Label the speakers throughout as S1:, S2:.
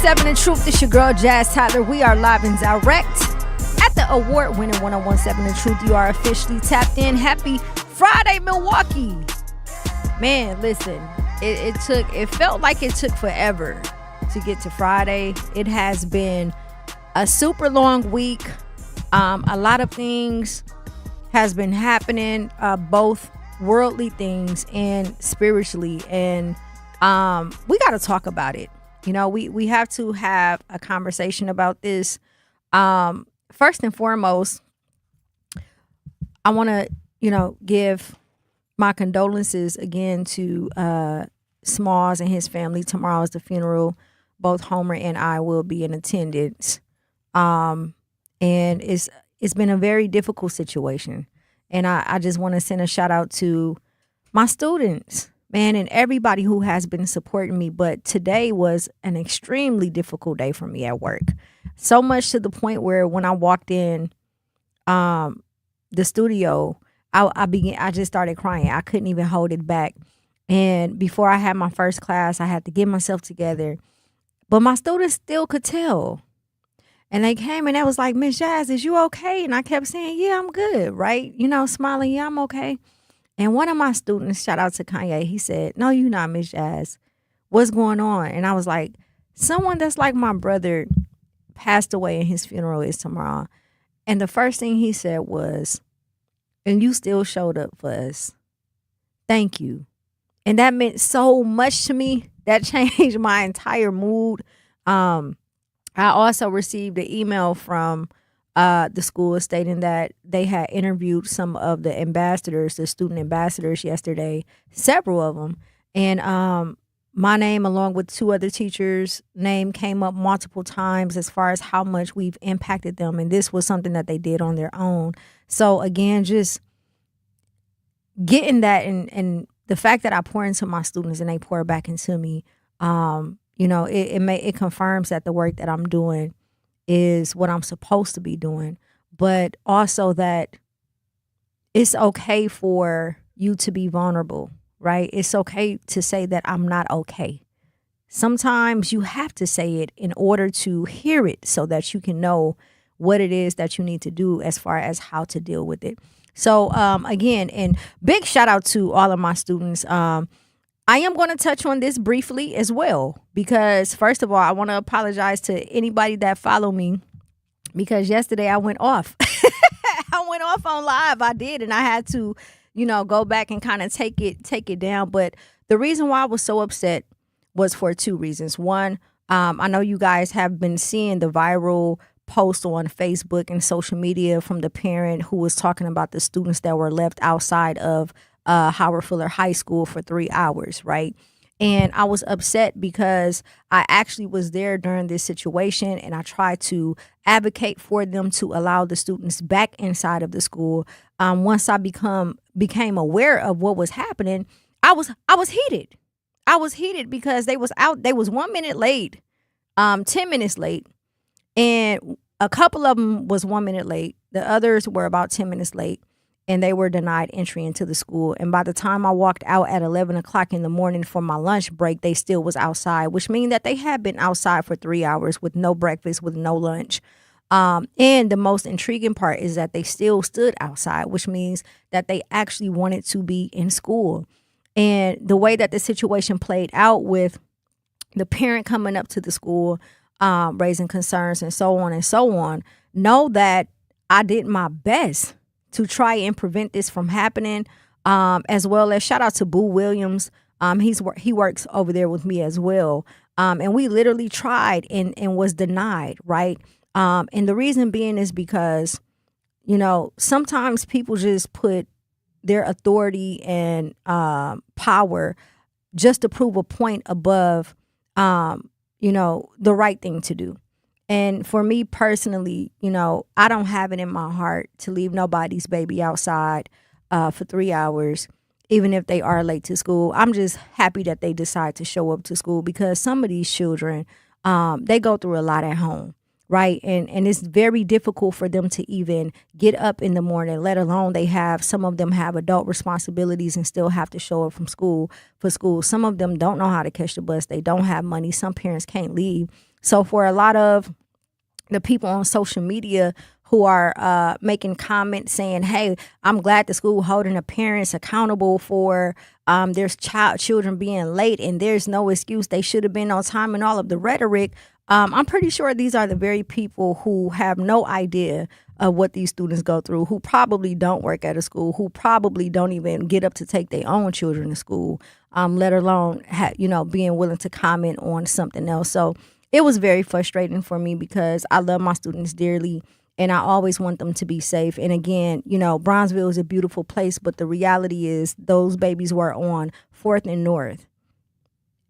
S1: 101.7 The Truth. This your girl, Jazz Tyler. We are live and direct at the award-winning 101.7 The Truth. You are officially tapped in. Happy Friday, Milwaukee. Man, listen, it felt like it took forever to get to Friday. It has been a super long week. A lot of things has been happening, both worldly things and spiritually, and we got to talk about it. You know, we have to have a conversation about this. First and foremost, I want to, give my condolences again to Smalls and his family. Tomorrow is the funeral. Both Homer and I will be in attendance. And it's been a very difficult situation. And I just want to send a shout out to my students, man, and everybody who has been supporting me. But today was an extremely difficult day for me at work. So much to the point where when I walked in the studio, I just started crying. I couldn't even hold it back. And before I had my first class, I had to get myself together. But my students still could tell. And they came and they was like, "Miss Jazz, is you okay?" And I kept saying, "Yeah, I'm good," right? Smiling, "Yeah, I'm okay." And one of my students, shout out to Kanye, he said, "No, you're not, Miss Jazz. What's going on?" And I was like, "Someone that's like my brother passed away and his funeral is tomorrow." And the first thing he said was, "And you still showed up for us. Thank you." And that meant so much to me. That changed my entire mood. I also received an email from the school stating that they had interviewed some of the ambassadors, the student ambassadors yesterday, several of them. And my name, along with two other teachers' name, came up multiple times as far as how much we've impacted them. And this was something that they did on their own. So again, just getting that and the fact that I pour into my students and they pour back into me, it confirms that the work that I'm doing is what I'm supposed to be doing, but also that it's okay for you to be vulnerable, right? It's okay to say that I'm not okay. Sometimes you have to say it in order to hear it so that you can know what it is that you need to do as far as how to deal with it. So again, and big shout out to all of my students. I am going to touch on this briefly as well, because first of all, I want to apologize to anybody that follow me, because yesterday I went off. I went off on live. I did. And I had to, go back and kind of take it down. But the reason why I was so upset was for two reasons. One, I know you guys have been seeing the viral post on Facebook and social media from the parent who was talking about the students that were left outside of Howard Fuller High School for 3 hours, right? And I was upset because I actually was there during this situation, and I tried to advocate for them to allow the students back inside of the school. Once I became aware of what was happening, I was heated. I was heated because they was 1 minute late, 10 minutes late, and a couple of them was 1 minute late. The others were about 10 minutes late. And they were denied entry into the school. And by the time I walked out at 11 o'clock in the morning for my lunch break, they still was outside, which means that they had been outside for 3 hours with no breakfast, with no lunch. And the most intriguing part is that they still stood outside, which means that they actually wanted to be in school. And the way that the situation played out with the parent coming up to the school, raising concerns and so on, know that I did my best to try and prevent this from happening, as well as shout out to Boo Williams. He works over there with me as well. And we literally tried and was denied, right? And the reason being is because, sometimes people just put their authority and power just to prove a point above, the right thing to do. And for me personally, I don't have it in my heart to leave nobody's baby outside for 3 hours, even if they are late to school. I'm just happy that they decide to show up to school, because some of these children, they go through a lot at home, right? And it's very difficult for them to even get up in the morning, let alone some of them have adult responsibilities and still have to show up for school. Some of them don't know how to catch the bus. They don't have money. Some parents can't leave. So for a lot of the people on social media who are making comments saying, "Hey, I'm glad the school holding the parents accountable for there's children being late, and there's no excuse. They should have been on time," and all of the rhetoric. I'm pretty sure these are the very people who have no idea of what these students go through, who probably don't work at a school, who probably don't even get up to take their own children to school, let alone being willing to comment on something else. So it was very frustrating for me because I love my students dearly and I always want them to be safe. And again, Bronzeville is a beautiful place, but the reality is those babies were on 4th and North.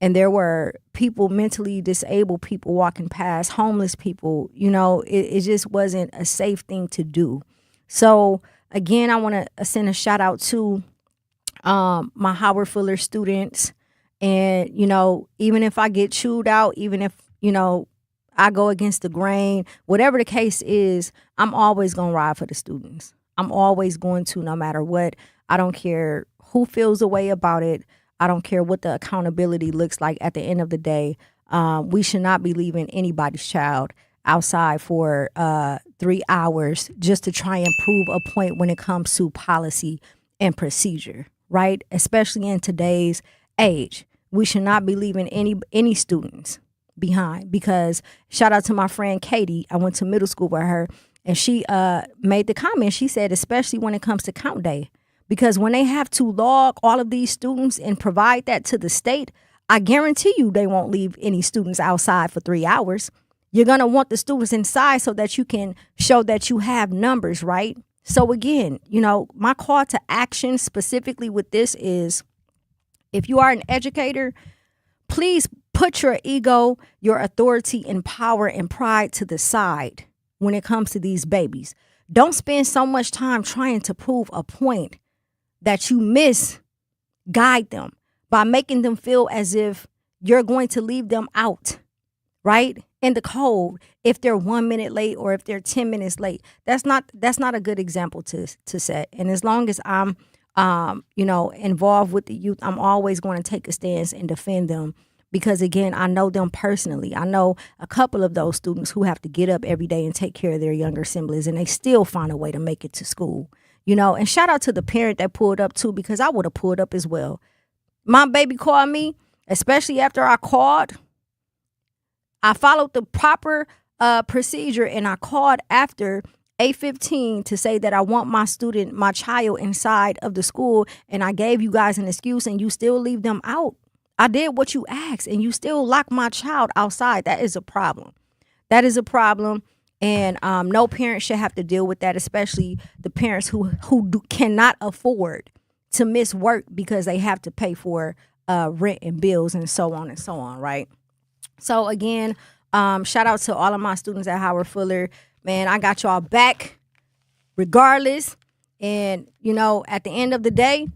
S1: And there were people, mentally disabled people walking past, homeless people. It just wasn't a safe thing to do. So again, I want to send a shout out to my Howard Fuller students. And, even if I get chewed out, even if, I go against the grain, whatever the case is, I'm always going to ride for the students. I'm always going to, no matter what. I don't care who feels a way about it. I don't care what the accountability looks like at the end of the day. We should not be leaving anybody's child outside for 3 hours just to try and prove a point when it comes to policy and procedure, right? Especially in today's age. We should not be leaving any students behind, because shout out to my friend Katie. I went to middle school with her, and she made the comment. She said, especially when it comes to count day, because when they have to log all of these students and provide that to the state, I guarantee you they won't leave any students outside for 3 hours. You're going to want the students inside so that you can show that you have numbers, right? So again, my call to action specifically with this is, if you are an educator, please put your ego, your authority and power and pride to the side when it comes to these babies. Don't spend so much time trying to prove a point that you misguide them by making them feel as if you're going to leave them out, right? In the cold, if they're 1 minute late or if they're 10 minutes late. That's not a good example to set. And as long as I'm involved with the youth, I'm always going to take a stance and defend them, because again, I know them personally. I know a couple of those students who have to get up every day and take care of their younger siblings, and they still find a way to make it to school. And shout out to the parent that pulled up too, because I would have pulled up as well. My baby called me, especially after I called. I followed the proper procedure, and I called after 8:15 to say that I want my child inside of the school, and I gave you guys an excuse, and you still leave them out. I did what you asked, and you still lock my child outside. That is a problem. That is a problem. And no parent should have to deal with that, especially the parents who cannot afford to miss work because they have to pay for rent and bills and so on, right? So again, shout out to all of my students at Howard Fuller. Man, I got y'all back regardless. And, at the end of the day,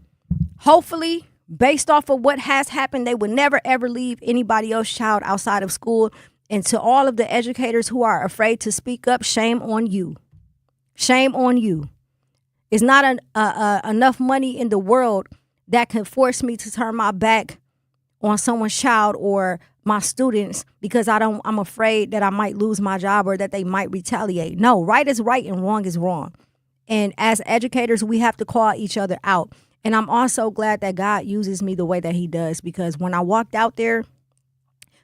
S1: hopefully, based off of what has happened, they would never, ever leave anybody else's child outside of school. And to all of the educators who are afraid to speak up, shame on you. Shame on you. It's not enough money in the world that can force me to turn my back on someone's child or my students because I'm afraid that I might lose my job or that they might retaliate. No, right is right and wrong is wrong. And as educators, we have to call each other out. And I'm also glad that God uses me the way that he does, because when I walked out there,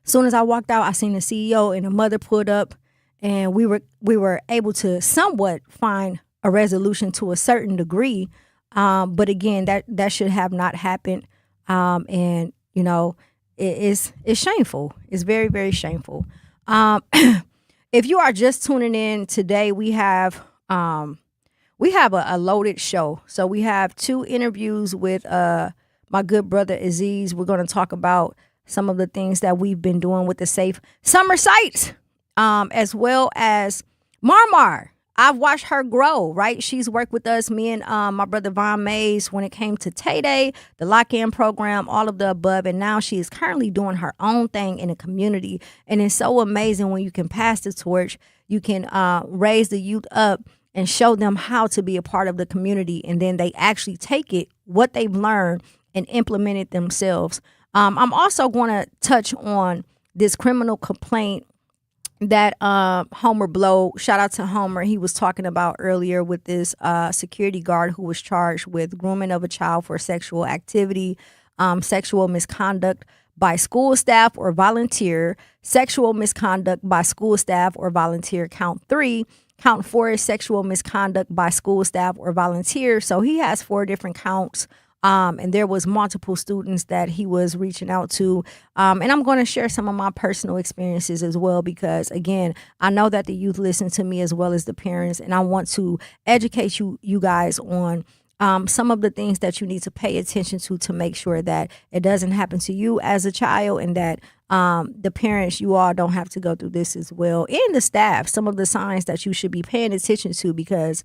S1: as soon as I walked out, I seen the CEO and the mother pulled up, and we were able to somewhat find a resolution to a certain degree. But again, that should have not happened. And it's shameful. It's very, very shameful. If you are just tuning in today, we have a loaded show. So we have 2 interviews with my good brother Aziz. We're going to talk about some of the things that we've been doing with the Safe Summer Sites, as well as Marmar. I've watched her grow, right? She's worked with us, me and my brother Von Mays, when it came to Tay Day, the lock-in program, all of the above. And now she is currently doing her own thing in the community. And it's so amazing when you can pass the torch, you can raise the youth up and show them how to be a part of the community. And then they actually take it, what they've learned, and implement it themselves. I'm also going to touch on this criminal complaint that Homer Blow, shout out to Homer, he was talking about earlier with this security guard who was charged with grooming of a child for sexual activity, sexual misconduct by school staff or volunteer, sexual misconduct by school staff or volunteer, count 3. Count 4 is sexual misconduct by school staff or volunteer. So he has 4 different counts. And there was multiple students that he was reaching out to. And I'm going to share some of my personal experiences as well, because, again, I know that the youth listen to me as well as the parents. And I want to educate you guys on some of the things that you need to pay attention to make sure that it doesn't happen to you as a child, and that the parents, you all don't have to go through this as well. And the staff, some of the signs that you should be paying attention to, because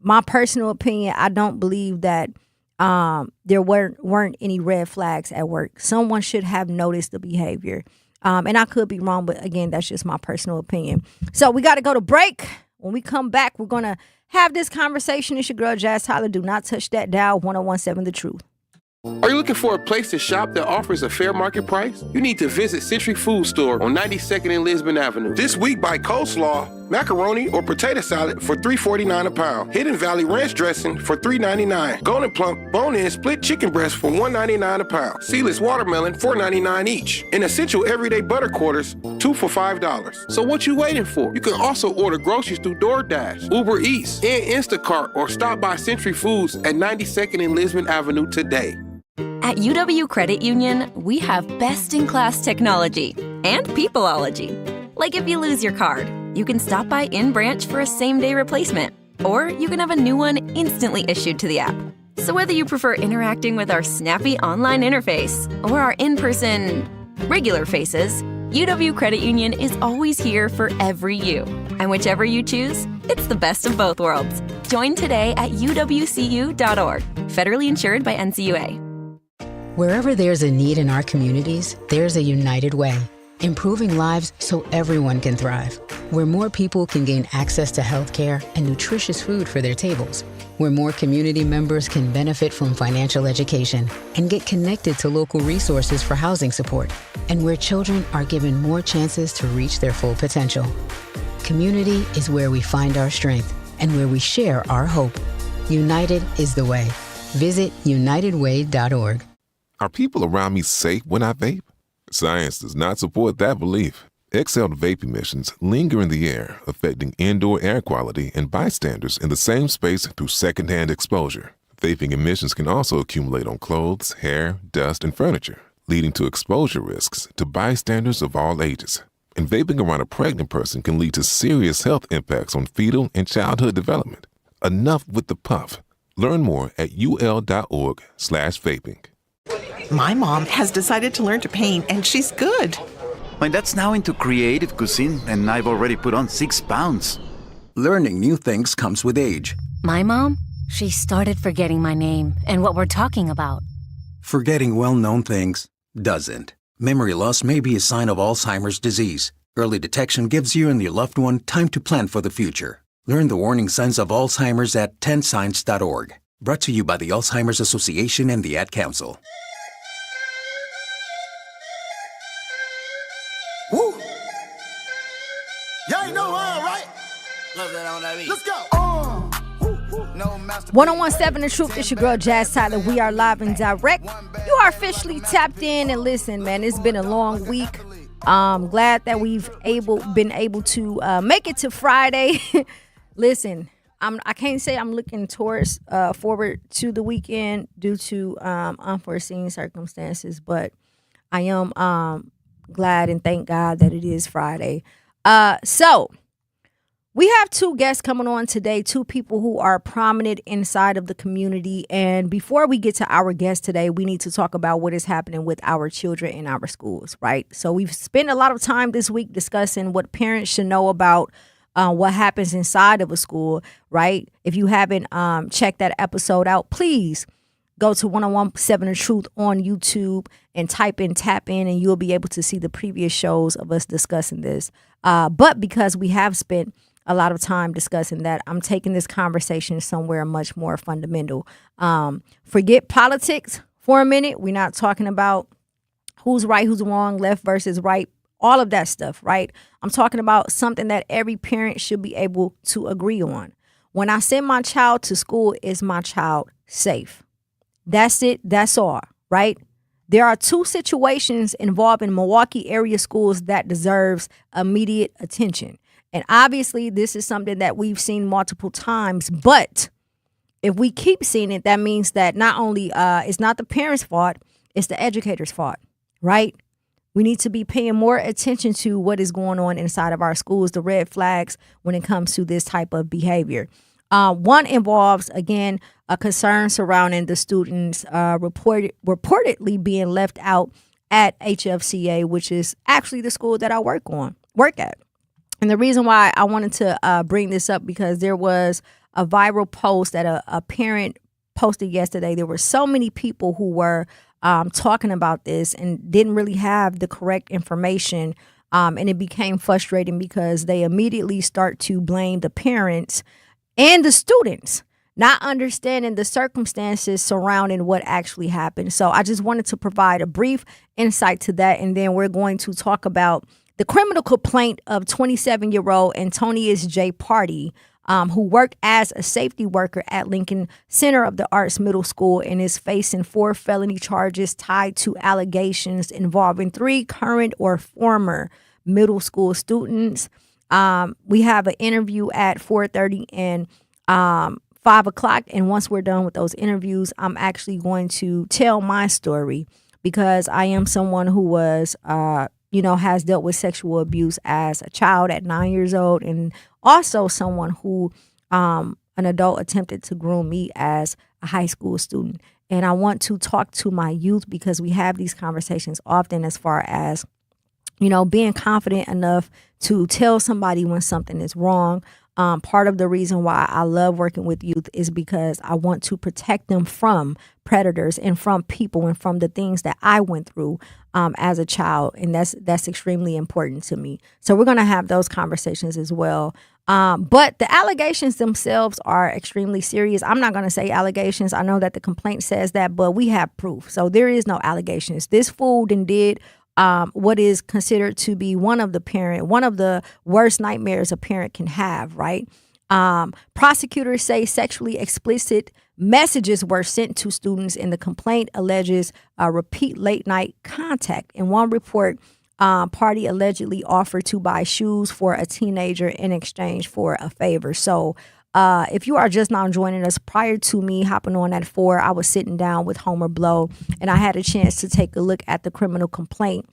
S1: my personal opinion, I don't believe that there weren't any red flags at work. Someone should have noticed the behavior. And I could be wrong, but again, that's just my personal opinion. So we got to go to break. When we come back, we're going to have this conversation. It's your girl, Jazz Tyler. Do not touch that dial, 1017 The Truth.
S2: Are you looking for a place to shop that offers a fair market price? You need to visit Century Food Store on 92nd and Lisbon Avenue. This week, buy coleslaw, macaroni, or potato salad for $3.49 a pound. Hidden Valley Ranch dressing for $3.99. Golden Plump bone-in split chicken breast for $1.99 a pound. Seedless watermelon, $4.99 each. And essential everyday butter quarters, 2 for $5. So what you waiting for? You can also order groceries through DoorDash, Uber Eats, and Instacart, or stop by Century Foods at 92nd and Lisbon Avenue today.
S3: At UW Credit Union, we have best-in-class technology and peopleology. Like if you lose your card, you can stop by in-branch for a same-day replacement, or you can have a new one instantly issued to the app. So whether you prefer interacting with our snappy online interface or our in-person regular faces, UW Credit Union is always here for every you. And whichever you choose, it's the best of both worlds. Join today at uwcu.org. Federally insured by NCUA.
S4: Wherever there's a need in our communities, there's a united way, improving lives so everyone can thrive. Where more people can gain access to healthcare and nutritious food for their tables. Where more community members can benefit from financial education and get connected to local resources for housing support. And where children are given more chances to reach their full potential. Community is where we find our strength and where we share our hope. United is the way. Visit unitedway.org.
S5: Are people around me safe when I vape? Science does not support that belief. Exhaled vape emissions linger in the air, affecting indoor air quality and bystanders in the same space through secondhand exposure. Vaping emissions can also accumulate on clothes, hair, dust, and furniture, leading to exposure risks to bystanders of all ages. And vaping around a pregnant person can lead to serious health impacts on fetal and childhood development. Enough with the puff. Learn more at ul.org/vaping.
S6: My mom has decided to learn to paint, and she's good.
S7: My dad's now into creative cuisine, and I've already put on 6 pounds.
S8: Learning new things comes with age.
S9: My mom, she started forgetting my name and what we're talking about.
S8: Forgetting well-known things doesn't. Memory loss may be a sign of Alzheimer's disease. Early detection gives you and your loved one time to plan for the future. Learn the warning signs of Alzheimer's at 10signs.org. Brought to you by the Alzheimer's Association and the Ad Council.
S10: Woo! Y'all know all right? Let's go.
S1: 1017 The Truth. It's your girl, Jazz Tyler. We are live and direct. You are officially tapped in, and listen, man, it's been a long week. Glad that we've been able to make it to Friday. Listen, I can't say I'm looking forward to the weekend due to unforeseen circumstances, but I am glad and thank God that it is Friday. So we have 2 guests coming on today, 2 people who are prominent inside of the community. And before we get to our guest today, we need to talk about what is happening with our children in our schools, right? So we've spent a lot of time this week discussing what parents should know about what happens inside of a school, right? If you haven't checked that episode out, please go to 1017 The Truth on YouTube and type in Tap In, and you'll be able to see the previous shows of us discussing this. But because we have spent a lot of time discussing that, I'm taking this conversation somewhere much more fundamental. Forget politics for a minute. We're not talking about who's right, who's wrong, left versus right, all of that stuff, right? I'm talking about something that every parent should be able to agree on. When I send my child to school, is my child safe? That's it. That's all, right? There are 2 situations involving Milwaukee area schools that deserves immediate attention. And obviously, this is something that we've seen multiple times. But if we keep seeing it, that means that not only it's not the parents' fault, it's the educators' fault, right? We need to be paying more attention to what is going on inside of our schools, the red flags when it comes to this type of behavior. One involves, again, a concern surrounding the students reportedly being left out at HFCA, which is actually the school that I work at. And the reason why I wanted to bring this up, because there was a viral post that a parent posted yesterday. There were so many people who were talking about this and didn't really have the correct information. And it became frustrating because they immediately start to blame the parents and the students, not understanding the circumstances surrounding what actually happened. So I just wanted to provide a brief insight to that. And then we're going to talk about the criminal complaint of 27-year-old Antonius J. Party, who worked as a safety worker at Lincoln Center of the Arts Middle School and is facing 4 felony charges tied to allegations involving 3 current or former middle school students. We have an interview at 4:30 and 5 o'clock. And once we're done with those interviews, I'm actually going to tell my story, because I am someone who was, has dealt with sexual abuse as a child at 9 years old, and also someone who an adult attempted to groom me as a high school student. And I want to talk to my youth, because we have these conversations often as far as, being confident enough to tell somebody when something is wrong. Part of the reason why I love working with youth is because I want to protect them from predators and from people and from the things that I went through as a child. And that's extremely important to me. So we're going to have those conversations as well. But the allegations themselves are extremely serious. I'm not going to say allegations. I know that the complaint says that, but we have proof. So there is no allegations. This fool did what is considered to be one of the worst nightmares a parent can have, right? Prosecutors say sexually explicit messages were sent to students, and the complaint alleges repeat late night contact. In one report, Party allegedly offered to buy shoes for a teenager in exchange for a favor. So if you are just now joining us, prior to me hopping on at 4, I was sitting down with Homer Blow, and I had a chance to take a look at the criminal complaint.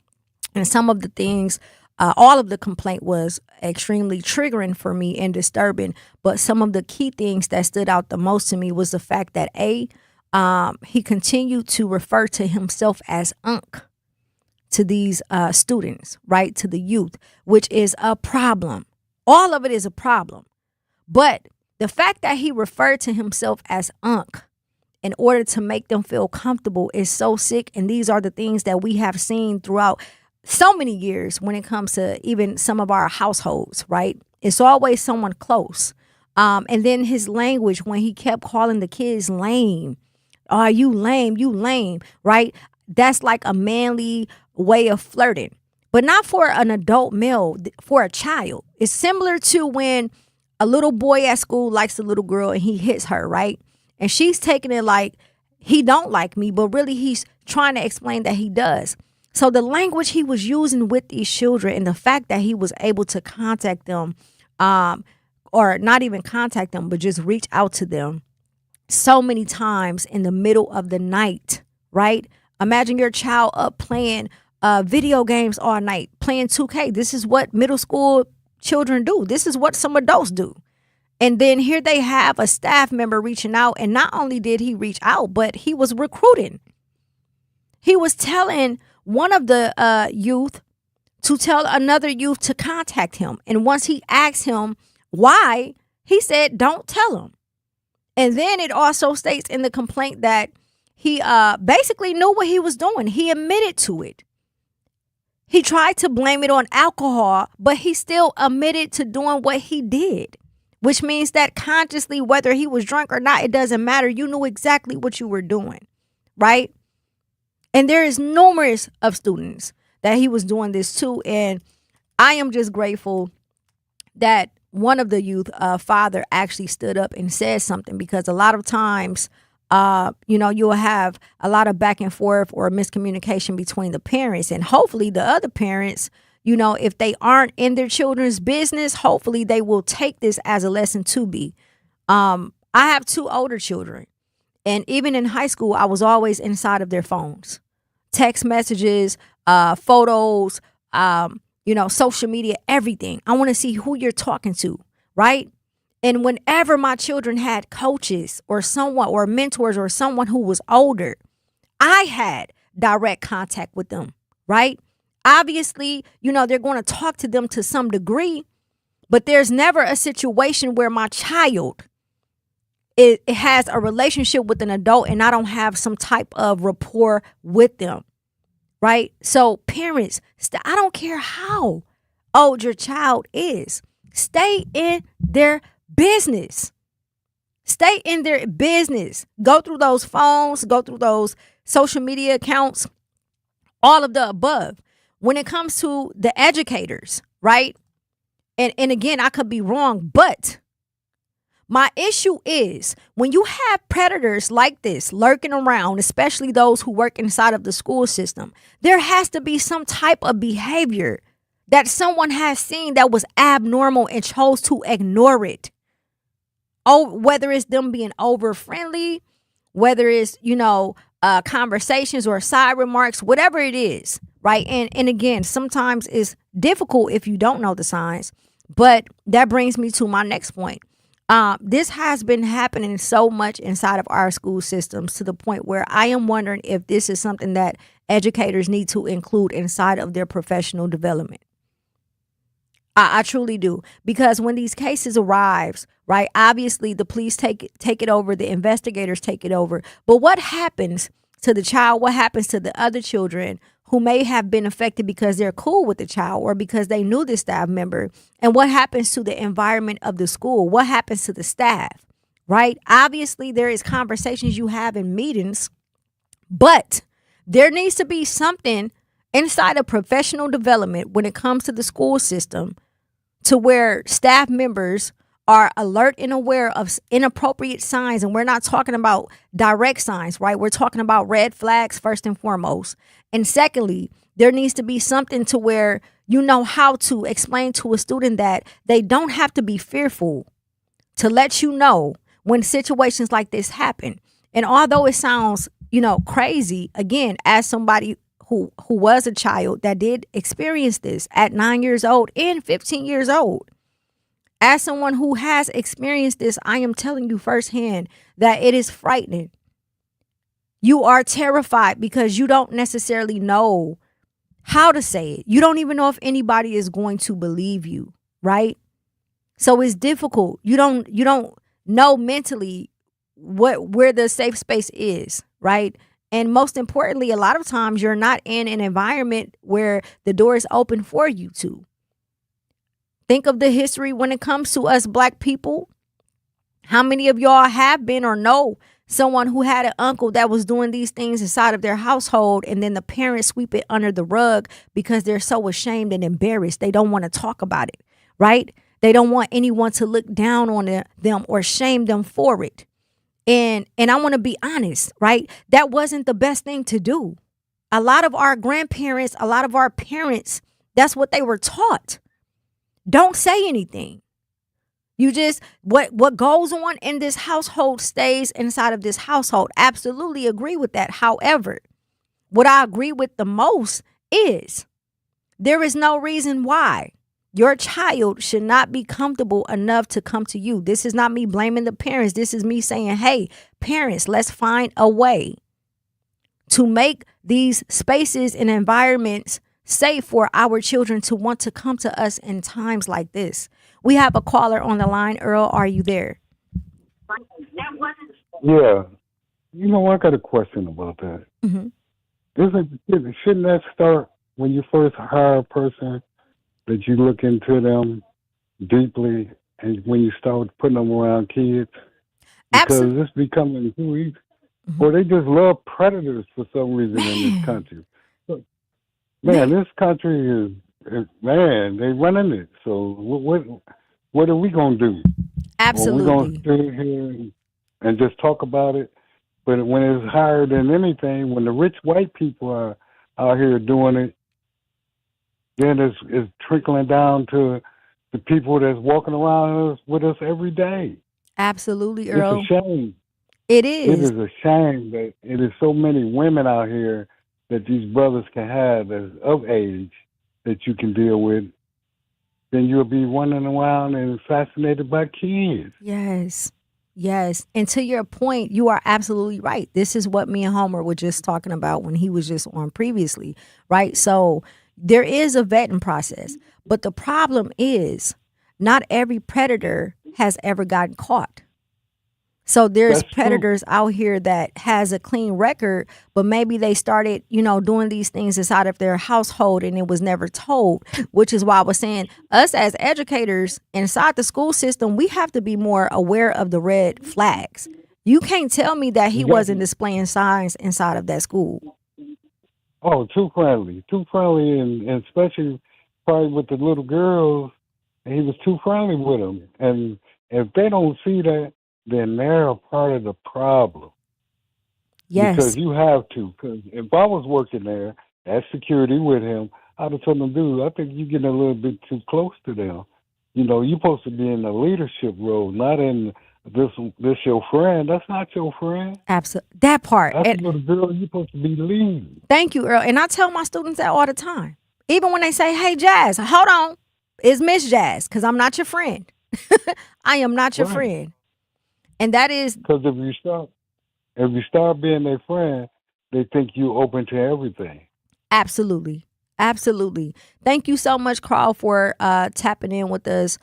S1: And some of the things, all of the complaint was extremely triggering for me and disturbing. But some of the key things that stood out the most to me was the fact that he continued to refer to himself as Unc to these students, right, to the youth, which is a problem. All of it is a problem. But the fact that he referred to himself as Unc in order to make them feel comfortable is so sick. And these are the things that we have seen throughout so many years when it comes to even some of our households, right? It's always someone close. And then his language, when he kept calling the kids lame. Oh, you lame, right? That's like a manly way of flirting, but not for an adult male, for a child. It's similar to when a little boy at school likes a little girl and he hits her, right? And she's taking it like he don't like me, but really he's trying to explain that he does. So the language he was using with these children, and the fact that he was able to contact them, or not even contact them, but just reach out to them so many times in the middle of the night, right? Imagine your child up playing video games all night, playing 2K. This is what middle school children do. This is what some adults do. And then here they have a staff member reaching out. And not only did he reach out, but he was recruiting. He was telling one of the youth to tell another youth to contact him. And once he asked him why, he said, don't tell him. And then it also states in the complaint that he basically knew what he was doing. He admitted to it. He tried to blame it on alcohol, but he still admitted to doing what he did, which means that consciously, whether he was drunk or not, it doesn't matter. You knew exactly what you were doing, right? And there is numerous of students that he was doing this too. And I am just grateful that one of the youth father actually stood up and said something, because a lot of times, you'll have a lot of back and forth or miscommunication between the parents, and hopefully the other parents, if they aren't in their children's business, hopefully they will take this as a lesson to be. I have 2 older children, and even in high school, I was always inside of their phones, text messages, photos, social media, everything. I want to see who you're talking to, right? And whenever my children had coaches or someone or mentors or someone who was older, I had direct contact with them, right? Obviously, they're going to talk to them to some degree, but there's never a situation where my child it has a relationship with an adult and I don't have some type of rapport with them. Right? So parents, I don't care how old your child is, stay in their business. Stay in their business. Go through those phones, go through those social media accounts, all of the above. When it comes to the educators, right? And again, I could be wrong, but my issue is when you have predators like this lurking around, especially those who work inside of the school system, there has to be some type of behavior that someone has seen that was abnormal and chose to ignore it. Oh, whether it's them being over friendly, whether it's, conversations or side remarks, whatever it is, right? And again, sometimes it's difficult if you don't know the signs, but that brings me to my next point. This has been happening so much inside of our school systems to the point where I am wondering if this is something that educators need to include inside of their professional development. I truly do. Because when these cases arrive, right, obviously the police take it over, the investigators take it over. But what happens to the child? What happens to the other children who may have been affected because they're cool with the child or because they knew the staff member? And what happens to the environment of the school? What happens to the staff, right? Obviously, there is conversations you have in meetings, but there needs to be something inside of professional development when it comes to the school system to where staff members are alert and aware of inappropriate signs. And we're not talking about direct signs, right? We're talking about red flags first and foremost. And secondly, there needs to be something to where you know how to explain to a student that they don't have to be fearful to let you know when situations like this happen. And although it sounds, crazy, again, as somebody who was a child that did experience this at 9 years old and 15 years old, as someone who has experienced this, I am telling you firsthand that it is frightening. You are terrified because you don't necessarily know how to say it. You don't even know if anybody is going to believe you, right? So it's difficult. You don't know mentally where the safe space is, right? And most importantly, a lot of times you're not in an environment where the door is open for you to. Think of the history when it comes to us Black people. How many of y'all have been or know someone who had an uncle that was doing these things inside of their household, and then the parents sweep it under the rug because they're so ashamed and embarrassed. They don't want to talk about it, right? They don't want anyone to look down on them or shame them for it. And I want to be honest, right? That wasn't the best thing to do. A lot of our grandparents, a lot of our parents, that's what they were taught. Don't say anything. You just, what goes on in this household stays inside of this household. Absolutely agree with that. However, what I agree with the most is there is no reason why your child should not be comfortable enough to come to you. This is not me blaming the parents. This is me saying, hey, parents, let's find a way to make these spaces and environments safe for our children to want to come to us in times like this. We have a caller on the line. Earl, are you there?
S11: Yeah. I got a question about that.
S1: Mm-hmm.
S11: Shouldn't that start when you first hire a person, that you look into them deeply, and when you start putting them around kids? Because it's becoming too easy. Or they just love predators for some reason in this country. Man, this country is man, they running it. So what are we gonna do?
S1: Absolutely.
S11: We're gonna sit here and just talk about it. But when it's higher than anything, when the rich white people are out here doing it, then it's trickling down to the people that's walking around with us every day.
S1: Absolutely, Earl.
S11: It's a shame.
S1: It
S11: It
S1: is.
S11: is a shame that it is so many women out here that these brothers can have that's of age that you can deal with. Then you'll be running around and assassinated by kids.
S1: Yes. Yes. And to your point, you are absolutely right. This is what me and Homer were just talking about when he was just on previously, right? So there is a vetting process. But the problem is not every predator has ever gotten caught. So there's predators out here that has a clean record, but maybe they started, doing these things inside of their household and it was never told, which is why I was saying us as educators inside the school system, we have to be more aware of the red flags. You can't tell me that he wasn't displaying signs inside of that school.
S11: Oh, too friendly, and especially probably with the little girls, he was too friendly with them. And if they don't see that, then they're a part of the problem.
S1: Yes.
S11: Because you have to. Because if I was working there as security with him, I'd have told him, dude, I think you're getting a little bit too close to them. You're supposed to be in the leadership role, not in this your friend. That's not your friend.
S1: Absolutely. That part.
S11: That's the girl you're supposed to be leading.
S1: Thank you, Earl. And I tell my students that all the time. Even when they say, hey, Jazz, hold on. It's Miss Jazz, because I'm not your friend. I am not your friend. And that is
S11: because if you start being their friend, they think you open to everything.
S1: Absolutely. Absolutely. Thank you so much, Carl, for tapping in with us.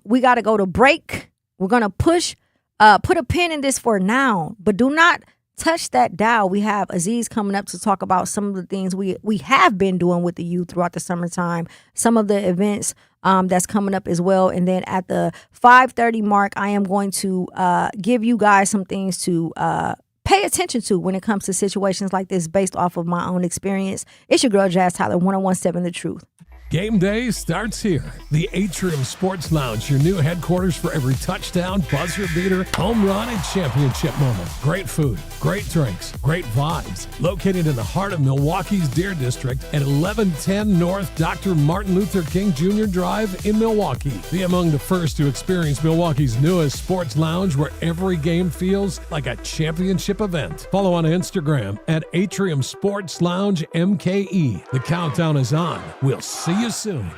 S1: We got to go to break. We're going to put a pin in this for now, but do not touch that dial. We have Aziz coming up to talk about some of the things we have been doing with the youth throughout the summertime, some of the events that's coming up as well. And then at the 5:30 mark, I am going to give you guys some things to pay attention to when it comes to situations like this based off of my own experience. It's your girl, Jazz Tyler, 101.7 The Truth.
S12: Game day starts here. The Atrium Sports Lounge, your new headquarters for every touchdown, buzzer beater, home run, and championship moment. Great food, great drinks, great vibes. Located in the heart of Milwaukee's Deer District at 1110 North Dr. Martin Luther King Jr. Drive in Milwaukee. Be among the first to experience Milwaukee's newest sports lounge where every game feels like a championship event. Follow on Instagram at Atrium Sports Lounge MKE. The countdown is on. We'll see you soon.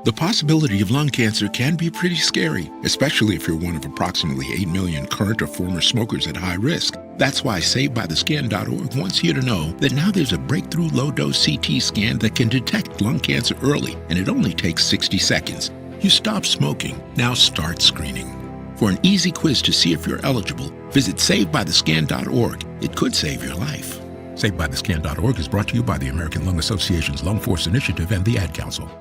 S13: The possibility of lung cancer can be pretty scary, especially if you're one of approximately 8 million current or former smokers at high risk. That's why SaveByTheScan.org wants you to know that now there's a breakthrough low-dose CT scan that can detect lung cancer early, and it only takes 60 seconds. You stop smoking, now start screening. For an easy quiz to see if you're eligible, visit SaveByTheScan.org. It could save your life. SaveByTheScan.org is brought to you by the American Lung Association's Lung Force Initiative and the Ad Council.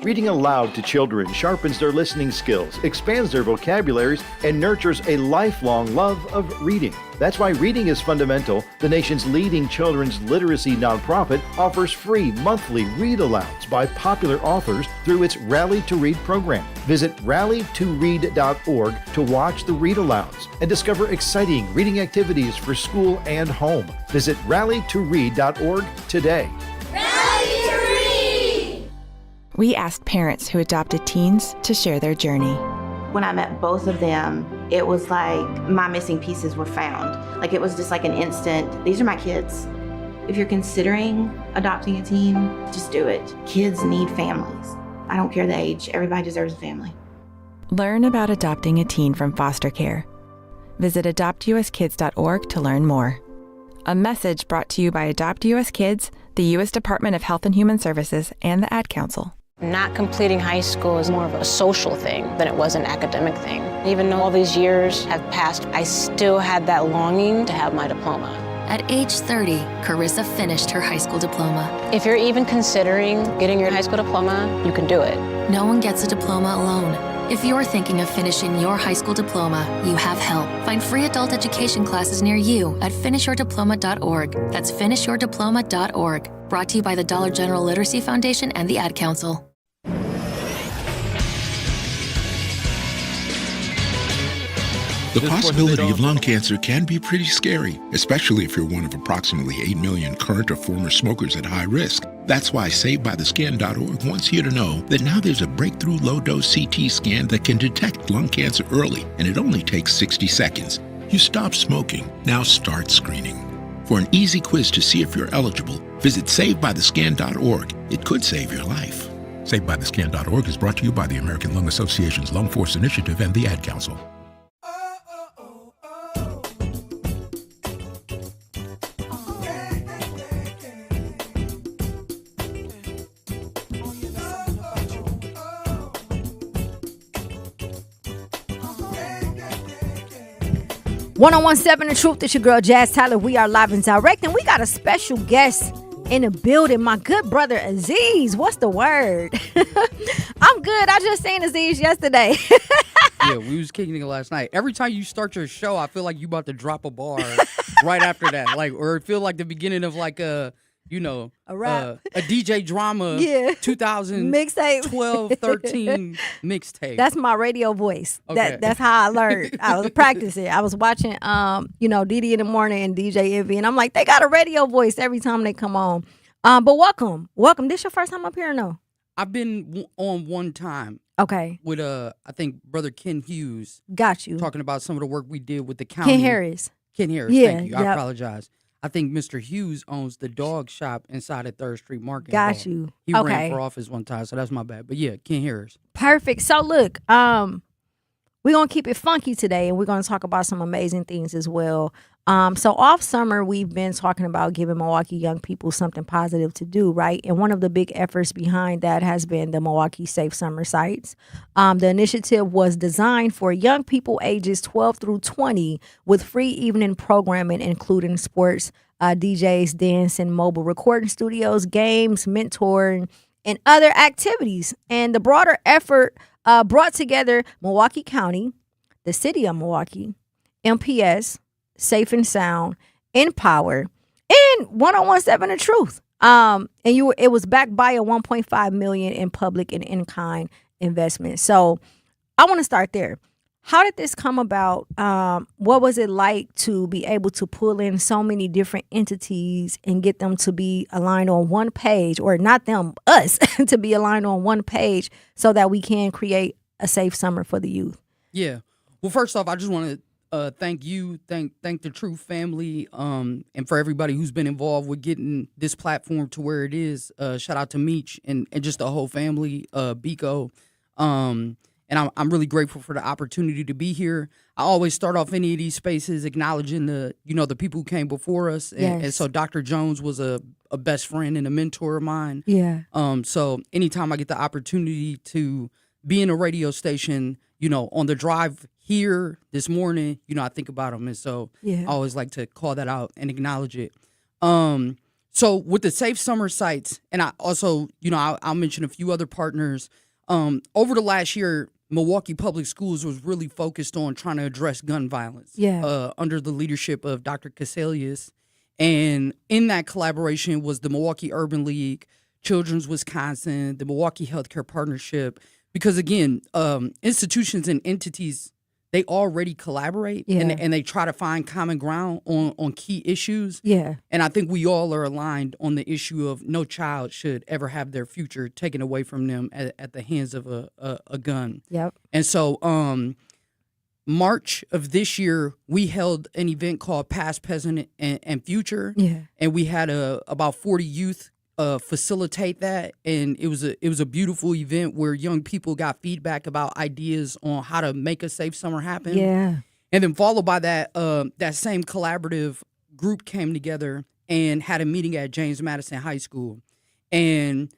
S14: Reading aloud to children sharpens their listening skills, expands their vocabularies, and nurtures a lifelong love of reading. That's why Reading is Fundamental, the nation's leading children's literacy nonprofit, offers free monthly read-alouds by popular authors through its Rally to Read program. Visit rallytoread.org to watch the read-alouds and discover exciting reading activities for school and home. Visit rallytoread.org today.
S15: We asked parents who adopted teens to share their journey.
S16: When I met both of them, it was like my missing pieces were found. Like it was just like an instant, these are my kids. If you're considering adopting a teen, just do it. Kids need families. I don't care the age, everybody deserves a family.
S15: Learn about adopting a teen from foster care. Visit adoptuskids.org to learn more. A message brought to you by Adopt US Kids, the U.S. Department of Health and Human Services, and the Ad Council.
S17: Not completing high school is more of a social thing than it was an academic thing. Even though all these years have passed, I still had that longing to have my diploma.
S18: At age 30, Carissa finished her high school diploma.
S17: If you're even considering getting your high school diploma, you can do it.
S18: No one gets a diploma alone. If you're thinking of finishing your high school diploma, you have help. Find free adult education classes near you at finishyourdiploma.org. That's finishyourdiploma.org. Brought to you by the Dollar General Literacy Foundation and the Ad Council.
S13: The possibility of lung cancer can be pretty scary, especially if you're one of approximately 8 million current or former smokers at high risk. That's why SaveByTheScan.org wants you to know that now there's a breakthrough low-dose CT scan that can detect lung cancer early, and it only takes 60 seconds. You stop smoking, now start screening. For an easy quiz to see if you're eligible, visit SaveByTheScan.org. It could save your life. SaveByTheScan.org is brought to you by the American Lung Association's Lung Force Initiative and the Ad Council.
S1: One-on-one-7 The Truth. It's your girl Jazz Tyler. We are live and direct, and we got a special guest in the building. My good brother Aziz. What's the word? I'm good. I just seen Aziz yesterday.
S19: Yeah, we was kicking it last night. Every time you start your show, I feel like you about to drop a bar right after that, like, or it feel like the beginning of like a rap, a DJ drama, 2000
S1: mixtape,
S19: 13 mixtape.
S1: That's my radio voice.
S19: Okay.
S1: That's how I learned. I was practicing. I was watching, Didi in the morning and DJ Envy, and I'm like, they got a radio voice every time they come on. But welcome. This your first time up here or no?
S19: I've been on one time.
S1: Okay.
S19: With I think Brother Ken Hughes.
S1: Got you.
S19: Talking about some of the work we did with the county.
S1: Ken Harris.
S19: Yeah, thank you. I apologize. I think Mr. Hughes owns the dog shop inside of 3rd Street Market.
S1: Got you.
S19: He ran for office one time, so that's my bad. But yeah, Ken Harris.
S1: Perfect. So look, we're going to keep it funky today, and we're going to talk about some amazing things as well. So off summer, we've been talking about giving Milwaukee young people something positive to do, right? And one of the big efforts behind that has been the Milwaukee Safe Summer Sites. The initiative was designed for young people ages 12 through 20 with free evening programming, including sports, DJs, dance, and mobile recording studios, games, mentoring, and other activities. And the broader effort brought together Milwaukee County, the city of Milwaukee, MPS, Safe and Sound, Empower, and 101.7 The Truth. It was backed by a $1.5 million in public and in-kind investment. So I want to start there. How did this come about? What was it like to be able to pull in so many different entities and get them to be aligned on one page, or not them, us, to be aligned on one page so that we can create a safe summer for the youth? Yeah.
S19: Well, first off, I just want to thank you, thank the Truth family, and for everybody who's been involved with getting this platform to where it is. Shout out to Mech and just the whole family, Biko. And I'm really grateful for the opportunity to be here. I always start off any of these spaces acknowledging the people who came before us. And so Dr. Jones was a best friend and a mentor of mine.
S1: Yeah.
S19: So anytime I get the opportunity to be in a radio station, on the drive here this morning, I think about them. And so I always like to call that out and acknowledge it. So with the Safe Summer Sites, and I also, I'll mention a few other partners. Over the last year, Milwaukee Public Schools was really focused on trying to address gun violence under the leadership of Dr. Caselius. And in that collaboration was the Milwaukee Urban League, Children's Wisconsin, the Milwaukee Healthcare Partnership. Because, again, institutions and entities, they already collaborate and they try to find common ground on key issues.
S1: Yeah.
S19: And I think we all are aligned on the issue of no child should ever have their future taken away from them at the hands of a gun.
S1: Yep.
S19: And so March of this year, we held an event called Past, Present, and Future.
S1: Yeah.
S19: And we had about 40 youth facilitate that, and it was a beautiful event where young people got feedback about ideas on how to make a safe summer happen.
S1: Yeah.
S19: And then followed by that, that same collaborative group came together and had a meeting at James Madison High School, and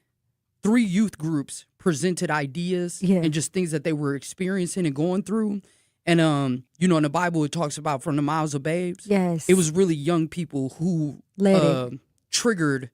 S19: 3 youth groups presented ideas and just things that they were experiencing and going through. And in the Bible it talks about from the mouths of babes.
S1: Yes.
S19: It was really young people who triggered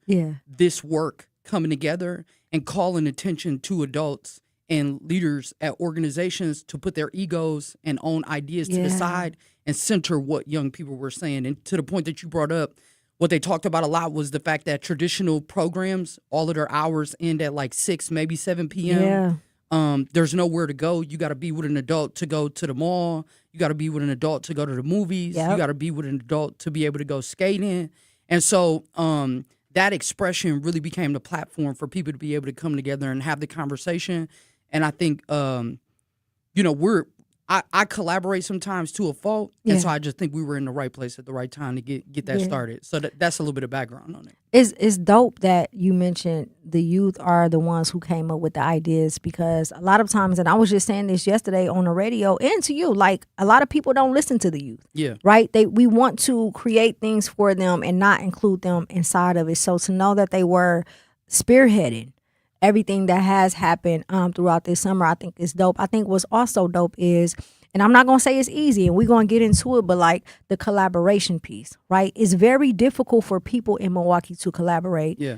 S19: this work coming together and calling attention to adults and leaders at organizations to put their egos and own ideas to the side and center what young people were saying. And to the point that you brought up, what they talked about a lot was the fact that traditional programs, all of their hours end at like 6, maybe 7 p.m. There's nowhere to go. You got to be with an adult to go to the mall. You got to be with an adult to go to the movies. You got to be with an adult to be able to go skating. And so that expression really became the platform for people to be able to come together and have the conversation. And I think, I collaborate sometimes to a fault. And so I just think we were in the right place at the right time to get that started. So that's a little bit of background on it.
S1: It's dope that you mentioned the youth are the ones who came up with the ideas, because a lot of times, and I was just saying this yesterday on the radio and to you, like a lot of people don't listen to the youth.
S19: Yeah.
S1: Right? We want to create things for them and not include them inside of it. So to know that they were spearheading everything that has happened throughout this summer, I think is dope. I think what's also dope is, and I'm not going to say it's easy, and we're going to get into it, but like the collaboration piece, right? It's very difficult for people in Milwaukee to collaborate.
S19: Yeah.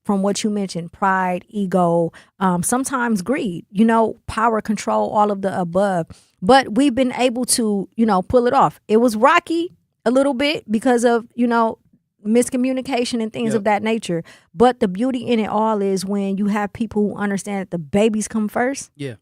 S1: From what you mentioned, pride, ego, sometimes greed, power, control, all of the above. But we've been able to, pull it off. It was rocky a little bit because of, miscommunication and things of that nature. But the beauty in it all is when you have people who understand that the babies come first.
S19: Yeah.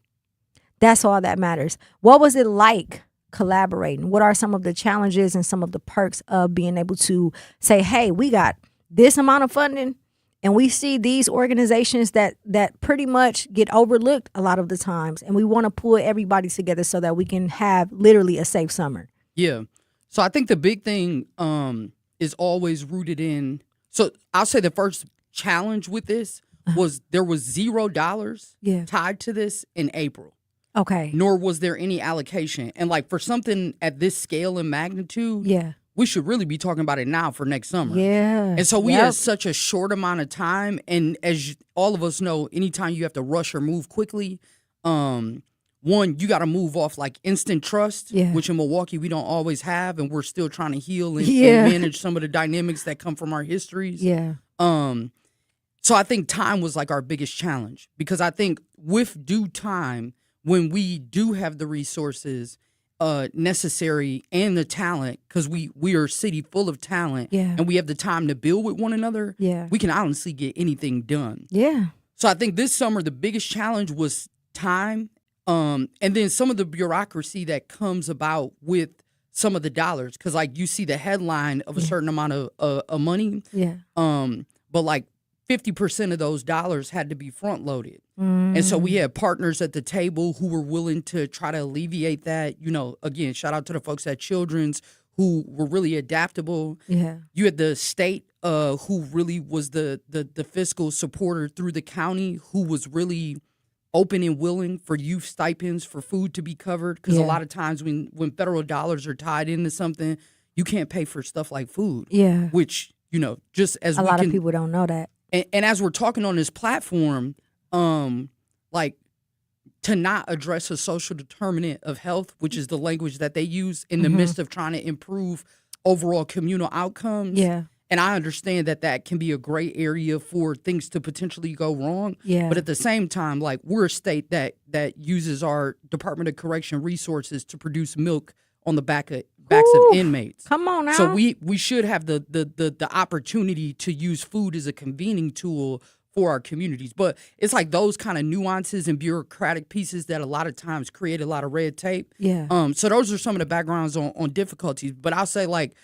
S1: That's all that matters. What was it like collaborating? What are some of the challenges and some of the perks of being able to say, hey, we got this amount of funding and we see these organizations that pretty much get overlooked a lot of the times, and we want to pull everybody together so that we can have literally a safe summer?
S19: Yeah. So I think the big thing is always rooted in, so I'll say the first challenge with this was there was $0 tied to this in April.
S1: Okay.
S19: Nor was there any allocation. And like for something at this scale and magnitude, we should really be talking about it now for next summer.
S1: Yeah.
S19: And so we had such a short amount of time. And as all of us know, anytime you have to rush or move quickly, one, you got to move off like instant trust, which in Milwaukee we don't always have, and we're still trying to heal and manage some of the dynamics that come from our histories.
S1: Yeah.
S19: So I think time was like our biggest challenge, because I think with due time, when we do have the resources necessary and the talent, because we are a city full of talent, and we have the time to build with one another, we can honestly get anything done.
S1: Yeah.
S19: So I think this summer the biggest challenge was time. And then some of the bureaucracy that comes about with some of the dollars, because like you see the headline of a certain amount of money, but like 50% of those dollars had to be front loaded. And so we had partners at the table who were willing to try to alleviate that. Again, shout out to the folks at Children's who were really adaptable.
S1: Yeah.
S19: You had the state who really was the fiscal supporter through the county, who was really open and willing for youth stipends, for food to be covered. Because a lot of times when federal dollars are tied into something, you can't pay for stuff like food.
S1: Yeah.
S19: Which, just as
S1: a lot of people don't know that.
S19: And as we're talking on this platform, like to not address a social determinant of health, which is the language that they use in the midst of trying to improve overall communal outcomes.
S1: Yeah.
S19: And I understand that can be a gray area for things to potentially go wrong.
S1: Yeah.
S19: But at the same time, like we're a state that uses our Department of Correction resources to produce milk on the backs of inmates.
S1: Come on now.
S19: So we should have the opportunity to use food as a convening tool for our communities. But it's like those kind of nuances and bureaucratic pieces that a lot of times create a lot of red tape.
S1: Yeah.
S19: So those are some of the backgrounds on difficulties. But I'll say like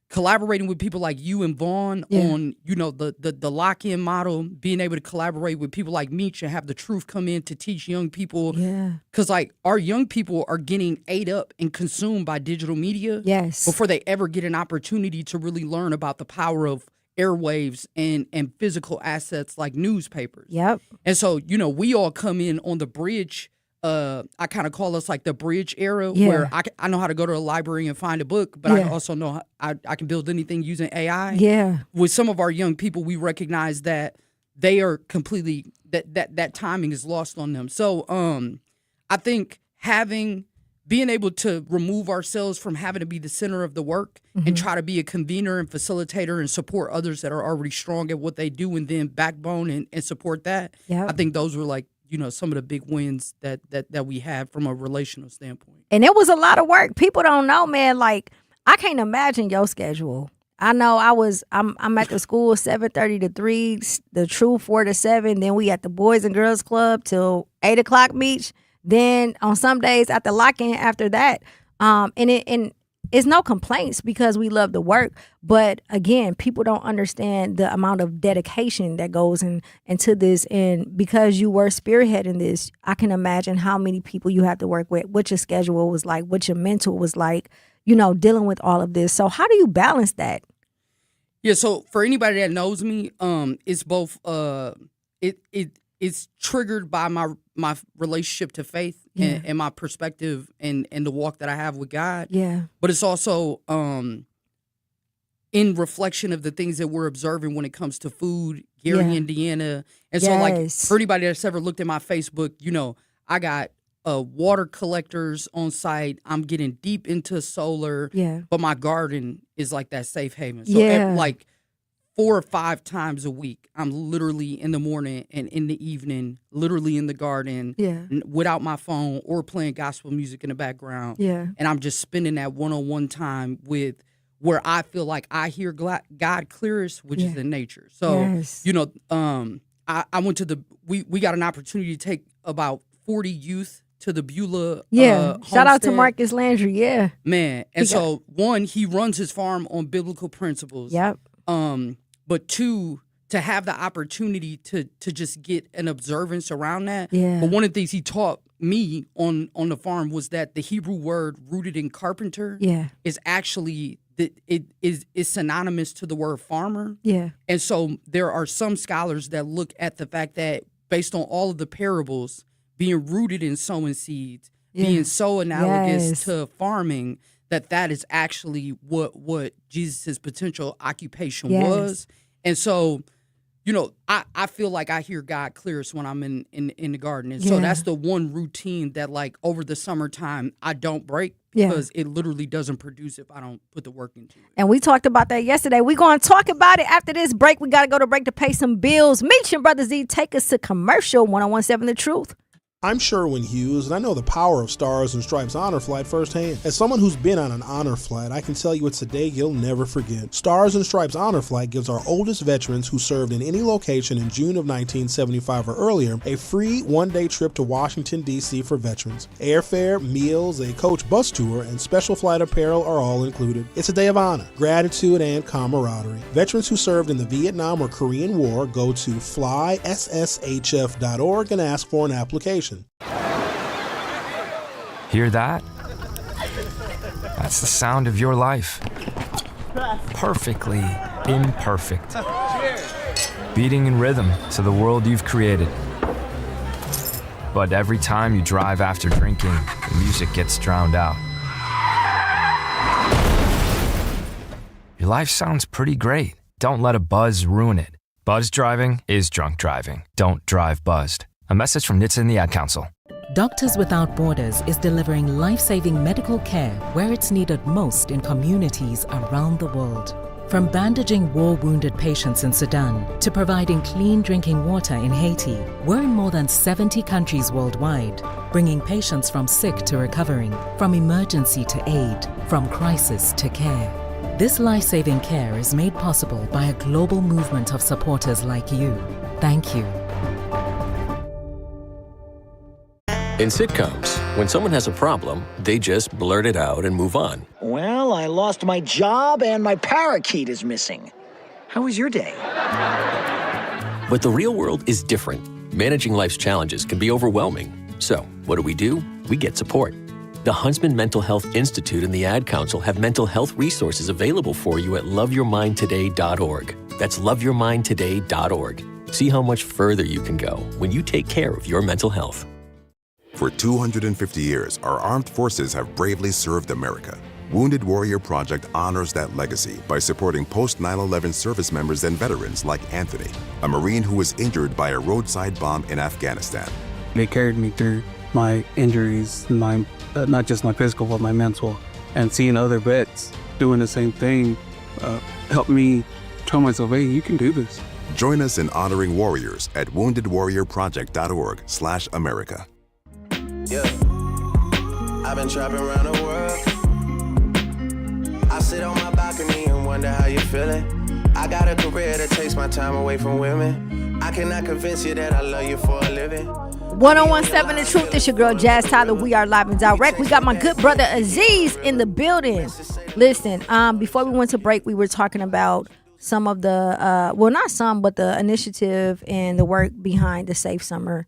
S19: collaborating with people like you and Vaughn on, the lock-in model, being able to collaborate with people like Mech and have the truth come in to teach young people.
S1: Yeah.
S19: Because, like, our young people are getting ate up and consumed by digital media.
S1: Yes.
S19: Before they ever get an opportunity to really learn about the power of airwaves and physical assets like newspapers.
S1: Yep.
S19: And so, we all come in on the bridge. I kind of call us like the bridge era, where I know how to go to a library and find a book, but I also know I can build anything using AI.
S1: Yeah.
S19: With some of our young people, we recognize that they are completely, that timing is lost on them. So I think being able to remove ourselves from having to be the center of the work and try to be a convener and facilitator and support others that are already strong at what they do, and then backbone and support that.
S1: Yep.
S19: I think those were like some of the big wins that we had from a relational standpoint.
S1: And it was a lot of work. People don't know, man. Like, I can't imagine your schedule. I know I'm at the school 7:30 to 3, the True 4 to 7. Then we at the Boys and Girls Club till 8 o'clock meet. Then on some days at the lock-in after that. And it's no complaints because we love the work. But again, people don't understand the amount of dedication that goes into this. And because you were spearheading this, I can imagine how many people you have to work with, what your schedule was like, what your mental was like, dealing with all of this. So how do you balance that?
S19: Yeah, so for anybody that knows me, it's both it's triggered by my relationship to faith and my perspective and the walk that I have with God.
S1: Yeah.
S19: But it's also in reflection of the things that we're observing when it comes to food, Gary, Indiana. And so like for anybody that's ever looked at my Facebook, I got water collectors on site. I'm getting deep into solar.
S1: Yeah.
S19: But my garden is like that safe haven. So like 4 or 5 times a week, I'm literally in the morning and in the evening, literally in the garden without my phone or playing gospel music in the background.
S1: Yeah.
S19: And I'm just spending that one-on-one time with where I feel like I hear God clearest, which is in nature. So, I went to we got an opportunity to take about 40 youth to the Beulah
S1: shout out to
S19: homestead.
S1: Marcus Landry,
S19: Man. And so, one, he runs his farm on biblical principles.
S1: Yep.
S19: But 2, to have the opportunity to just get an observance around that.
S1: Yeah.
S19: But one of the things he taught me on the farm was that the Hebrew word rooted in carpenter is actually it is synonymous to the word farmer.
S1: Yeah.
S19: And so there are some scholars that look at the fact that based on all of the parables being rooted in sowing seeds, being so analogous to farming, that is actually what Jesus' potential occupation was. And so, I feel like I hear God clearest when I'm in the garden. And so that's the one routine that, like, over the summertime, I don't break because it literally doesn't produce if I don't put the work into it.
S1: And we talked about that yesterday. We're going to talk about it after this break. We got to go to break to pay some bills. Meet your Brother Z. Take us to commercial 1017 The Truth.
S20: I'm Sherwin Hughes, and I know the power of Stars and Stripes Honor Flight firsthand. As someone who's been on an honor flight, I can tell you it's a day you'll never forget. Stars and Stripes Honor Flight gives our oldest veterans who served in any location in June of 1975 or earlier a free one-day trip to Washington, D.C. for veterans. Airfare, meals, a coach bus tour, and special flight apparel are all included. It's a day of honor, gratitude, and camaraderie. Veterans who served in the Vietnam or Korean War go to flysshf.org and ask for an application.
S21: Hear that? That's the sound of your life. Perfectly imperfect. Beating in rhythm to the world you've created. But every time you drive after drinking, the music gets drowned out. Your life sounds pretty great. Don't let a buzz ruin it. Buzz driving is drunk driving. Don't drive buzzed. A message from NHTSA and the Ad Council.
S22: Doctors Without Borders is delivering life-saving medical care where it's needed most in communities around the world. From bandaging war-wounded patients in Sudan to providing clean drinking water in Haiti, we're in more than 70 countries worldwide, bringing patients from sick to recovering, from emergency to aid, from crisis to care. This life-saving care is made possible by a global movement of supporters like you. Thank you.
S23: In sitcoms, when someone has a problem, they just blurt it out and move on.
S24: Well, I lost my job and my parakeet is missing. How was your day?
S23: But the real world is different. Managing life's challenges can be overwhelming. So, what do? We get support. The Huntsman Mental Health Institute and the Ad Council have mental health resources available for you at loveyourmindtoday.org. That's loveyourmindtoday.org. See how much further you can go when you take care of your mental health.
S25: For 250 years, our armed forces have bravely served America. Wounded Warrior Project honors that legacy by supporting post-9/11 service members and veterans like Anthony, a Marine who was injured by a roadside bomb in Afghanistan.
S26: They carried me through my injuries, not just my physical, but my mental. And seeing other vets doing the same thing helped me tell myself, hey, you can do this.
S25: Join us in honoring warriors at woundedwarriorproject.org/America.
S10: Yeah, I've been trapping around the world. I sit on my balcony and wonder how you're feeling. I got a career that takes my time away from women. I cannot convince you that I love you for a living.
S1: 1017 The Truth. It's your girl Jazz Tyler. We are live and direct. We got my good brother Aziz in the building. Listen, before we went to break, we were talking about some of the well, not some, but the initiative and the work behind the Safe Summer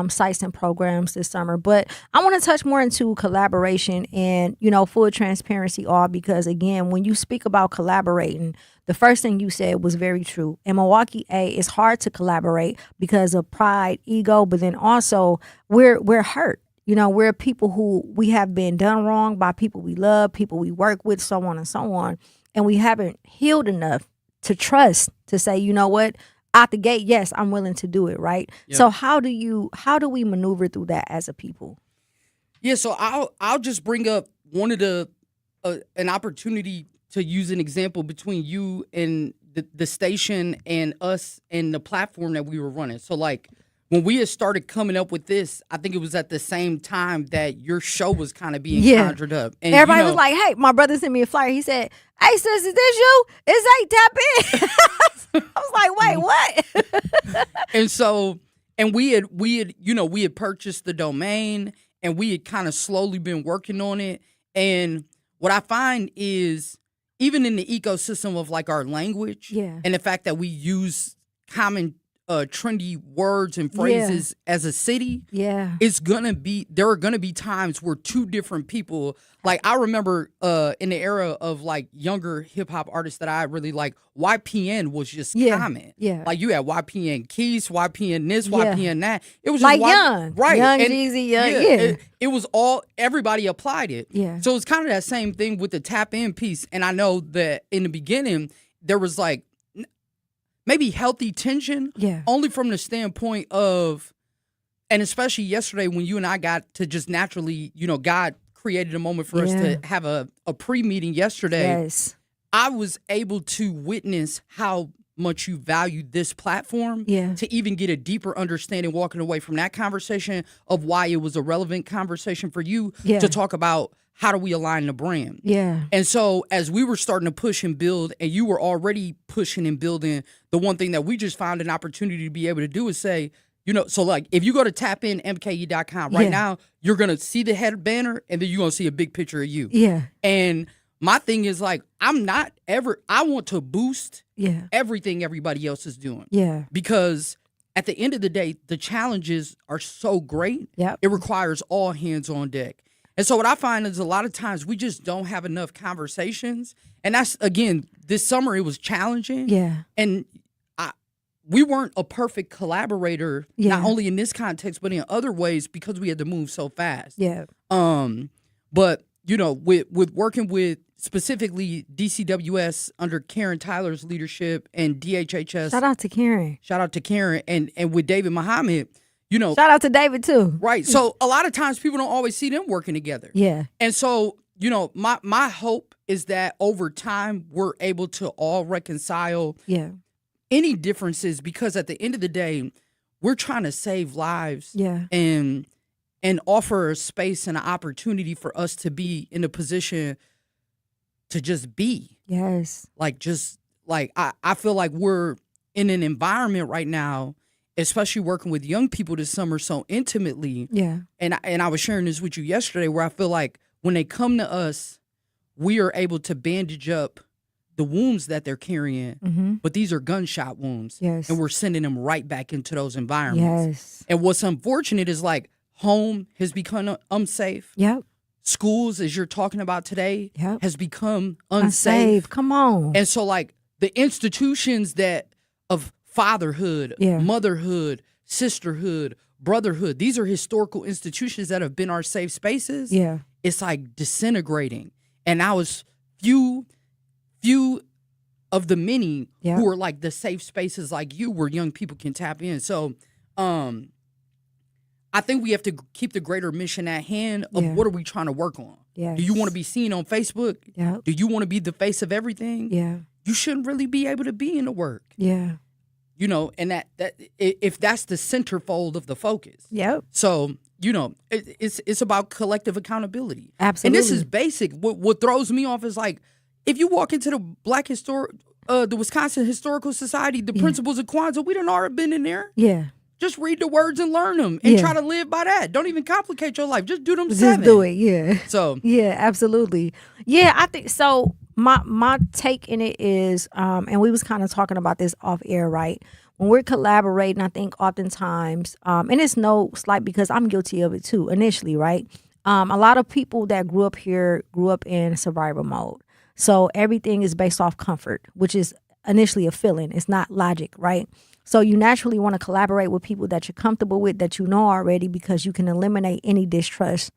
S1: sites and programs this summer. But I want to touch more into collaboration and, full transparency, all because, again, when you speak about collaborating, the first thing you said was very true. In Milwaukee, it's hard to collaborate because of pride, ego, but then also we're hurt. We're people who we have been done wrong by people we love, people we work with, so on and so on. And we haven't healed enough to trust to say, you know what? Out the gate, yes, I'm willing to do it, right? Yep. So how do we maneuver through that as a people?
S19: Yeah, so I'll just bring up one of an opportunity to use an example between you and the station and us and the platform that we were running. So like when we had started coming up with this, I think it was at the same time that your show was kind of being conjured up. And
S1: everybody was like, hey, my brother sent me a flyer. He said, hey, sis, is this you? It's Zech, tap in. I was like, wait, what?
S19: And so, and we had purchased the domain and we had kind of slowly been working on it. And what I find is even in the ecosystem of like our language and the fact that we use common trendy words and phrases as a city, there are gonna be times where two different people, like I remember in the era of like younger hip hop artists that I really like, YPN was just common. Yeah. Like you had YPN Keys, YPN this, YPN that. It was just
S1: like Young. Right. Young Jeezy, Young.
S19: It was all, everybody applied it. Yeah. So it's kind of that same thing with the tap in piece. And I know that in the beginning there was like maybe healthy tension, only from the standpoint of, and especially yesterday when you and I got to just naturally, God created a moment for us to have a pre-meeting yesterday. Yes. I was able to witness how much you valued this platform to even get a deeper understanding walking away from that conversation of why it was a relevant conversation for you to talk about how do we align the brand? Yeah. And so as we were starting to push and build, and you were already pushing and building, the one thing that we just found an opportunity to be able to do is say, so like if you go to tapinmke.com right now, you're going to see the head banner and then you're going to see a big picture of you. Yeah. And my thing is like, I want to boost everything everybody else is doing. Yeah. Because at the end of the day, the challenges are so great. Yep. It requires all hands on deck. And so what I find is a lot of times we just don't have enough conversations. And that's, again, this summer it was challenging. Yeah. And we weren't a perfect collaborator, not only in this context, but in other ways because we had to move so fast. Yeah. But, with working with specifically DCWS under Karen Tyler's leadership and DHHS.
S1: Shout out to Karen.
S19: And with David Muhammad.
S1: Shout out to David too.
S19: Right. So a lot of times people don't always see them working together. Yeah. And so, my hope is that over time we're able to all reconcile any differences because at the end of the day, we're trying to save lives and offer a space and an opportunity for us to be in a position to just be. Yes. I feel like we're in an environment right now, especially working with young people this summer so intimately. Yeah. And I was sharing this with you yesterday where I feel like when they come to us, we are able to bandage up the wounds that they're carrying, but these are gunshot wounds. Yes. And we're sending them right back into those environments. Yes. And what's unfortunate is like home has become unsafe. Yep. Schools, as you're talking about today, has become unsafe.
S1: Come on.
S19: And so like the institutions of fatherhood, motherhood, sisterhood, brotherhood. These are historical institutions that have been our safe spaces. Yeah. It's like disintegrating. And I was few of the many who are like the safe spaces like you where young people can tap in. So I think we have to keep the greater mission at hand of what are we trying to work on? Yes. Do you want to be seen on Facebook? Do you want to be the face of everything? Yeah. You shouldn't really be able to be in the work. Yeah. you know, and that if that's the centerfold of the focus.
S1: Yep.
S19: So, you know, it's about collective accountability.
S1: Absolutely.
S19: And this is basic. What throws me off is like, if you walk into the Wisconsin Historical Society, the principles of Kwanzaa, we done already been in there.
S1: Yeah.
S19: Just read the words and learn them and try to live by that. Don't even complicate your life. Just do them seven.
S1: Just do it, yeah.
S19: So
S1: yeah, absolutely. Yeah, I think so. My take in it is, and we was kind of talking about this off air, right? When we're collaborating, I think oftentimes, and it's no slight because I'm guilty of it too initially, right? A lot of people that grew up here grew up in survival mode. So everything is based off comfort, which is initially a feeling. It's not logic, right? So you naturally want to collaborate with people that you're comfortable with, that you know already, because you can eliminate any distrust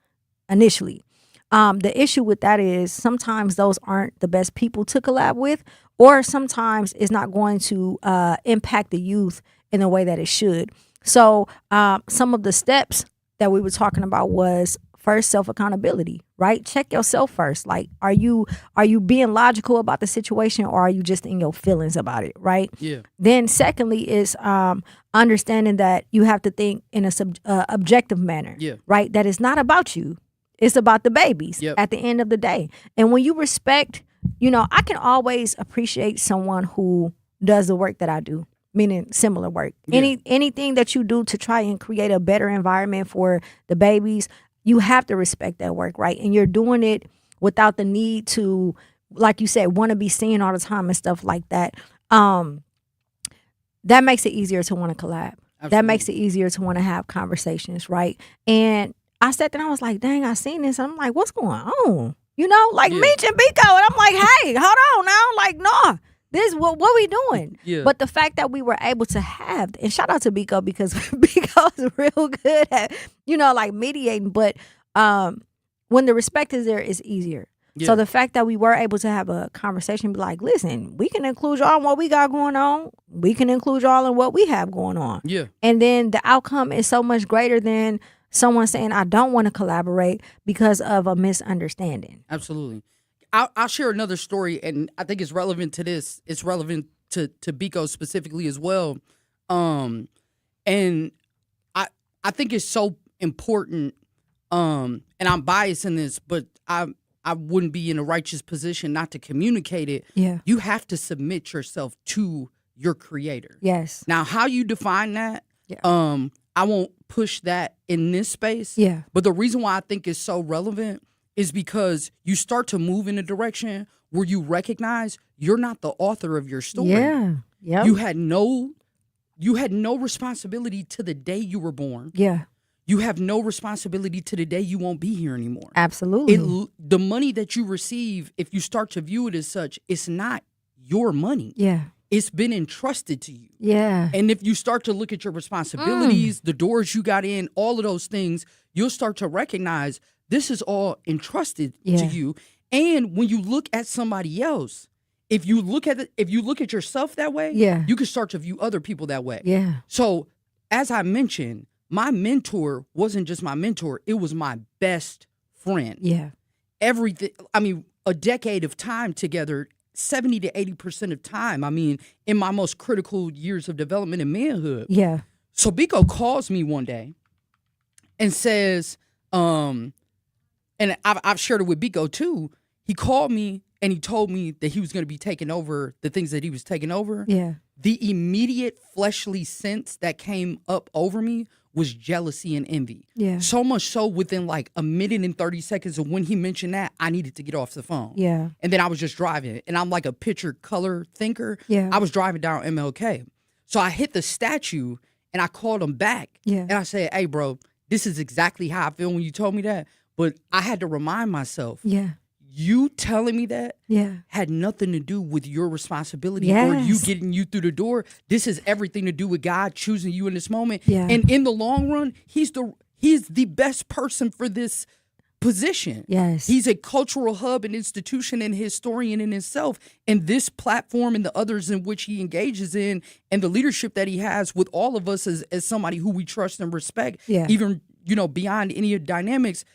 S1: initially. The issue with that is sometimes those aren't the best people to collab with, or sometimes it's not going to impact the youth in the way that it should. So some of the steps that we were talking about was first, self-accountability, right? Check yourself first. Like, are you being logical about the situation, or are you just in your feelings about it, right?
S19: Yeah.
S1: Then secondly is understanding that you have to think in a objective manner, right? That it's not about you. It's about the babies at the end of the day. And when you respect, you know, I can always appreciate someone who does the work that I do, meaning similar work. Anything that you do to try and create a better environment for the babies, you have to respect that work, right? And you're doing it without the need to, like you said, want to be seen all the time and stuff like that. That makes it easier to want to collab. Absolutely. That makes it easier to want to have conversations, right? And I sat there and I was like, dang, I seen this. I'm like, what's going on? You know, like Mech and Biko. And I'm like, hey, hold on now. Like, nah. This what we doing?
S19: Yeah.
S1: But the fact that we were able to have, and shout out to Biko because Biko is real good at, you know, like mediating. But when the respect is there, it's easier. Yeah. So the fact that we were able to have a conversation, be like, listen, we can include y'all in what we got going on. We can include y'all in what we have going on.
S19: Yeah.
S1: And then the outcome is so much greater than someone saying, I don't want to collaborate because of a misunderstanding.
S19: Absolutely. I'll share another story, and I think it's relevant to this. It's relevant to Biko specifically as well. And I think it's so important, and I'm biased in this, but I wouldn't be in a righteous position not to communicate it.
S1: Yeah.
S19: You have to submit yourself to your creator.
S1: Yes.
S19: Now, how you define that, I won't push that in this space.
S1: Yeah.
S19: But the reason why I think it's so relevant is because you start to move in a direction where you recognize you're not the author of your story.
S1: Yeah. Yep.
S19: You had no responsibility to the day you were born.
S1: Yeah.
S19: You have no responsibility to the day you won't be here anymore.
S1: Absolutely.
S19: The money that you receive, if you start to view it as such, it's not your money.
S1: Yeah.
S19: It's been entrusted to you.
S1: Yeah.
S19: And if you start to look at your responsibilities, the doors you got in, all of those things, you'll start to recognize this is all entrusted to you. And when you look at somebody else, if you look at yourself that way, you can start to view other people that way.
S1: Yeah.
S19: So, as I mentioned, my mentor wasn't just my mentor, it was my best friend.
S1: Yeah.
S19: Everything, I mean, a decade of time together, 70 to 80% of time, I mean, in my most critical years of development and manhood.
S1: Yeah.
S19: So Biko calls me one day and says, and I've shared it with Biko too. He called me and he told me that he was going to be taking over the things that he was taking over.
S1: Yeah.
S19: The immediate fleshly sense that came up over me was jealousy and envy.
S1: Yeah.
S19: So much so within like a minute and 30 seconds of when he mentioned that, I needed to get off the phone.
S1: Yeah.
S19: And then I was just driving. And I'm like a picture color thinker.
S1: Yeah.
S19: I was driving down MLK. So I hit the statue and I called him back.
S1: Yeah.
S19: And I said, hey, bro, this is exactly how I feel when you told me that. But I had to remind myself.
S1: Yeah.
S19: You telling me that had nothing to do with your responsibility or you getting you through the door. This is everything to do with God choosing you in this moment.
S1: Yeah.
S19: And in the long run, he's the best person for this position.
S1: Yes.
S19: He's a cultural hub and institution and historian in himself. And this platform and the others in which he engages in and the leadership that he has with all of us as somebody who we trust and respect, even, beyond any dynamics,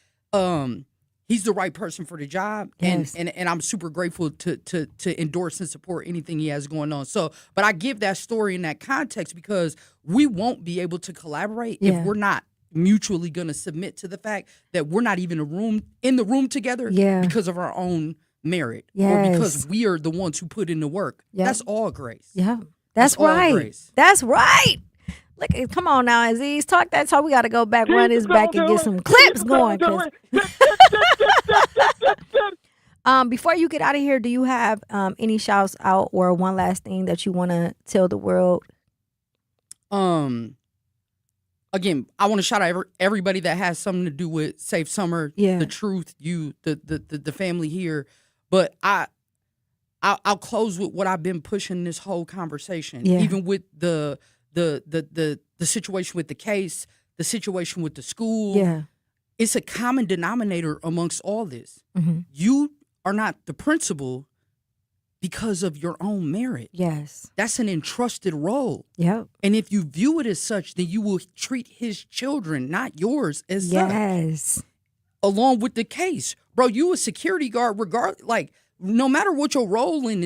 S19: he's the right person for the job.
S1: Yes.
S19: And I'm super grateful to endorse and support anything he has going on. So, but I give that story in that context because we won't be able to collaborate if we're not mutually going to submit to the fact that we're not even in the room together because of our own merit or because we are the ones who put in the work. That's all grace.
S1: Yeah, that's right.
S19: Grace.
S1: That's right. Look, come on now, Aziz, talk that talk. We got to go back, run this back, and get some clips going. Before you get out of here, do you have any shouts out or one last thing that you want to tell the world?
S19: Again, I want to shout out everybody that has something to do with Safe Summer, the Truth, the family here. But I'll close with what I've been pushing this whole conversation, even with the situation with the case, the situation with the school.
S1: Yeah.
S19: It's a common denominator amongst all this.
S1: Mm-hmm.
S19: You are not the principal because of your own merit.
S1: Yes.
S19: That's an entrusted role.
S1: Yep.
S19: And if you view it as such, then you will treat his children, not yours, as such. Along with the case. Bro, you a security guard, no matter what your role in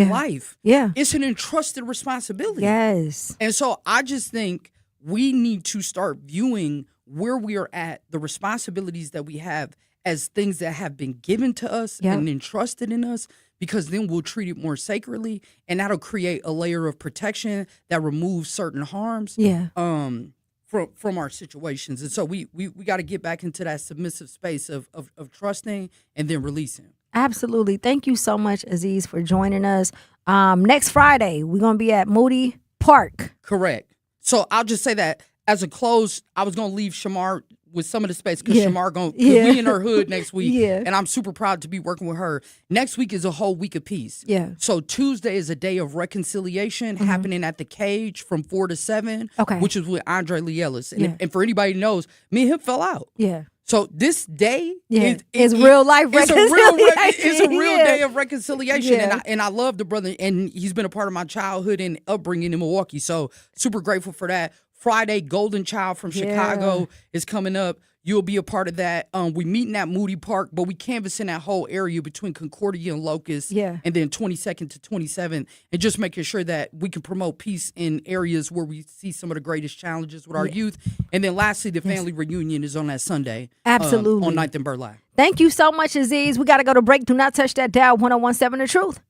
S19: life, it's an entrusted responsibility.
S1: Yes.
S19: And so I just think we need to start viewing where we are at, the responsibilities that we have as things that have been given to us and entrusted in us, because then we'll treat it more sacredly, and that'll create a layer of protection that removes certain harms from our situations. And so we got to get back into that submissive space of trusting and then releasing.
S1: Absolutely. Thank you so much, Aziz, for joining us. Next Friday, we're going to be at Moody Park.
S19: Correct. So I'll just say that as a close, I was going to leave Shamar with some of the space because Shamar we in her hood next week, and I'm super proud to be working with her. Next week is a whole week of peace.
S1: Yeah.
S19: So Tuesday is a day of reconciliation happening at the Cage from 4 to 7, which is with Andre Lee Ellis. And for anybody who knows, me and him fell out.
S1: Yeah.
S19: So this day
S1: is real life reconciliation.
S19: It's a real day of reconciliation. And I love the brother, and he's been a part of my childhood and upbringing in Milwaukee. So super grateful for that. Friday, Golden Child from Chicago is coming up. You'll be a part of that. We meeting at Moody Park, but we canvassing that whole area between Concordia and Locust, and then 22nd to 27th, and just making sure that we can promote peace in areas where we see some of the greatest challenges with our youth. And then lastly, the family reunion is on that Sunday.
S1: Absolutely.
S19: On 9th and Burleigh.
S1: Thank you so much, Aziz. We got to go to break. Do not touch that dial. 1017 The Truth.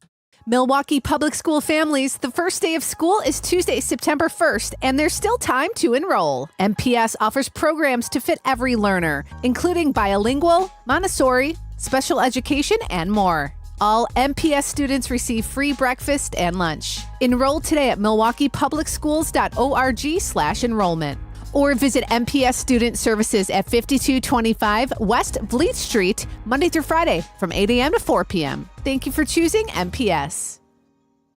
S2: Milwaukee Public School families, the first day of school is Tuesday, September 1st, and there's still time to enroll. MPS offers programs to fit every learner, including bilingual, Montessori, special education, and more. All MPS students receive free breakfast and lunch. Enroll today at milwaukeepublicsschools.org/enrollment. Or visit MPS Student Services at 5225 West Vliet Street, Monday through Friday from 8 a.m. to 4 p.m. Thank you for choosing MPS.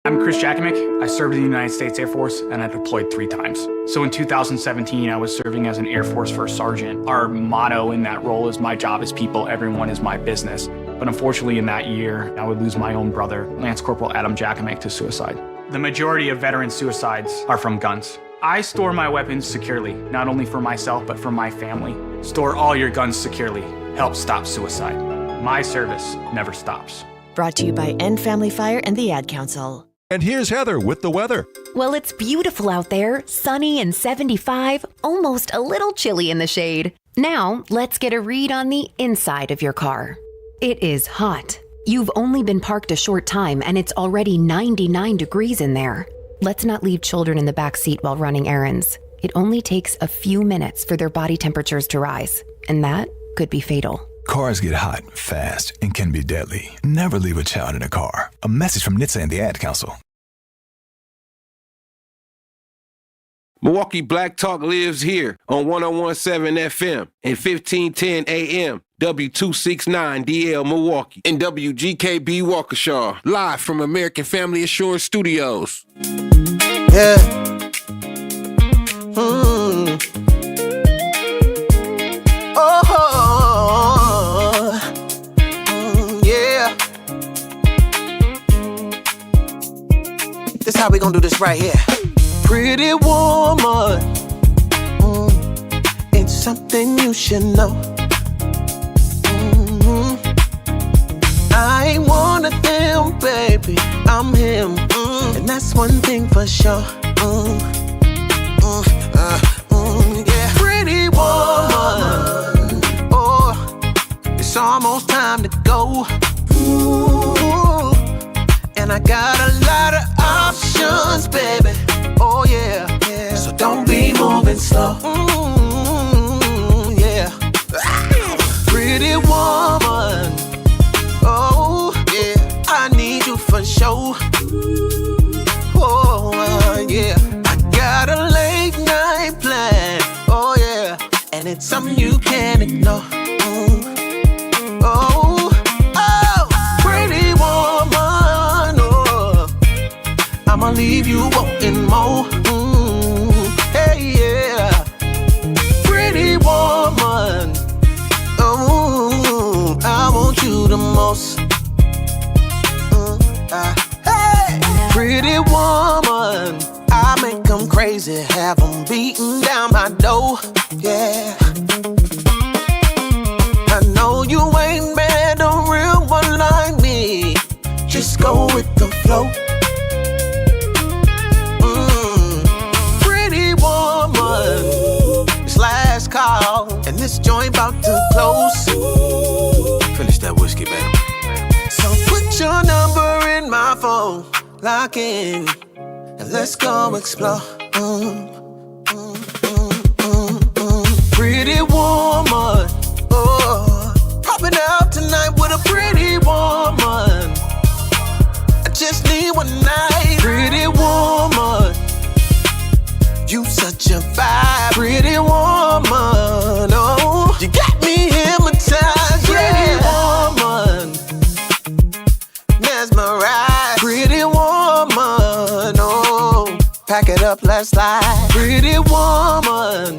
S3: I'm Chris Jakimick. I served in the United States Air Force and I deployed 3 times. So in 2017, I was serving as an Air Force First Sergeant. Our motto in that role is my job is people, everyone is my business. But unfortunately in that year, I would lose my own brother, Lance Corporal Adam Jakimick, to suicide. The majority of veteran suicides are from guns. I store my weapons securely, not only for myself, but for my family. Store all your guns securely. Help stop suicide. My service never stops.
S4: Brought to you by End Family Fire and the Ad Council.
S5: And here's Heather with the weather.
S6: Well, it's beautiful out there, sunny and 75, almost a little chilly in the shade. Now, let's get a read on the inside of your car. It is hot. You've only been parked a short time and it's already 99 degrees in there. Let's not leave children in the back seat while running errands. It only takes a few minutes for their body temperatures to rise, and that could be fatal.
S7: Cars get hot, fast, and can be deadly. Never leave a child in a car. A message from NHTSA and the Ad Council.
S27: Milwaukee Black Talk lives here on 1017 FM and 1510 AM. W269DL Milwaukee and WGKB Waukesha, live from American Family Assurance Studios.
S10: Yeah. Yeah. This how we gonna do this right here. Pretty woman, it's something you should know. I ain't one of them, baby, I'm him. And that's one thing for sure. Yeah. Pretty woman, oh, it's almost time to go. Ooh, and I got a lot of options, baby. Oh yeah, yeah. So don't be moving slow. Yeah. Pretty woman, oh yeah, I need you for sure. Oh yeah, I got a late night plan. Oh yeah, and it's something you can't ignore. Oh, pretty woman, oh, I'ma leave you wanting more. Hey yeah, pretty woman, oh, I want you the most. Hey, pretty woman, I make them crazy, have them beating down my door. Yeah. I know you ain't met a real one like me. Just go with the flow. Pretty woman, it's last call, and this joint about to close. Finish that whiskey, baby. So put your number in my phone, lock in, and let's go explore. Pretty woman, oh, popping out tonight with a pretty woman. I just need one night. Pretty woman, you such a vibe. Pretty woman, oh, you got me hypnotized. Pretty woman, mesmerized. Pretty woman, oh, pack it up, let's slide. Pretty woman,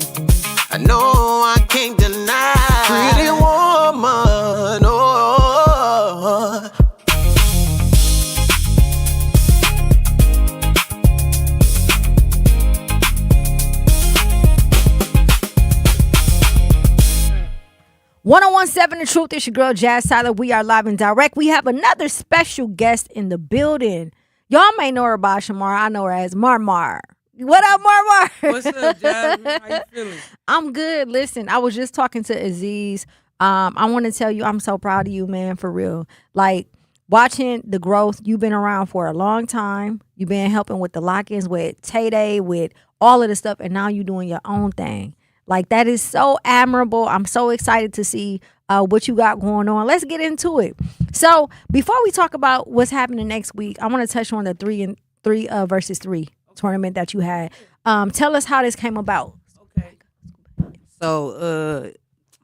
S10: I know I can't deny. Pretty woman, oh.
S1: "1017 The Truth." It's your girl Jazz Tyler. We are live and direct. We have another special guest in the building. Y'all may know her by Shamar. I know her as Marmar. What up, Marmar?
S19: What's up, Jasmine? How you feeling?
S1: I'm good. Listen, I was just talking to Aziz. I want to tell you, I'm so proud of you, man, for real. Like, watching the growth. You've been around for a long time. You've been helping with the lock-ins, with Tay-Day, with all of the stuff, and now you're doing your own thing. Like, that is so admirable. I'm so excited to see what you got going on. Let's get into it. So, before we talk about what's happening next week, I want to touch on the 3 versus 3 tournament that you had. Tell us how this came about.
S19: So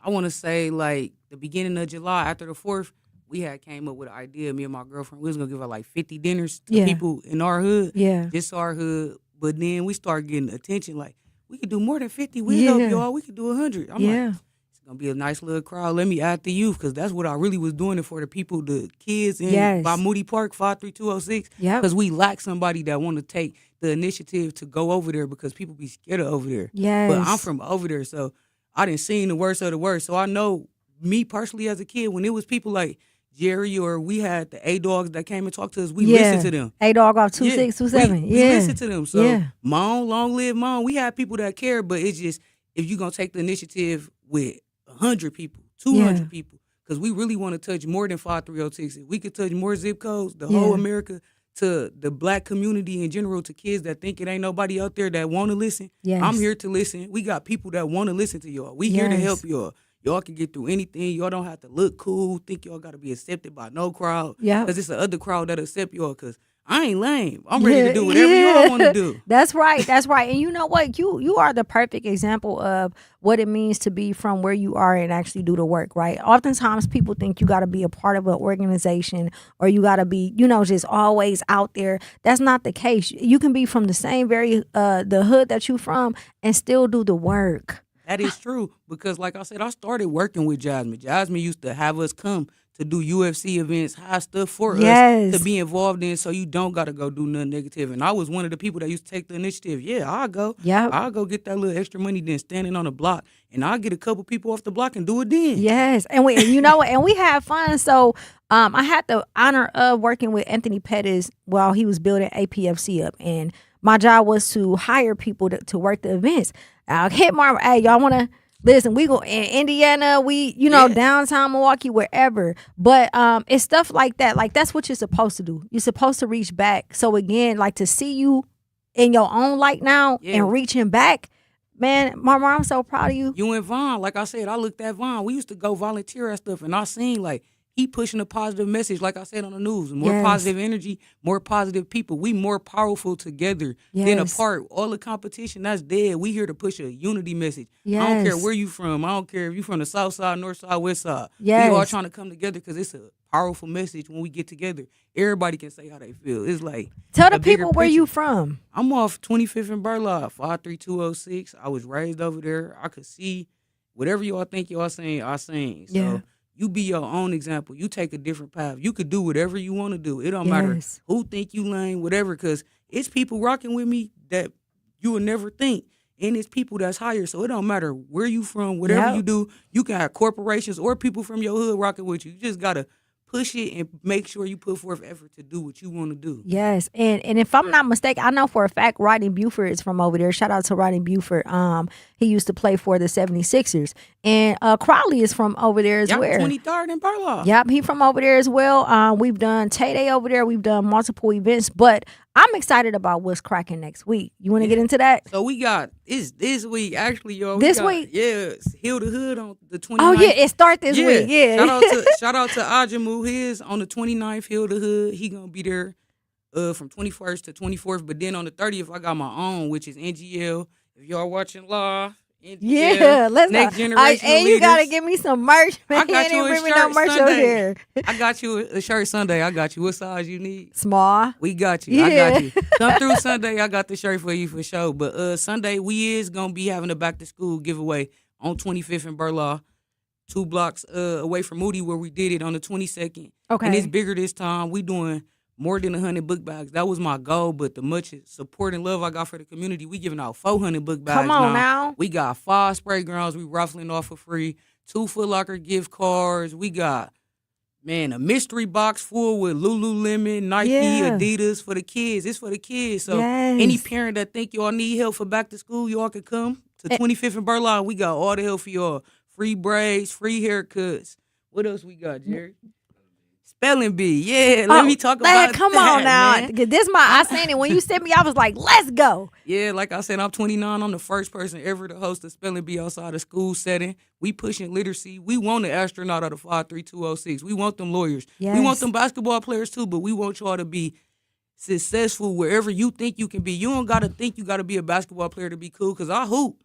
S19: I want to say, like, the beginning of July, after the 4th, we had came up with an idea, me and my girlfriend. We was going to give her like 50 dinners to people in our hood.
S1: Yeah.
S19: Just our hood. But then we started getting attention, like, we could do more than 50. We help y'all. We could do 100. I'm like, it's going to be a nice little crowd. Let me add the youth, because that's what I really was doing it for, the people, the kids in by Moody Park, 53206. Because we lack somebody that want to take the initiative to go over there, because people be scared of over there. But I'm from over there, so I didn't see the worst of the worst. So I know, me personally as a kid, when it was people like Jerry, or we had the A-Dogs that came and talked to us, we listened to them.
S1: A-Dog off 2627.
S19: We listened to them. So Mom, long live Mom. We had people that care, but it's just, if you're going to take the initiative with 100 people, 200 people, because we really want to touch more than 5306. If we could touch more zip codes, the whole America, to the black community in general, to kids that think it ain't nobody out there that want to listen. I'm here to listen. We got people that want to listen to y'all. We here to help y'all. Y'all can get through anything. Y'all don't have to look cool, think y'all got to be accepted by no crowd. Because it's the other crowd that accept y'all, because I ain't lame. I'm ready to do whatever y'all want to do.
S1: That's right. That's right. And you know what? You are the perfect example of what it means to be from where you are and actually do the work, right? Oftentimes people think you got to be a part of an organization, or you got to be, just always out there. That's not the case. You can be from the same the hood that you from and still do the work.
S19: That is true, because like I said, I started working with Jasmine. Jasmine used to have us come to do UFC events, have stuff for
S1: Yes.
S19: us to be involved in, so you don't got to go do nothing negative. And I was one of the people that used to take the initiative. Yeah, I'll go.
S1: Yep.
S19: I'll go get that little extra money then standing on the block, and I'll get a couple people off the block and do it then.
S1: Yes, and you know what? And we had fun. So I had the honor of working with Anthony Pettis while he was building APFC up, and my job was to hire people to work the events. I'll hit Marvin. Hey, y'all want to listen? We go in Indiana. We downtown Milwaukee, wherever. But it's stuff like that. Like that's what you're supposed to do. You're supposed to reach back. So again, like to see you in your own light now and reaching back. Man, Mama, I'm so proud of you.
S19: You and Vaughn, like I said, I looked at Vaughn. We used to go volunteer at stuff, and I seen like he pushing a positive message, like I said on the news. More positive energy, more positive people. We more powerful together than apart. All the competition, that's dead. We here to push a unity message. I don't care where you from. I don't care if you from the south side, north side, west side. We all trying to come together because it's a powerful message when we get together. Everybody can say how they feel. It's like
S1: tell the people where you from.
S19: I'm off 25th and Burlock, 53206. I was raised over there. I could see whatever y'all think y'all saying, I sing. So you be your own example. You take a different path. You could do whatever you want to do. It don't matter who think you lame, whatever, because it's people rocking with me that you would never think. And it's people that's higher. So it don't matter where you from, whatever you do. You can have corporations or people from your hood rocking with you. You just got to push it and make sure you put forth effort to do what you want to do.
S1: Yes, and if I'm not mistaken, I know for a fact Rodney Buford is from over there. Shout out to Rodney Buford. He used to play for the 76ers. And Crowley is from over there as well.
S19: 23rd and Burlock.
S1: Yep, he from over there as well. We've done Tay Day over there. We've done multiple events, but I'm excited about what's cracking next week. You want to get into that?
S19: So we got this week actually, y'all.
S1: This week?
S19: Yeah, Heal the Hood on the 29th.
S1: Oh yeah, it start this week. Yeah.
S19: Shout out to Ajamu. His on the 29th, Heal the Hood. He gonna be there from 21st to 24th. But then on the 30th, I got my own, which is NGL. If y'all watching live.
S1: Yeah, let's
S19: next
S1: go.
S19: generation
S1: And
S19: leaders.
S1: you gotta give me some merch, man.
S19: I got you a
S1: bring me
S19: shirt
S1: no merch
S19: Sunday.
S1: over here.
S19: I got you a shirt Sunday. I got you. What size you need?
S1: Small.
S19: We got you. I got you. Come through Sunday. I got the shirt for you for sure. But Sunday we is gonna be having a back to school giveaway on 25th and Burlaw, 2 blocks away from Moody where we did it on the 22nd.
S1: Okay.
S19: And it's bigger this time. We doing more than 100 book bags. That was my goal, but the much support and love I got for the community, we giving out 400 book bags.
S1: Come on now.
S19: We got 5 spray grounds we ruffling off for free, 2 Foot Locker gift cards. We got, man, a mystery box full with Lululemon, Nike, Adidas for the kids. It's for the kids. So any parent that think y'all need help for back to school, y'all can come to 25th and Burlock. We got all the help for y'all. Free braids, free haircuts. What else we got, Jerry? Spelling bee, let me talk about that.
S1: Come on now. I seen it. When you sent me, I was like, let's go.
S19: Yeah, like I said, I'm 29. I'm the first person ever to host a spelling bee outside a school setting. We pushing literacy. We want an astronaut out of 53206. We want them lawyers.
S1: Yes.
S19: We want them basketball players too, but we want y'all to be successful wherever you think you can be. You don't got to think you got to be a basketball player to be cool, because I hoop.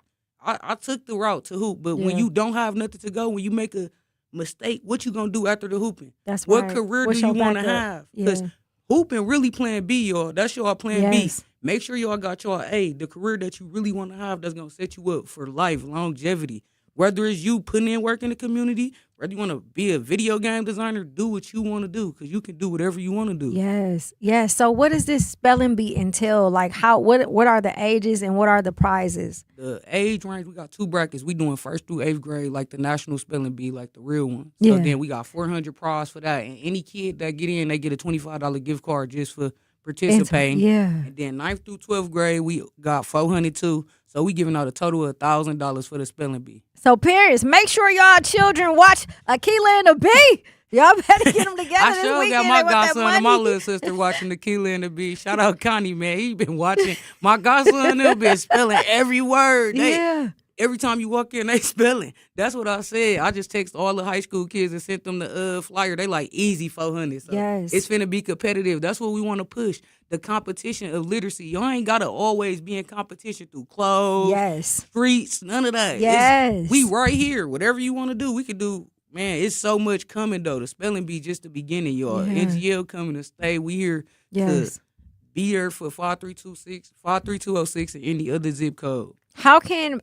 S19: I took the route to hoop, but when you don't have nothing to go, when you make a mistake, what you gonna do after the hooping?
S1: That's
S19: what
S1: right.
S19: career
S1: What's
S19: do you
S1: your
S19: want to
S1: backup?
S19: have? Because hooping really plan B, y'all. That's your plan B. Make sure y'all got y'all A, the career that you really want to have that's gonna set you up for life, longevity. Whether it's you putting in work in the community, whether you want to be a video game designer, do what you want to do, because you can do whatever you want to do.
S1: Yes. So what does this spelling bee entail? Like what are the ages and what are the prizes?
S19: The age range, we got 2 brackets. We doing 1st through 8th grade, like the national spelling bee, like the real one. So then we got 400 prize for that. And any kid that get in, they get a $25 gift card just for participating. And then 9th through 12th grade, we got 400 too. So we giving out a total of $1,000 for the spelling bee.
S1: So parents, make sure y'all children watch Akila and the Bee. Y'all better get them together
S19: I
S1: this
S19: sure
S1: weekend.
S19: got my godson and my little sister watching Akila and the Bee. Shout out Connie, man. He been watching. My godson, they'll been spelling every word. Every time you walk in, they spelling. That's what I said. I just text all the high school kids and sent them the flyer. They like easy 400. So it's finna be competitive. That's what we want to push. The competition of literacy. Y'all ain't got to always be in competition through clothes, streets, none of that. We right here. Whatever you want to do, we can do. Man, it's so much coming, though. The spelling bee just the beginning, y'all. NGL coming to stay. We here to be here for 53206 and any other zip code.
S1: How can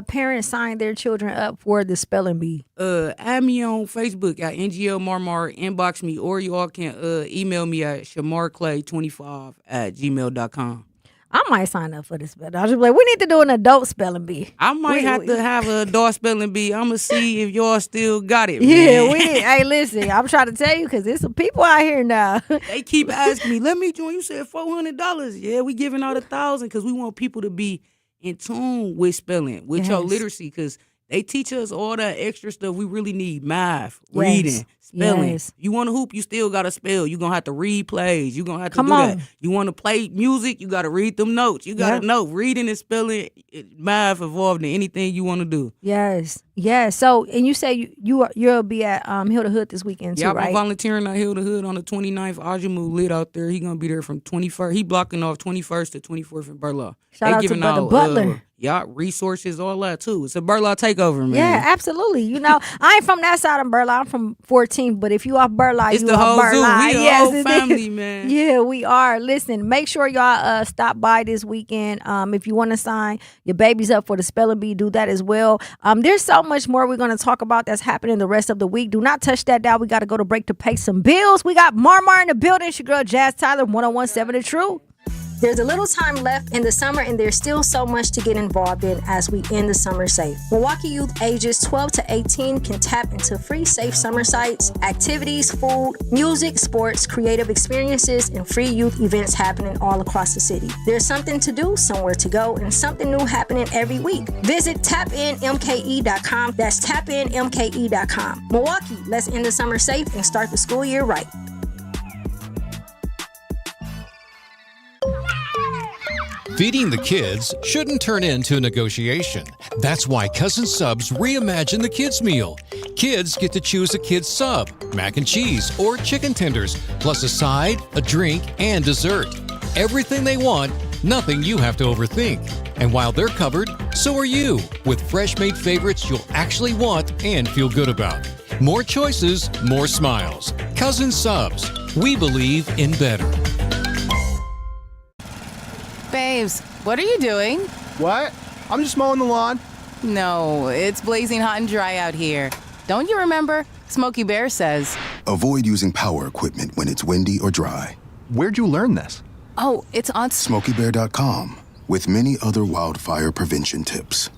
S1: parents sign their children up for the spelling bee?
S19: Add me on Facebook at NGL Marmar, inbox me, or you all can email me at shamarclay25@gmail.com.
S1: I might sign up for this spelling. I'll just be like, we need to do an adult spelling bee.
S19: I might have to have an adult spelling bee. I'm going to see if y'all still got it,
S1: Yeah,
S19: man.
S1: we need. Hey, listen, I'm trying to tell you because there's some people out here now.
S19: They keep asking me, let me join. You said $400. Yeah, we giving out $1,000 because we want people to be in tune with spelling, with your literacy, because they teach us all that extra stuff we really need. Math, reading, spelling.
S1: Yes.
S19: You want to hoop, you still got to spell. You're going to have to read plays. You're going to have to
S1: Come
S19: do
S1: on.
S19: that. You want to play music, you got to read them notes. You got to know. Reading and spelling, math involved in anything you want to do.
S1: Yes. So, and you say you'll be at Hill the Hood this weekend too,
S19: Yeah,
S1: right?
S19: I'm volunteering at Hill the Hood on the 29th. Ajamu lit out there. He going to be there from 21st. He blocking off 21st to 24th in Burlaw.
S1: Shout out to Brother Butler.
S19: Resources, all that too. It's a Burlaw takeover, man.
S1: Yeah, absolutely. You know, I ain't from that side of Burlaw. I'm from 14th, but if you off Burlaw,
S19: It's
S1: you
S19: the
S1: off
S19: whole zoo.
S1: Burlaw.
S19: We the
S1: Yes,
S19: whole
S1: it is.
S19: family, man.
S1: Yeah, we are. Listen, make sure y'all stop by this weekend. If you want to sign your babies up for the spelling bee, do that as well. There's so much more we're going to talk about that's happening the rest of the week. Do not touch that dial. We got to go to break to pay some bills. We got Marmar in the building. It's your girl Jazz Tyler, 101.7 The Truth. There's a little time left in the summer, and there's still so much to get involved in as we end the summer safe. Milwaukee youth ages 12 to 18 can tap into free safe summer sites, activities, food, music, sports, creative experiences, and free youth events happening all across the city. There's something to do, somewhere to go, and something new happening every week. Visit tapinmke.com. That's tapinmke.com. Milwaukee, let's end the summer safe and start the school year right.
S8: Feeding the kids shouldn't turn into a negotiation. That's why Cousin Subs reimagined the kids' meal. Kids get to choose a kid's sub, mac and cheese, or chicken tenders, plus a side, a drink, and dessert. Everything they want, nothing you have to overthink. And while they're covered, so are you, with fresh-made favorites you'll actually want and feel good about. More choices, more smiles. Cousin Subs. We believe in better.
S9: Babes, what are you doing?
S11: What? I'm just mowing the lawn.
S9: No, it's blazing hot and dry out here. Don't you remember? Smokey Bear says.
S12: Avoid using power equipment when it's windy or dry.
S11: Where'd you learn this?
S9: Oh, it's on
S12: SmokeyBear.com, with many other wildfire prevention tips.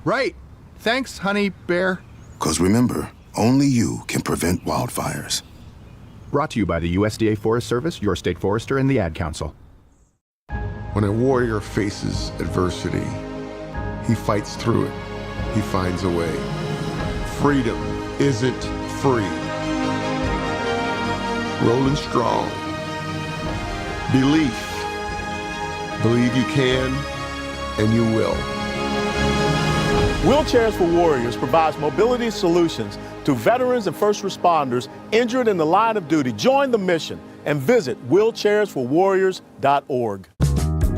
S11: Right. Thanks, honey bear.
S12: 'Cause remember, only you can prevent wildfires.
S11: Brought to you by the USDA Forest Service, your state forester, and the Ad Council.
S14: When a warrior faces adversity, he fights through it. He finds a way. Freedom isn't free. Rolling strong. Belief. Believe you can, and you will.
S15: Wheelchairs for Warriors provides mobility solutions to veterans and first responders injured in the line of duty. Join the mission and visit wheelchairsforwarriors.org.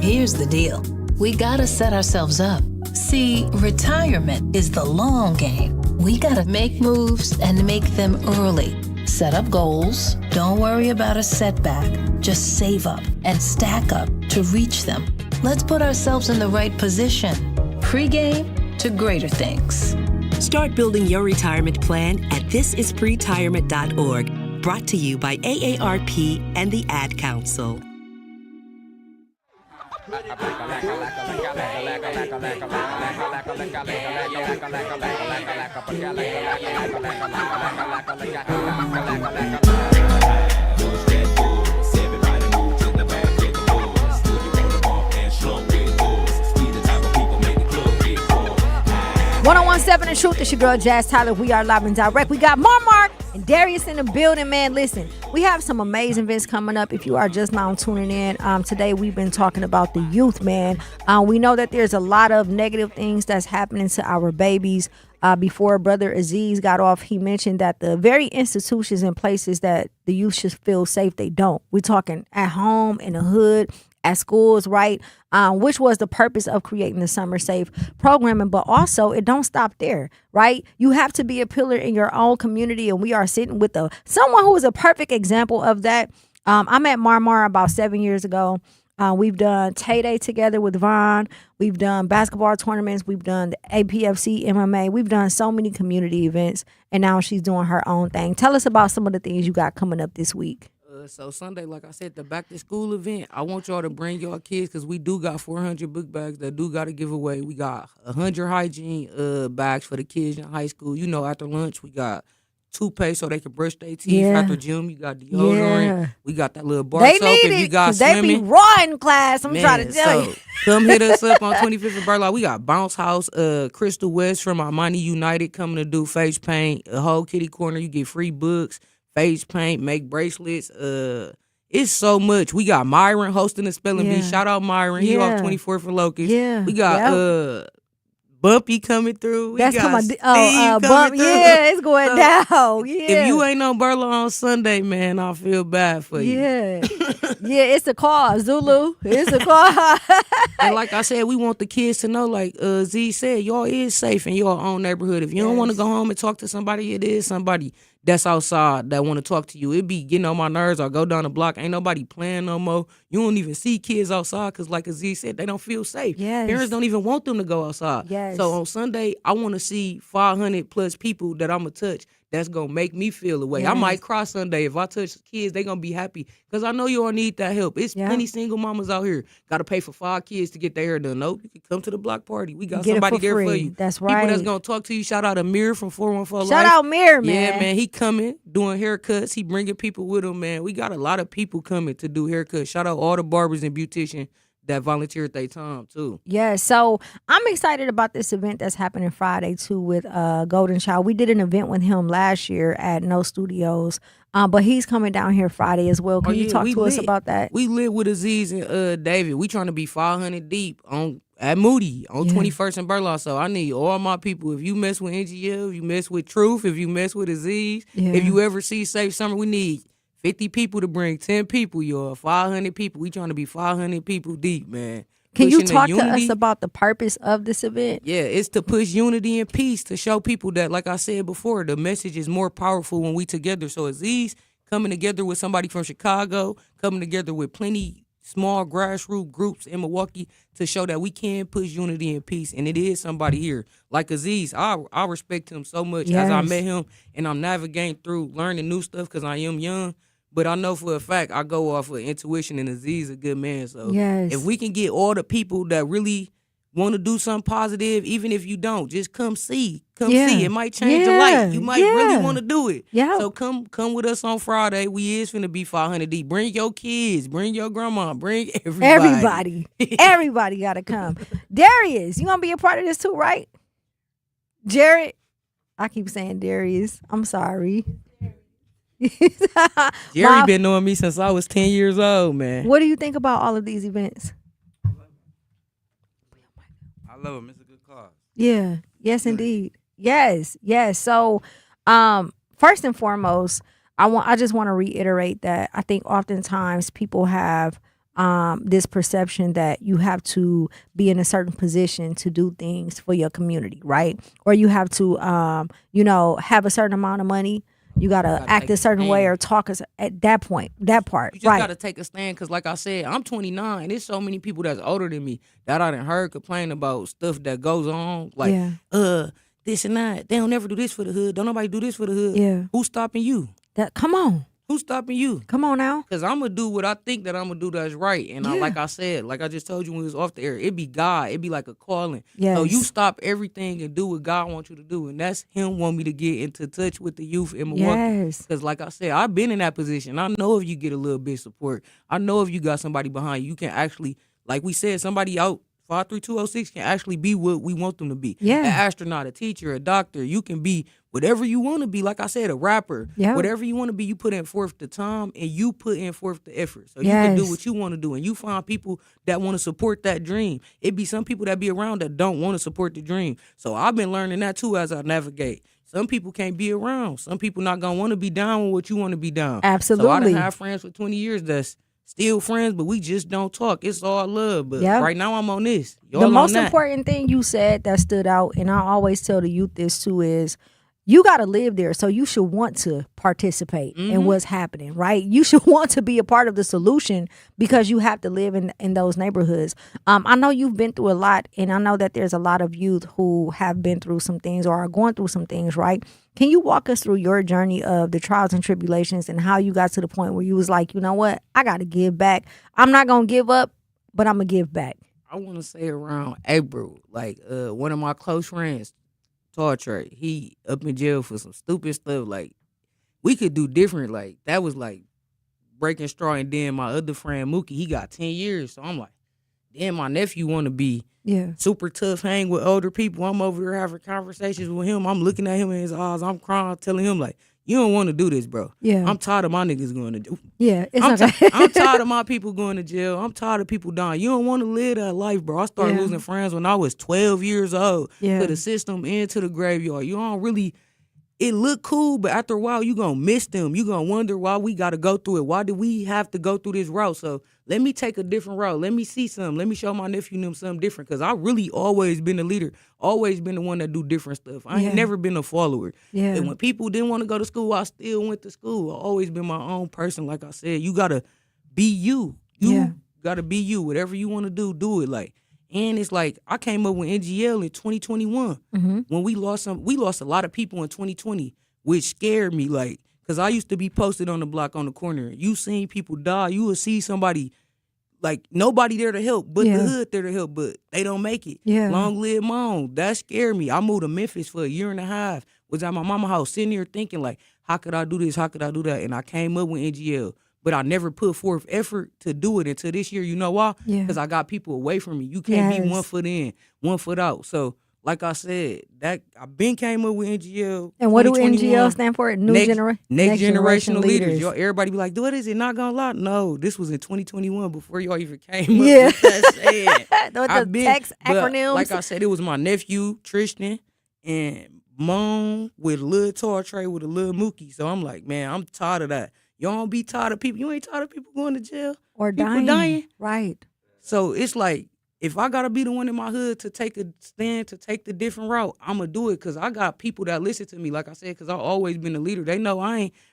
S16: Here's the deal. We gotta set ourselves up. See, retirement is the long game. We gotta make moves and make them early. Set up goals. Don't worry about a setback. Just save up and stack up to reach them. Let's put ourselves in the right position. Pre-game to greater things.
S28: Start building your retirement plan at thisispretirement.org. Brought to you by AARP and the Ad Council.
S1: The Truth. It's your girl Jazz Tyler. We are live and direct. We got Marmar and Darius in the building, man. Listen, we have some amazing events coming up. If you are just now tuning in, today we've been talking about the youth, man. We know that there's a lot of negative things that's happening to our babies. Before Brother Aziz got off, he mentioned that the very institutions and places that the youth should feel safe, they don't. We're talking at home, in the hood, at schools, right? Which was the purpose of creating the Summer Safe programming. But also, it don't stop there, right? You have to be a pillar in your own community, and we are sitting with someone who is a perfect example of that. I met Marmar about 7 years ago. We've done Tay Day together with Vaughn. We've done basketball tournaments. We've done the APFC MMA. We've done so many community events, and now she's doing her own thing. Tell us about some of the things you got coming up this week.
S13: So Sunday, like I said, the back to school event, I want y'all to bring y'all kids because we do got 400 book bags that do got to give away. We got 100 hygiene bags for the kids in high school. You know, after lunch, we got toothpaste so they can brush their teeth. After gym, you got deodorant.
S1: Yeah.
S13: We got that little bar
S1: They
S13: soap
S1: need
S13: if you
S1: it
S13: got
S1: because they be
S13: swimming.
S1: raw in class. I'm trying to tell
S13: So
S1: you.
S13: come hit us up on 25th and Burlock. We got Bounce House, Crystal West from Armani United coming to do face paint. A whole kitty corner. You get free books, face paint, make bracelets. It's so much. We got Myron hosting the spelling bee. Shout out Myron. He off 24th for Locust.
S1: Yeah.
S13: We got Bumpy coming through. We
S1: That's
S13: got
S1: coming.
S13: Steve
S1: Bump.
S13: coming through.
S1: Yeah, it's going
S13: So,
S1: down. Yeah.
S13: If you ain't on Burlock on Sunday, man, I feel bad for you.
S1: Yeah. Yeah, it's a call, Zulu. It's a call.
S13: And like I said, we want the kids to know, like Z said, y'all is safe in your own neighborhood. If you don't want to go home and talk to somebody, it is somebody that's outside that want to talk to you. It be getting on my nerves. I go down the block. Ain't nobody playing no more. You don't even see kids outside because, like Z said, they don't feel safe.
S1: Yes.
S13: Parents don't even want them to go outside.
S1: Yes.
S13: So on Sunday, I want to see 500 plus people that I'm going to touch that's going to make me feel away. I
S1: Yes.
S13: might cry Sunday. If I touch kids, they going to be happy because I know you all need that help. It's plenty single mamas out here. Got to pay for 5 kids to get their hair done. Nope, you can come to the block party. We got
S1: Get it
S13: somebody
S1: for
S13: there for
S1: free.
S13: you.
S1: That's
S13: People that's
S1: right.
S13: going to talk to you. Shout out Amir from 414
S1: Shout
S13: Life.
S1: out Mir, man.
S13: Yeah, man. He coming, doing haircuts. He bringing people with him, man. We got a lot of people coming to do haircuts. Shout out all the barbers and beauticians that volunteered their time, too.
S1: Yeah, so I'm excited about this event that's happening Friday too with Golden Child. We did an event with him last year at No Studios, but he's coming down here Friday as well. Can you talk to us about that?
S13: We live with Aziz and David. We trying to be 500 deep at Moody on 21st and Burlock. So I need all my people. If you mess with NGL, if you mess with Truth, if you mess with Aziz, if you ever see Safe Summer, we need 50 people to bring 10 people, y'all. 500 people. We trying to be 500 people deep, man.
S1: Can you
S13: Pushing the
S1: talk to
S13: unity.
S1: us about the purpose of this event?
S13: Yeah, it's to push unity and peace, to show people that, like I said before, the message is more powerful when we together. So Aziz coming together with somebody from Chicago, coming together with plenty small grassroots groups in Milwaukee to show that we can push unity and peace. And it is somebody here. Like Aziz, I respect him so much as I met him, and I'm navigating through learning new stuff because I am young. But I know for a fact I go off of intuition, and Aziz is a good man. So if we can get all the people that really want to do something positive, even if you don't, just come see. Come see. It might change your life. You might really want to do it. So come with us on Friday. We is finna be 500 deep. Bring your kids. Bring your grandma. Bring everybody.
S1: Everybody got to come. Darius, you going to be a part of this too, right? Jared? I keep saying Darius. I'm sorry.
S13: Jerry been knowing me since I was 10 years old, man.
S1: What do you think about all of these events?
S17: I love him. It's a good cause.
S1: Yeah. Yes, indeed. Yes. So, first and foremost, I just want to reiterate that I think oftentimes people have this perception that you have to be in a certain position to do things for your community, right? Or you have to, have a certain amount of money. You gotta act a certain way or talk at that point, that part.
S13: You just gotta take a stand because, like I said, I'm 29. There's so many people that's older than me that I done heard complain about stuff that goes on, like this and that. They don't never do this for the hood. Don't nobody do this for the hood.
S1: Yeah.
S13: Who's stopping you?
S1: Come on.
S13: Who's stopping you?
S1: Come on now.
S13: Because I'm going to do what I think that I'm going to do that's right. And like I said, like I just told you when we was off the air, it be God. It be like a calling. So you stop everything and do what God wants you to do. And that's him want me to get into touch with the youth in Milwaukee. Because like I said, I've been in that position. I know if you get a little bit of support. I know if you got somebody behind you, you can actually, like we said, somebody out 53206 can actually be what we want them to be. An astronaut, a teacher, a doctor. You can be whatever you want to be. Like I said, a rapper. Whatever you want to be, you put in forth the time and you put in forth the effort. So you can do what you want to do. And you find people that want to support that dream. It be some people that be around that don't want to support the dream. So I've been learning that too as I navigate. Some people can't be around. Some people not going to want to be down with what you want to be down.
S1: Absolutely.
S13: So I done have friends for 20 years that's still friends, but we just don't talk. It's all love. But right now I'm on this. Y'all
S1: the most
S13: on that.
S1: important thing you said that stood out, and I always tell the youth this too, is you got to live there, so you should want to participate in what's happening, right? You should want to be a part of the solution because you have to live in those neighborhoods. I know you've been through a lot, and I know that there's a lot of youth who have been through some things or are going through some things, right? Can you walk us through your journey of the trials and tribulations and how you got to the point where you was like, you know what? I got to give back. I'm not going to give up, but I'm going to give back.
S13: I want to say around April, like one of my close friends, Trey, he up in jail for some stupid stuff. Like, we could do different. Like, that was like breaking straw. And then my other friend Mookie, he got 10 years. So I'm like, damn, my nephew want to be super tough, hang with older people. I'm over here having conversations with him. I'm looking at him in his eyes. I'm crying, telling him like, you don't want to do this, bro.
S1: Yeah.
S13: I'm tired of my niggas going to do.
S1: Yeah, it's okay.
S13: I'm tired of my people going to jail. I'm tired of people dying. You don't want to live that life, bro. I started losing friends when I was 12 years old to the system and to the graveyard. You don't really, it look cool, but after a while, you going to miss them. You going to wonder why we got to go through it. Why did we have to go through this route? So let me take a different route. Let me see something. Let me show my nephew and them something different, because I really always been a leader, always been the one that do different stuff. I ain't never been a follower.
S1: Yeah.
S13: And when people didn't want to go to school, I still went to school. I always been my own person. Like I said, you got to be you. You got to be you. Whatever you want to do it. Like, and it's like, I came up with NGL in 2021 when we lost a lot of people in 2020, which scared me. Like, because I used to be posted on the block on the corner. You seen people die. You would see somebody, like, nobody there to help, but the hood there to help, but they don't make it.
S1: Yeah.
S13: Long live Mom. That scared me. I moved to Memphis for a year and a half. Was at my mama's house sitting here thinking, like, how could I do this? How could I do that? And I came up with NGL. But I never put forth effort to do it until this year. You know why? Because I got people away from me. You can't be 1 foot in, 1 foot out. So, like I said, that I been came up with NGL.
S1: And what do NGL stand for? Next
S13: generational leaders. Y'all, everybody be like, what is it? Not gonna lie. No, this was in 2021 before y'all even came up with that saying.
S1: With the text acronyms.
S13: Like I said, it was my nephew, Tristan, and Mom with a little tall tray with a little Mookie. So I'm like, man, I'm tired of that. Y'all don't be tired of people. You ain't tired of people going to jail
S1: or
S13: people
S1: dying. Right.
S13: So it's like, if I got to be the one in my hood to take a stand, to take the different route, I'm going to do it, because I got people that listen to me, like I said, because I've always been a leader. They know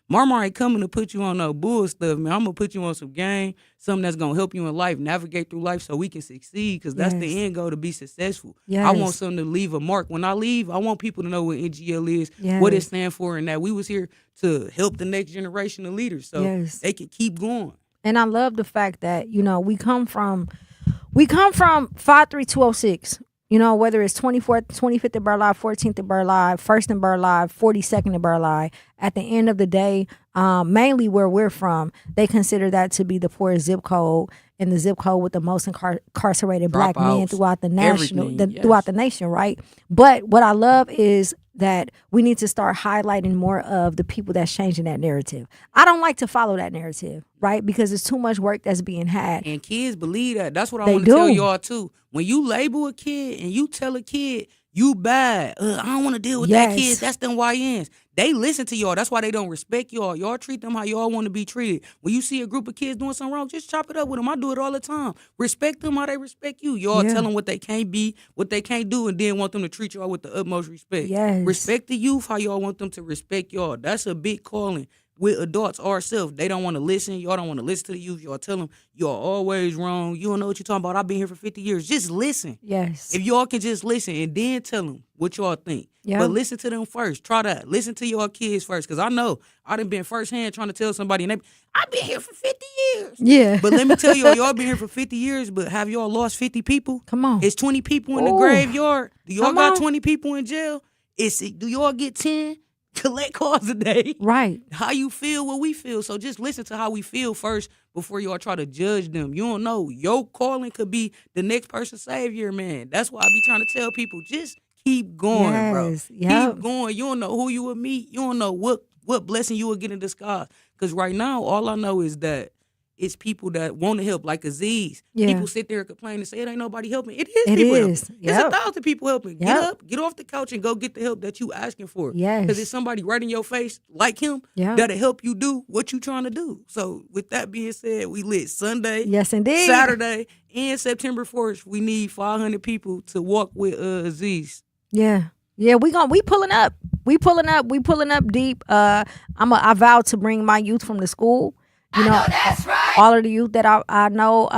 S13: Mama ain't coming to put you on no bull stuff, man. I'm going to put you on some game, something that's going to help you in life, navigate through life so we can succeed, because that's the end goal, to be successful. I want something to leave a mark. When I leave, I want people to know what NGL is, what it stands for, and that we was here to help the next generation of leaders so they can keep going.
S1: And I love the fact that, you know, we come from 53206, you know, whether it's 24th, 25th of Burleigh, 14th of Burleigh, 1st in Burleigh, 42nd of Burleigh. At the end of the day, mainly where we're from, they consider that to be the poorest zip code and the zip code with the most incarcerated black men throughout the throughout the nation, right? But what I love is that we need to start highlighting more of the people that's changing that narrative. I don't like to follow that narrative, right? Because it's too much work that's being had.
S13: And kids believe that. That's what I want to tell y'all too. When you label a kid and you tell a kid, you bad, I don't want to deal with that kid, that's them YNs. They listen to y'all. That's why they don't respect y'all. Y'all treat them how y'all want to be treated. When you see a group of kids doing something wrong, just chop it up with them. I do it all the time. Respect them how they respect you. Y'all tell them what they can't be, what they can't do, and then want them to treat y'all with the utmost respect. Respect the youth how y'all want them to respect y'all. That's a big calling. With adults ourselves, they don't want to listen. Y'all don't want to listen to the youth. Y'all tell them, y'all always wrong. You don't know what you're talking about. I've been here for 50 years. Just listen.
S1: Yes.
S13: If y'all can just listen and then tell them what y'all think. But listen to them first. Try that. Listen to your kids first. Because I know I done been firsthand trying to tell somebody, and I've been here for 50 years.
S1: Yeah.
S13: But let me tell y'all been here for 50 years, but have y'all lost 50 people?
S1: Come on.
S13: It's 20 people in the graveyard. Do y'all got 20 people in jail? Do y'all get 10? Collect calls a day.
S1: Right.
S13: How you feel, what we feel. So just listen to how we feel first before y'all try to judge them. You don't know. Your calling could be the next person's savior, man. That's why I be trying to tell people, just keep going, bro. Keep going. You don't know who you will meet. You don't know what blessing you will get in disguise. Because right now, all I know is that it's people that want to help, like Aziz. People sit there and complain and say, it ain't nobody helping. It is people helping. It's 1,000 people helping. Get up, get off the couch, and go get the help that you asking for. Because it's somebody right in your face, like him, that'll help you do what you trying to do. So with that being said, we lit Sunday,
S1: yes, indeed,
S13: Saturday, and September 4th. We need 500 people to walk with Aziz.
S1: Yeah. Yeah, we pulling up. We pulling up deep. I vowed to bring my youth from the school. You know, that's right. All of the youth that I know,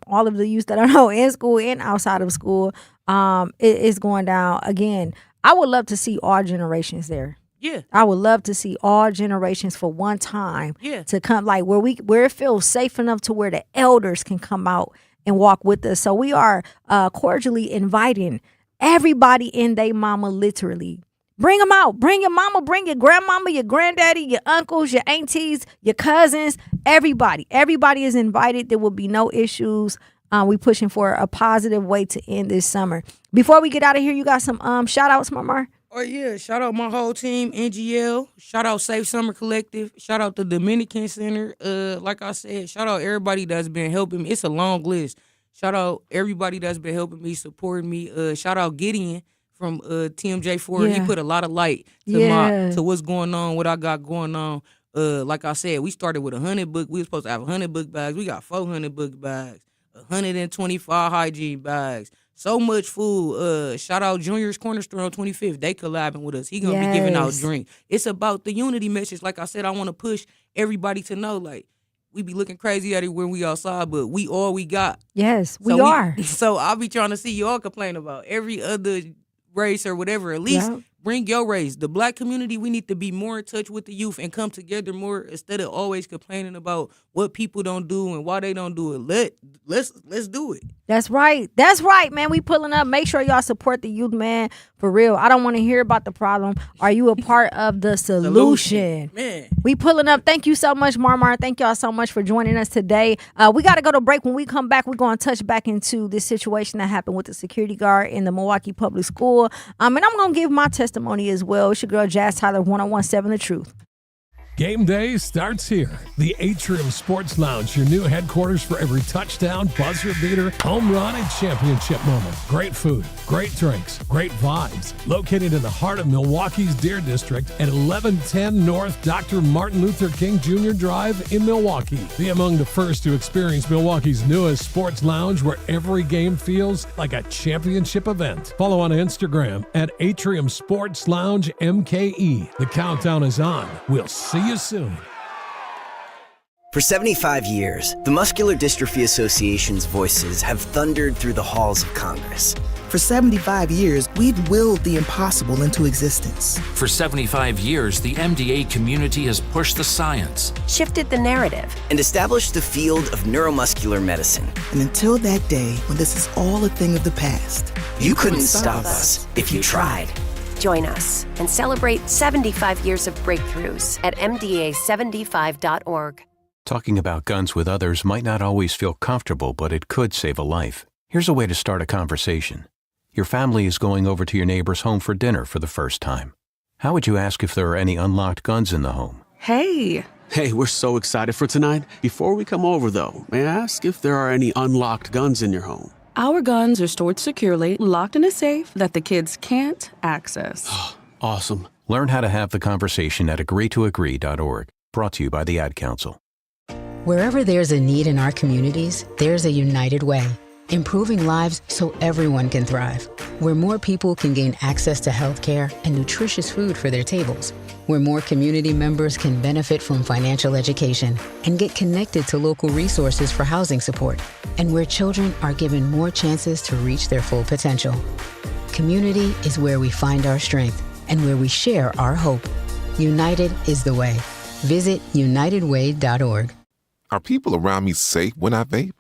S1: all of the youth that I know in school and outside of school, it's going down. Again, I would love to see all generations there.
S13: Yeah.
S1: I would love to see all generations for one time to come, like where it feels safe enough to where the elders can come out and walk with us. So we are cordially inviting everybody in they mama, literally. Bring them out. Bring your mama, bring your grandmama, your granddaddy, your uncles, your aunties, your cousins, everybody. Everybody is invited. There will be no issues. We pushing for a positive way to end this summer. Before we get out of here, you got some shout outs, Marmar?
S13: Oh, yeah. Shout out my whole team, NGL. Shout out Safe Summer Collective. Shout out the Dominican Center. Like I said, shout out everybody that's been helping me. It's a long list. Shout out everybody that's been helping me, supporting me. Shout out Gideon from TMJ4.
S1: Yeah.
S13: He put a lot of light to what's going on, what I got going on. Like I said, we started with 100 book. We were supposed to have 100 book bags. We got 400 book bags, 125 hygiene bags. So much food. Shout out Junior's Corner Store on 25th. They collabing with us. He gonna be giving out drink. It's about the unity message. Like I said, I want to push everybody to know, like, we be looking crazy at it when we outside, but we all we got.
S1: Yes, we are.
S13: So I'll be trying to see y'all complain about every other race or whatever. At least bring your race. The black community, we need to be more in touch with the youth and come together more instead of always complaining about what people don't do and why they don't do it. Let's do it.
S1: That's right. That's right, man. We pulling up. Make sure y'all support the youth, man. For real. I don't want to hear about the problem. Are you a part of the solution?
S13: Man.
S1: We pulling up. Thank you so much, Marmar. Thank y'all so much for joining us today. We got to go to break. When we come back, we're going to touch back into this situation that happened with the security guard in the Milwaukee Public School. And I'm going to give my testimony as well. It's your girl, Jazz Tyler, 101.7 The Truth.
S18: Game day starts here. The Atrium Sports Lounge, your new headquarters for every touchdown, buzzer beater, home run, and championship moment. Great food, great drinks, great vibes. Located in the heart of Milwaukee's Deer District at 1110 North Dr. Martin Luther King Jr. Drive in Milwaukee. Be among the first to experience Milwaukee's newest sports lounge where every game feels like a championship event. Follow on Instagram at Atrium Sports Lounge MKE. The countdown is on. We'll see you soon.
S20: For 75 years, the Muscular Dystrophy Association's voices have thundered through the halls of Congress.
S21: For 75 years, we've willed the impossible into existence.
S22: For 75 years, the MDA community has pushed the science,
S20: shifted the narrative, and established the field of neuromuscular medicine.
S21: And until that day when this is all a thing of the past,
S20: you couldn't stop us if you tried.
S23: Join us and celebrate 75 years of breakthroughs at MDA75.org.
S24: Talking about guns with others might not always feel comfortable, but it could save a life. Here's a way to start a conversation. Your family is going over to your neighbor's home for dinner for the first time. How would you ask if there are any unlocked guns in the home?
S25: Hey, we're so excited for tonight. Before we come over, though, may I ask if there are any unlocked guns in your home?
S26: Our guns are stored securely, locked in a safe that the kids can't access.
S25: Awesome.
S24: Learn how to have the conversation at agreetoagree.org. Brought to you by the Ad Council.
S29: Wherever there's a need in our communities, there's a united way. Improving lives so everyone can thrive. Where more people can gain access to health care and nutritious food for their tables. Where more community members can benefit from financial education and get connected to local resources for housing support. And where children are given more chances to reach their full potential. Community is where we find our strength and where we share our hope. United is the way. Visit unitedway.org.
S30: Are people around me safe when I vape?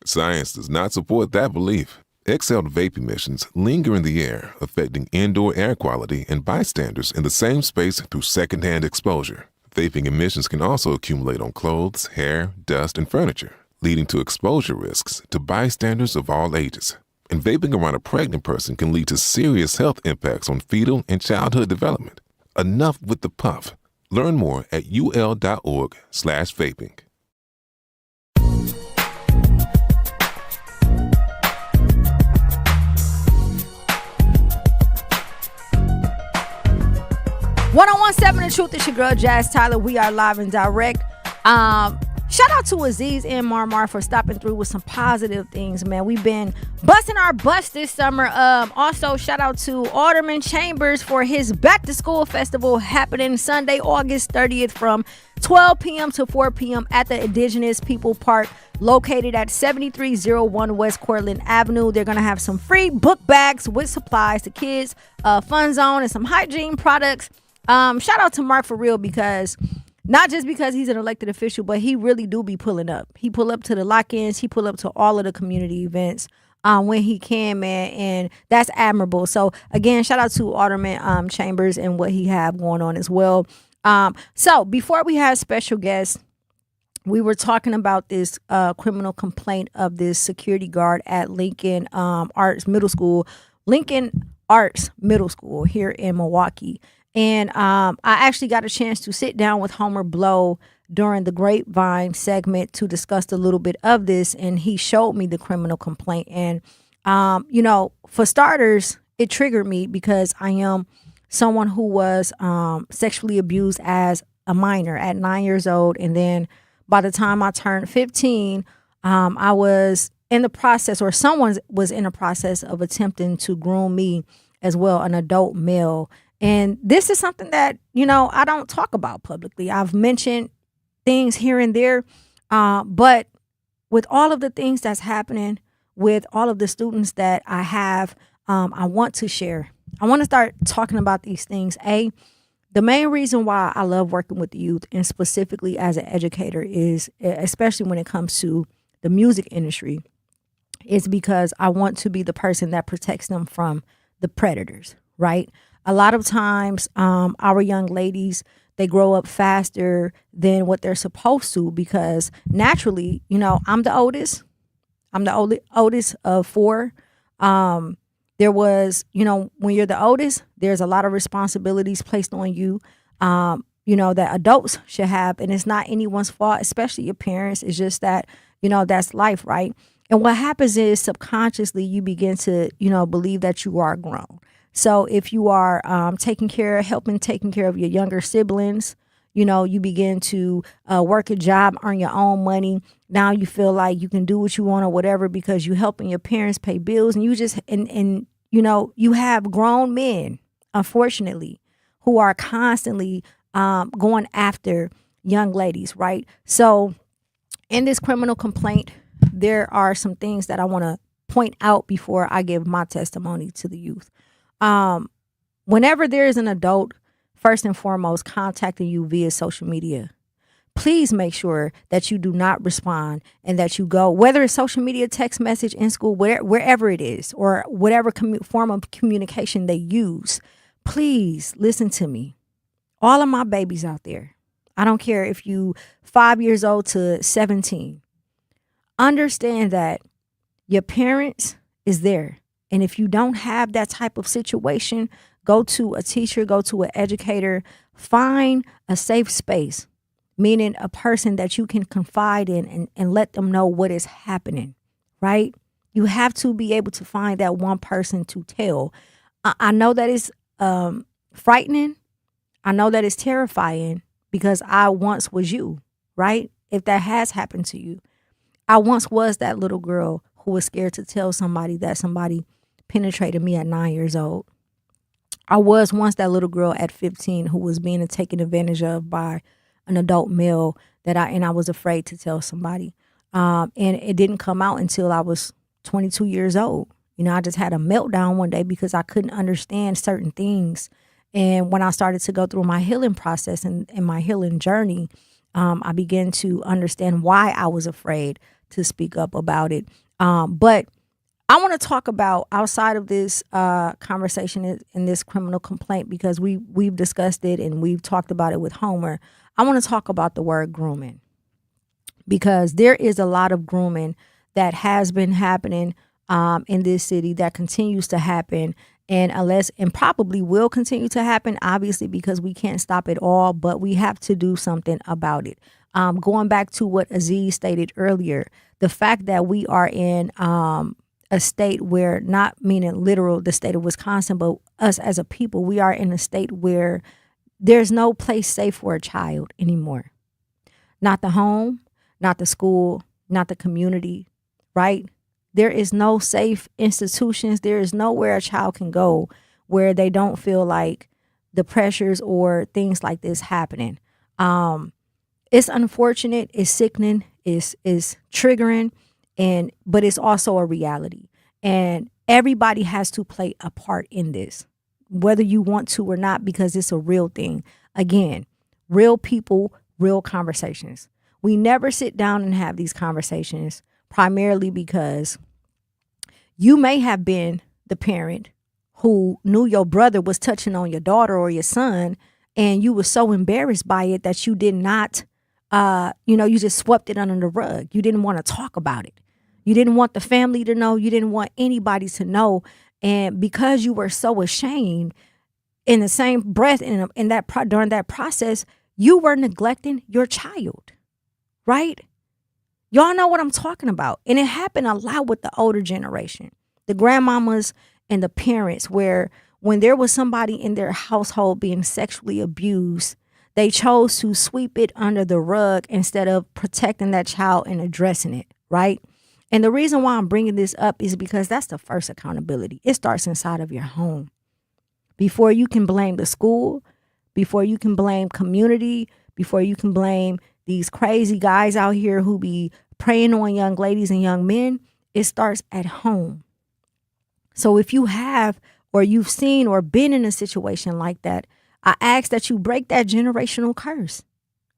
S30: Science does not support that belief. Exhaled vape emissions linger in the air, affecting indoor air quality and bystanders in the same space through secondhand exposure. Vaping emissions can also accumulate on clothes, hair, dust, and furniture, leading to exposure risks to bystanders of all ages. And vaping around a pregnant person can lead to serious health impacts on fetal and childhood development. Enough with the puff. Learn more at ul.org/vaping.
S1: One on 107 The Truth. It's your girl Jazz Tyler. We are live and direct. Shout out to Aziz and Marmar for stopping through with some positive things, man. We've been busting our butts this summer. Also, shout out to Alderman Chambers for his back to school festival happening Sunday, August 30th from 12 p.m. to 4 p.m. at the Indigenous People Park located at 7301 West Cortland Avenue. They're going to have some free book bags with supplies to kids, fun zone, and some hygiene products. Shout out to Mark for real, because not just because he's an elected official, but he really do be pulling up. He pull up to the lock-ins. He pull up to all of the community events when he can, man, and that's admirable. So, again, shout out to Alderman Chambers and what he have going on as well. So, before we had special guests, we were talking about this criminal complaint of this security guard at Lincoln Arts Middle School here in Milwaukee. And I actually got a chance to sit down with Homer Blow during the Grapevine segment to discuss a little bit of this. And he showed me the criminal complaint. And, for starters, it triggered me because I am someone who was sexually abused as a minor at 9 years old. And then by the time I turned 15, I was in the process, or someone was in the process of attempting to groom me as well, an adult male. And this is something that, I don't talk about publicly. I've mentioned things here and there, but with all of the things that's happening with all of the students that I have, I want to share. I want to start talking about these things. The main reason why I love working with the youth, and specifically as an educator, is, especially when it comes to the music industry, is because I want to be the person that protects them from the predators, right? A lot of times, our young ladies, they grow up faster than what they're supposed to, because naturally, I'm the oldest. I'm the oldest of four. There was, when you're the oldest, there's a lot of responsibilities placed on you, that adults should have. And it's not anyone's fault, especially your parents. It's just that, that's life, right? And what happens is subconsciously you begin to, believe that you are grown. So if you are taking care of your younger siblings, you begin to work a job, earn your own money. Now you feel like you can do what you want or whatever because you're helping your parents pay bills, and you just you have grown men, unfortunately, who are constantly going after young ladies, right? So in this criminal complaint, there are some things that I want to point out before I give my testimony to the youth. Whenever there is an adult, first and foremost, contacting you via social media, please make sure that you do not respond and that you go, whether it's social media, text message, in school, wherever it is, or whatever form of communication they use. Please listen to me. All of my babies out there, I don't care if you 5 years old to 17, understand that your parents is there. And if you don't have that type of situation, go to a teacher, go to an educator, find a safe space, meaning a person that you can confide in and let them know what is happening, right? You have to be able to find that one person to tell. I know that is frightening. I know that is terrifying, because I once was you, right? If that has happened to you. I once was that little girl who was scared to tell somebody that somebody penetrated me at 9 years old. I was once that little girl at 15 who was being taken advantage of by an adult male and I was afraid to tell somebody. And it didn't come out until I was 22 years old. I just had a meltdown one day because I couldn't understand certain things. And when I started to go through my healing process and my healing journey, I began to understand why I was afraid to speak up about it. But I want to talk about, outside of this conversation in this criminal complaint, because we've discussed it and we've talked about it with Homer. I want to talk about the word grooming, because there is a lot of grooming that has been happening in this city, that continues to happen, and probably will continue to happen, obviously, because we can't stop it all, but we have to do something about it. Going back to what Aziz stated earlier, the fact that we are in a state where, not meaning literal the state of Wisconsin, but us as a people, we are in a state where there's no place safe for a child anymore. Not the home, not the school, not the community, right? There is no safe institutions. There is nowhere a child can go where they don't feel like the pressures or things like this happening. It's unfortunate, it's sickening, it's triggering, but it's also a reality. And everybody has to play a part in this, whether you want to or not, because it's a real thing. Again, real people, real conversations. We never sit down and have these conversations, primarily because you may have been the parent who knew your brother was touching on your daughter or your son, and you were so embarrassed by it that you did not, you just swept it under the rug. You didn't want to talk about it. You didn't want the family to know. You didn't want anybody to know. And because you were so ashamed, in the same breath, during that process, you were neglecting your child, right? Y'all know what I'm talking about. And it happened a lot with the older generation, the grandmamas and the parents, where when there was somebody in their household being sexually abused, they chose to sweep it under the rug instead of protecting that child and addressing it, right? And the reason why I'm bringing this up is because that's the first accountability. It starts inside of your home. Before you can blame the school, before you can blame community, before you can blame these crazy guys out here who be preying on young ladies and young men, it starts at home. So if you have, or you've seen or been in a situation like that, I ask that you break that generational curse,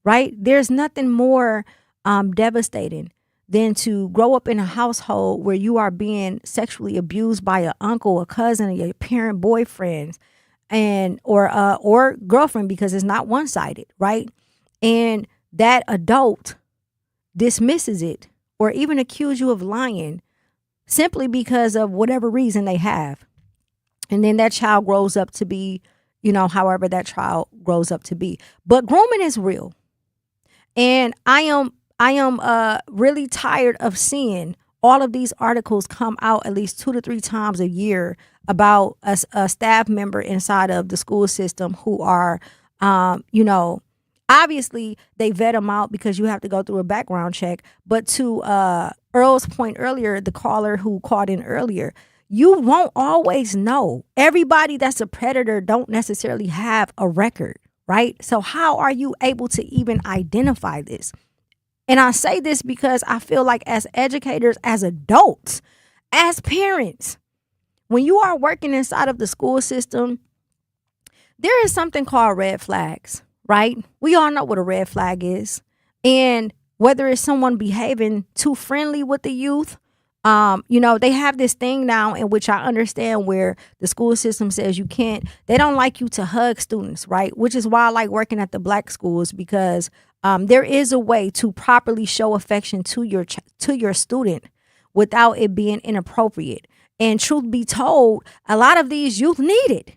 S1: right? There's nothing more devastating than to grow up in a household where you are being sexually abused by an uncle, a cousin, or your parent boyfriends, or girlfriend, because it's not one-sided, right? And that adult dismisses it or even accuse you of lying simply because of whatever reason they have. And then that child grows up to be, however that child grows up to be. But grooming is real. And I am really tired of seeing all of these articles come out at least 2 to 3 times a year about a staff member inside of the school system who are, obviously they vet them out because you have to go through a background check. But to Earl's point earlier, the caller who called in earlier, you won't always know. Everybody that's a predator don't necessarily have a record, right? So how are you able to even identify this? And I say this because I feel like as educators, as adults, as parents, when you are working inside of the school system, there is something called red flags, right? We all know what a red flag is. And whether it's someone behaving too friendly with the youth, they have this thing now in which I understand where the school system says they don't like you to hug students, right? Which is why I like working at the black schools, because there is a way to properly show affection to your student without it being inappropriate. And truth be told, a lot of these youth need it.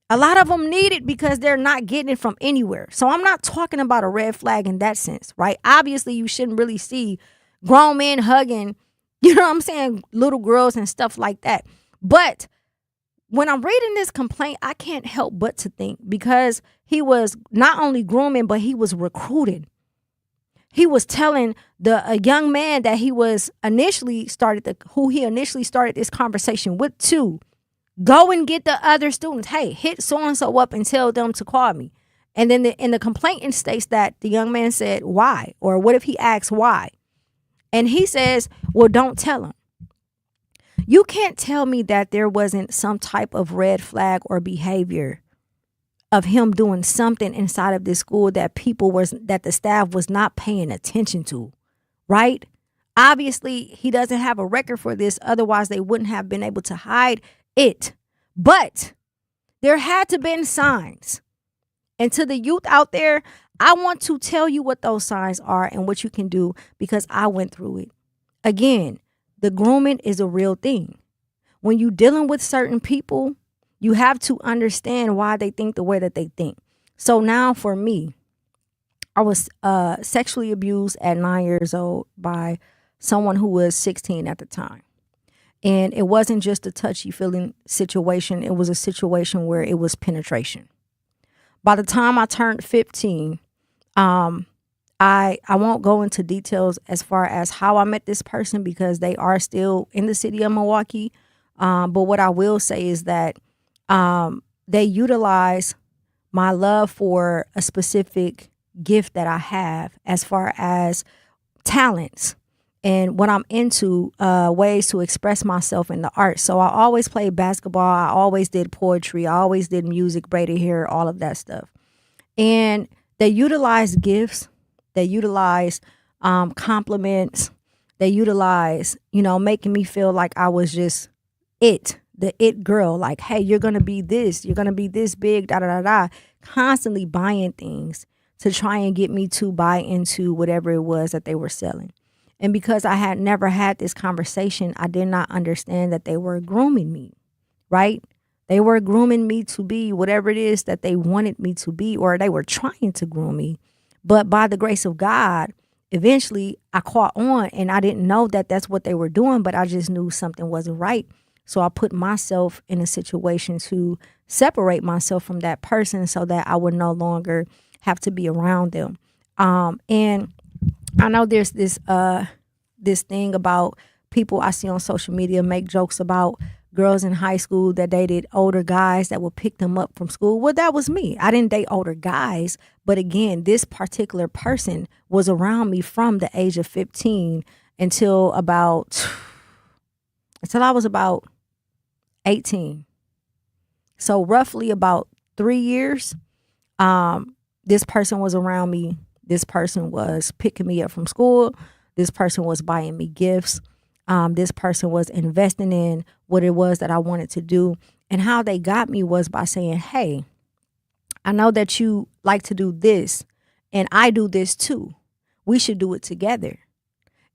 S1: A lot of them need it because they're not getting it from anywhere. So I'm not talking about a red flag in that sense, right? Obviously, you shouldn't really see grown men hugging, little girls and stuff like that. But when I'm reading this complaint, I can't help but to think, because he was not only grooming, but he was recruiting. He was telling a young man that he initially started this conversation with to go and get the other students. Hey, hit so-and-so up and tell them to call me. And then in the complaint states that the young man said, why? Or what if he asks why? And he says, well, don't tell him. You can't tell me that there wasn't some type of red flag or behavior of him doing something inside of this school that that the staff was not paying attention to, right? Obviously, he doesn't have a record for this. Otherwise, they wouldn't have been able to hide it. But there had to been signs. And to the youth out there, I want to tell you what those signs are and what you can do, because I went through it. Again, the grooming is a real thing. When you're dealing with certain people, you have to understand why they think the way that they think. So now for me, I was sexually abused at 9 years old by someone who was 16 at the time. And it wasn't just a touchy-feeling situation. It was a situation where it was penetration. By the time I turned 15, I I won't go into details as far as how I met this person because they are still in the city of Milwaukee. But what I will say is that they utilize my love for a specific gift that I have as far as talents and what I'm into, ways to express myself in the arts. So I always played basketball. I always did poetry. I always did music, braided hair, all of that stuff. And they utilize gifts. They utilize compliments. They utilize, making me feel like I was just the it girl. Like, hey, you're going to be this. You're going to be this big, da-da-da-da. Constantly buying things to try and get me to buy into whatever it was that they were selling. And because I had never had this conversation, I did not understand that they were grooming me, right? They were grooming me to be whatever it is that they wanted me to be, or they were trying to groom me. But by the grace of God, eventually I caught on, and I didn't know that that's what they were doing, but I just knew something wasn't right. So I put myself in a situation to separate myself from that person so that I would no longer have to be around them. And I know there's this thing about people I see on social media make jokes about girls in high school that dated older guys that would pick them up from school. Well, that was me. I didn't date older guys. But again, this particular person was around me from the age of 15 until I was about 18. So roughly about 3 years, this person was around me. This person was picking me up from school. This person was buying me gifts. This person was investing in what it was that I wanted to do. And how they got me was by saying, hey, I know that you like to do this, and I do this too. We should do it together.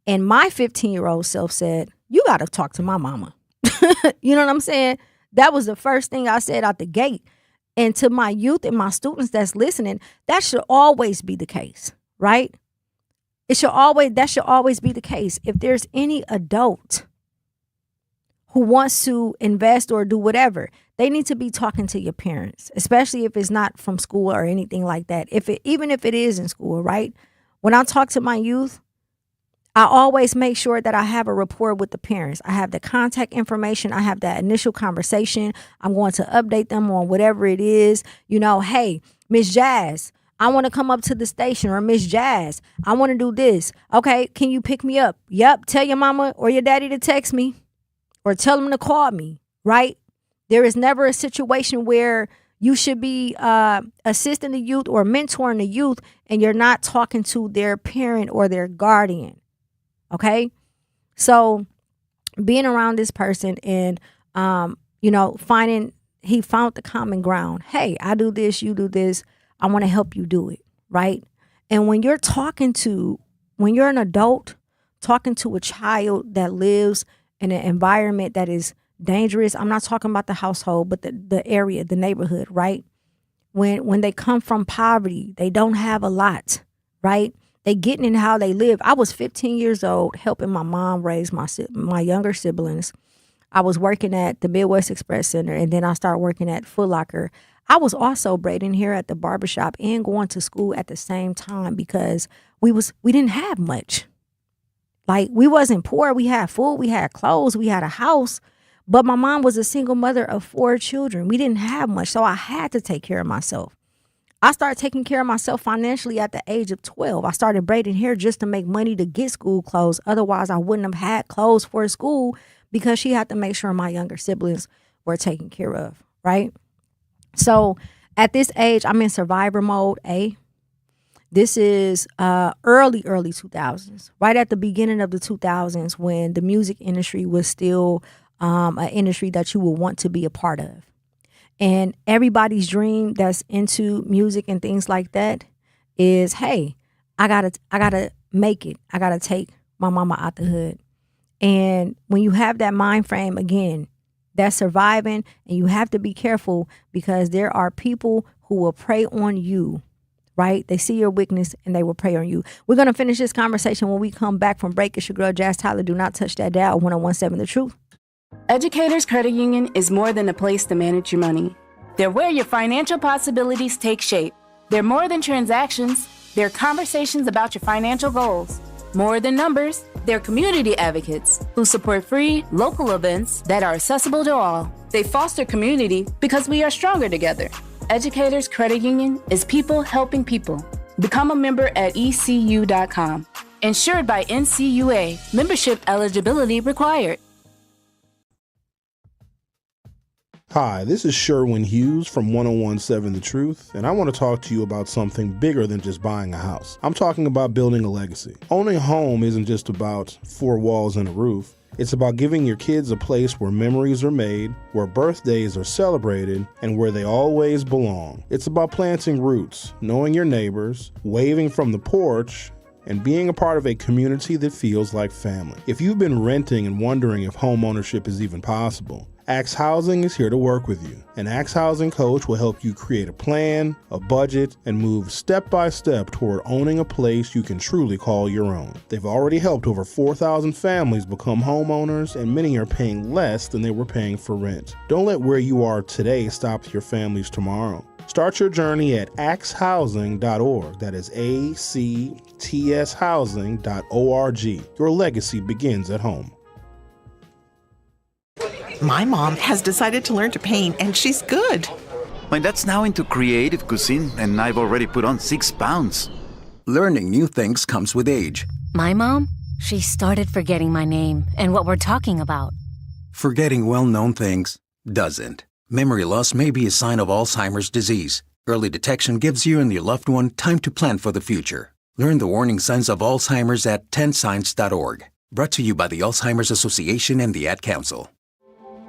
S1: And my 15-year-old self said, you got to talk to my mama. You know what I'm saying? That was the first thing I said out the gate. And to my youth and my students that's listening, that should always be the case, right? That should always be the case. If there's any adult who wants to invest or do whatever, they need to be talking to your parents, especially if it's not from school or anything like that. Even if it is in school, right? When I talk to my youth, I always make sure that I have a rapport with the parents. I have the contact information. I have that initial conversation. I'm going to update them on whatever it is. Hey, Miss Jazz, I want to come up to the station, or Miss Jazz, I want to do this. Okay, can you pick me up? Yep, tell your mama or your daddy to text me or tell them to call me, right? There is never a situation where you should be assisting the youth or mentoring the youth and you're not talking to their parent or their guardian, okay? So being around this person and, he found the common ground. Hey, I do this, you do this. I want to help you do it, right? And when you're an adult, talking to a child that lives in an environment that is dangerous, I'm not talking about the household, but the area, the neighborhood, right? When they come from poverty, they don't have a lot, right? They getting in how they live. I was 15 years old helping my mom raise my younger siblings. I was working at the Midwest Express Center, and then I started working at Foot Locker. I was also braiding hair at the barbershop and going to school at the same time because we didn't have much. Like, we wasn't poor. We had food, we had clothes, we had a house. But my mom was a single mother of 4 children. We didn't have much, so I had to take care of myself. I started taking care of myself financially at the age of 12. I started braiding hair just to make money to get school clothes. Otherwise, I wouldn't have had clothes for school because she had to make sure my younger siblings were taken care of, right? So at this age, I'm in survivor mode, This is early 2000s, right at the beginning of the 2000s when the music industry was still an industry that you would want to be a part of. And everybody's dream that's into music and things like that is, hey, I gotta make it. I gotta take my mama out the hood. And when you have that mind frame, again, that's surviving, and you have to be careful because there are people who will prey on you, right? They see your weakness and they will prey on you. We're going to finish this conversation when we come back from break. It's your girl, Jazz Tyler. Do not touch that dial. 1017 The Truth.
S26: Educators Credit Union is more than a place to manage your money. They're where your financial possibilities take shape. They're more than transactions.
S2: They're conversations about your financial goals. More than numbers, they're community advocates who support free, local events that are accessible to all. They foster community because we are stronger together. Educators Credit Union is people helping people. Become a member at ECU.com. Insured by NCUA. Membership eligibility required.
S3: Hi, this is Sherwin Hughes from 1017 The Truth, and I want to talk to you about something bigger than just buying a house. I'm talking about building a legacy. Owning a home isn't just about four walls and a roof. It's about giving your kids a place where memories are made, where birthdays are celebrated, and where they always belong. It's about planting roots, knowing your neighbors, waving from the porch, and being a part of a community that feels like family. If you've been renting and wondering if home ownership is even possible, Axe Housing is here to work with you. An Axe Housing coach will help you create a plan, a budget, and move step by step toward owning a place you can truly call your own. They've already helped over 4,000 families become homeowners, and many are paying less than they were paying for rent. Don't let where you are today stop your families tomorrow. Start your journey at axehousing.org. That is ACTS housing.org. Your legacy begins at home.
S4: My mom has decided to learn to paint, and she's good.
S5: My dad's now into creative cuisine, and I've already put on 6 pounds.
S6: Learning new things comes with age.
S7: My mom, she started forgetting my name and what we're talking about.
S6: Forgetting well-known things doesn't. Memory loss may be a sign of Alzheimer's disease. Early detection gives you and your loved one time to plan for the future. Learn the warning signs of Alzheimer's at 10signs.org. Brought to you by the Alzheimer's Association and the Ad Council.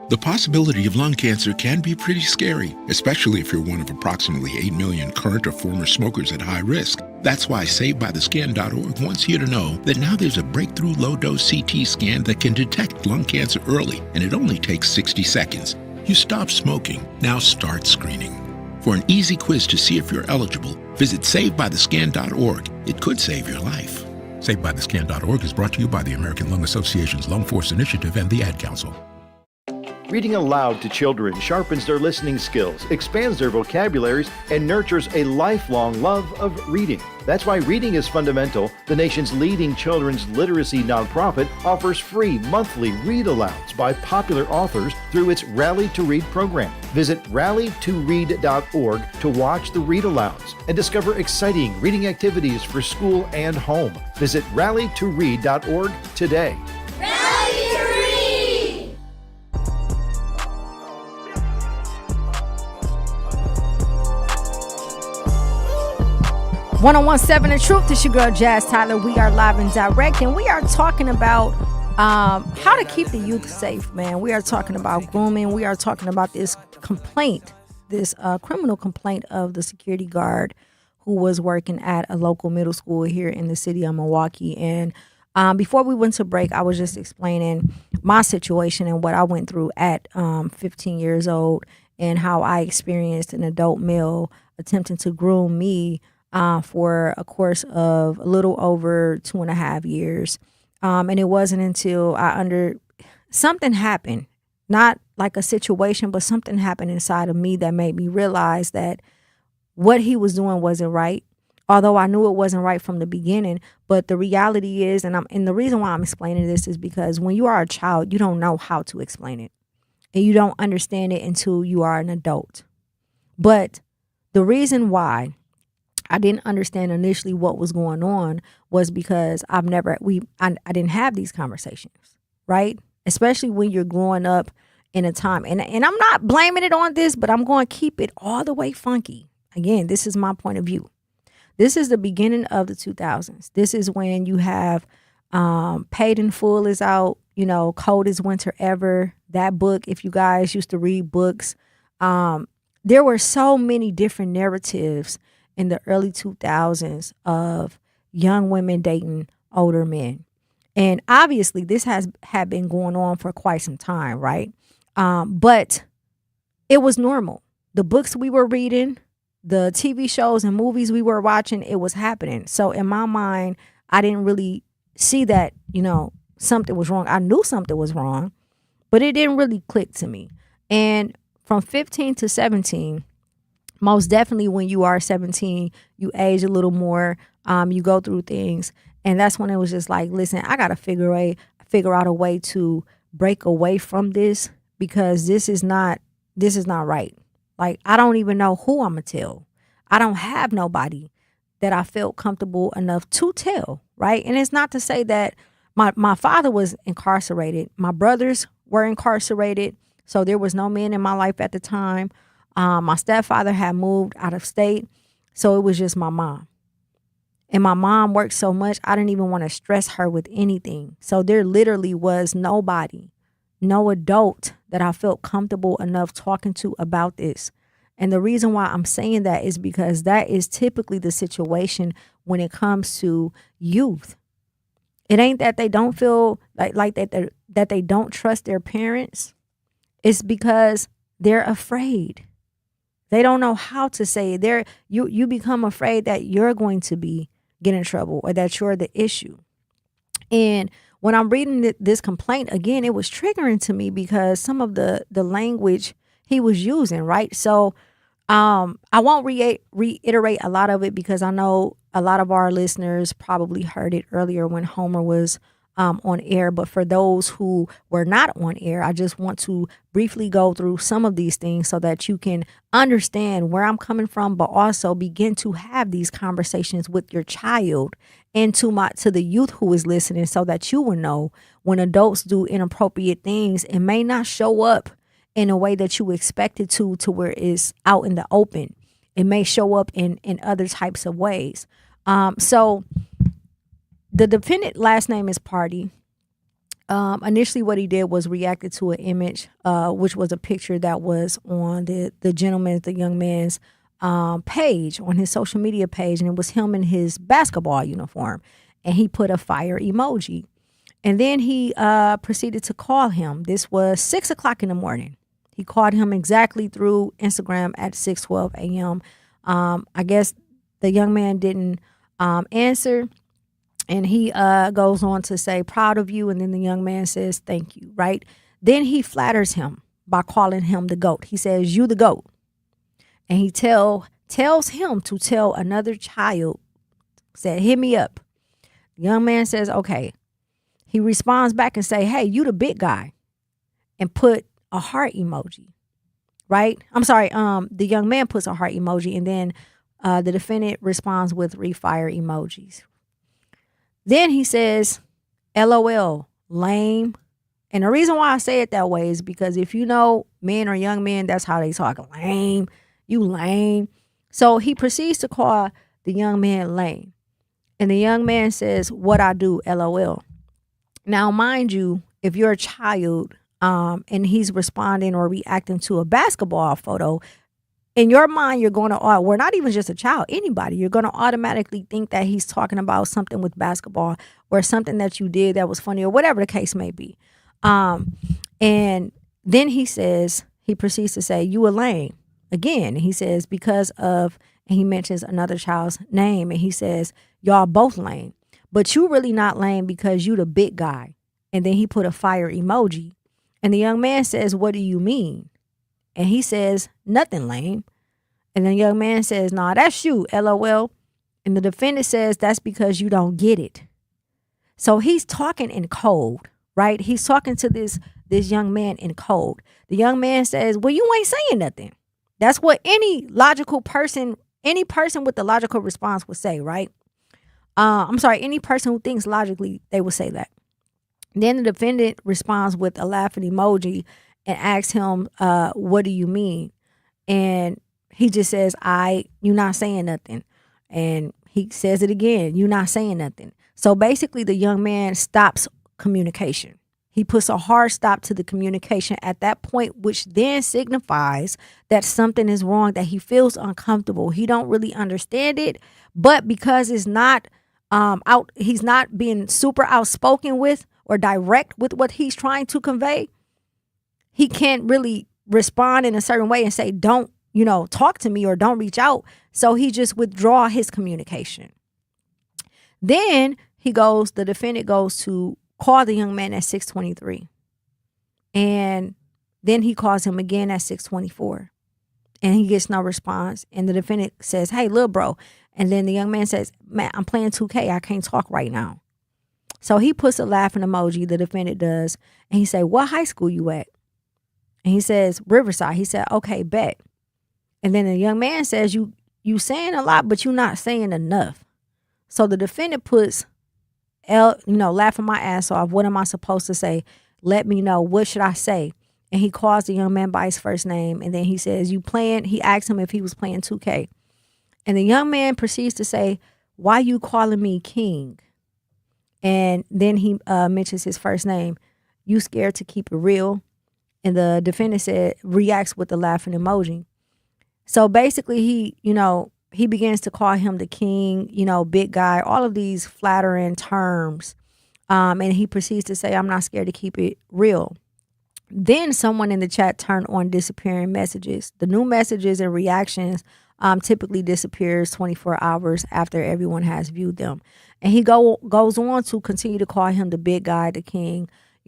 S8: The possibility of lung cancer can be pretty scary, especially if you're one of approximately 8 million current or former smokers at high risk. That's why SaveByTheScan.org wants you to know that now there's a breakthrough low-dose CT scan that can detect lung cancer early, and it only takes 60 seconds. You stop smoking, now start screening. For an easy quiz to see if you're eligible, visit SaveByTheScan.org. It could save your life. SaveByTheScan.org is brought to you by the American Lung Association's Lung Force Initiative and the Ad Council.
S10: Reading aloud to children sharpens their listening skills, expands their vocabularies, and nurtures a lifelong love of reading. That's why Reading is Fundamental, the nation's leading children's literacy nonprofit, offers free monthly read-alouds by popular authors through its Rally to Read program. Visit rallytoread.org to watch the read-alouds and discover exciting reading activities for school and home. Visit rallytoread.org today.
S1: 1017 The Truth. It's your girl Jazz Tyler. We are live and direct, and we are talking about how to keep the youth safe, man. We are talking about grooming. We are talking about this complaint, this criminal complaint of the security guard who was working at a local middle school here in the city of Milwaukee. And before we went to break, I was just explaining my situation and what I went through at 15 years old and how I experienced an adult male attempting to groom me for a course of a little over 2.5 years. And it wasn't until something happened, not like a situation, but something happened inside of me that made me realize that what he was doing wasn't right. Although I knew it wasn't right from the beginning, but the reality is, and the reason why I'm explaining this is because when you are a child, you don't know how to explain it. And you don't understand it until you are an adult. But the reason why I didn't understand initially what was going on was because I didn't have these conversations, right? Especially when you're growing up in a time, and I'm not blaming it on this, but I'm going to keep it all the way funky. Again, this is my point of view. This is the beginning of the 2000s. This is when you have Paid in Full is out, Coldest Winter Ever. That book, if you guys used to read books, there were so many different narratives in the early 2000s of young women dating older men. And obviously this had been going on for quite some time, right? But it was normal. The books we were reading, the TV shows and movies we were watching, it was happening. So in my mind, I didn't really see that, something was wrong. I knew something was wrong, but it didn't really click to me. And from 15 to 17, most definitely when you are 17, you age a little more. You go through things. And that's when it was just like, listen, I got to figure out a way to break away from this, because this is not right. Like, I don't even know who I'm going to tell. I don't have nobody that I felt comfortable enough to tell, right? And it's not to say that my father was incarcerated. My brothers were incarcerated. So there was no men in my life at the time. My stepfather had moved out of state. So it was just my mom. And my mom worked so much, I didn't even want to stress her with anything. So there literally was nobody, no adult that I felt comfortable enough talking to about this. And the reason why I'm saying that is because that is typically the situation when it comes to youth. It ain't that they don't feel like that they don't trust their parents. It's because they're afraid. They don't know how to say it. You become afraid that you're going to get in trouble, or that you're the issue. And when I'm reading this complaint again, it was triggering to me because some of the language he was using, right? So I won't reiterate a lot of it, because I know a lot of our listeners probably heard it earlier when Homer was on air. But for those who were not on air, I just want to briefly go through some of these things so that you can understand where I'm coming from, but also begin to have these conversations with your child and to the youth who is listening, so that you will know when adults do inappropriate things, it may not show up in a way that you expect it to where it's out in the open. It may show up in other types of ways. So the defendant last name is Party. Initially what he did was reacted to an image, which was a picture that was on the young man's page, on his social media page. And it was him in his basketball uniform. And he put a fire emoji. And then he proceeded to call him. This was 6 o'clock in the morning. He called him exactly through Instagram at 6:12 a.m. I guess the young man didn't answer. And he goes on to say, proud of you. And then the young man says, thank you, right? Then he flatters him by calling him the GOAT. He says, you the GOAT. And he tells him to tell another child, said, hit me up. The young man says, okay. He responds back and say, hey, you the big guy. And put a heart emoji, right? I'm sorry. The young man puts a heart emoji, and then the defendant responds with refire emojis. Then he says, LOL, lame. And the reason why I say it that way is because if you know men or young men, that's how they talk. Lame, you lame. So he proceeds to call the young man lame. And the young man says, what I do, LOL. Now, mind you, if you're a child and he's responding or reacting to a basketball photo, in your mind, you're going to, we're not even just a child, anybody, you're going to automatically think that he's talking about something with basketball or something that you did that was funny or whatever the case may be. And then he proceeds to say, you a lame. Again, he says, because of, and he mentions another child's name, and he says, y'all both lame. But you really not lame because you the big guy. And then he put a fire emoji. And the young man says, what do you mean? And he says, nothing, lame. And the young man says, nah, that's you, LOL. And the defendant says, that's because you don't get it. So he's talking in code, right? He's talking to this young man in code. The young man says, well, you ain't saying nothing. That's what any person with the logical response would say, right? Any person who thinks logically, they would say that. Then the defendant responds with a laughing emoji and asks him, what do you mean? And he just says, you not saying nothing. And he says it again, you not saying nothing. So basically the young man stops communication. He puts a hard stop to the communication at that point, which then signifies that something is wrong, that he feels uncomfortable. He don't really understand it, but because it's not he's not being super outspoken with or direct with what he's trying to convey, he can't really respond in a certain way and say, don't, talk to me or don't reach out. So he just withdraw his communication. Then the defendant goes to call the young man at 6:23. And then he calls him again at 6:24. And he gets no response. And the defendant says, hey, little bro. And then the young man says, "Matt, I'm playing 2K. I can't talk right now." So he puts a laughing emoji, the defendant does, and he say, "What high school you at?" And he says, "Riverside." He said, "Okay, bet." And then the young man says, you saying a lot, but you not saying enough." So the defendant puts, laughing my ass off. "What am I supposed to say? Let me know. What should I say?" And he calls the young man by his first name. And then he says, "You playing?" He asks him if he was playing 2K. And the young man proceeds to say, "Why you calling me king?" And then he mentions his first name. "You scared to keep it real?" And the defendant reacts with the laughing emoji. So basically he begins to call him the king, big guy, all of these flattering terms. And he proceeds to say, "I'm not scared to keep it real." Then someone in the chat turned on disappearing messages. The new messages and reactions typically disappears 24 hours after everyone has viewed them. And he goes on to continue to call him the big guy, the king,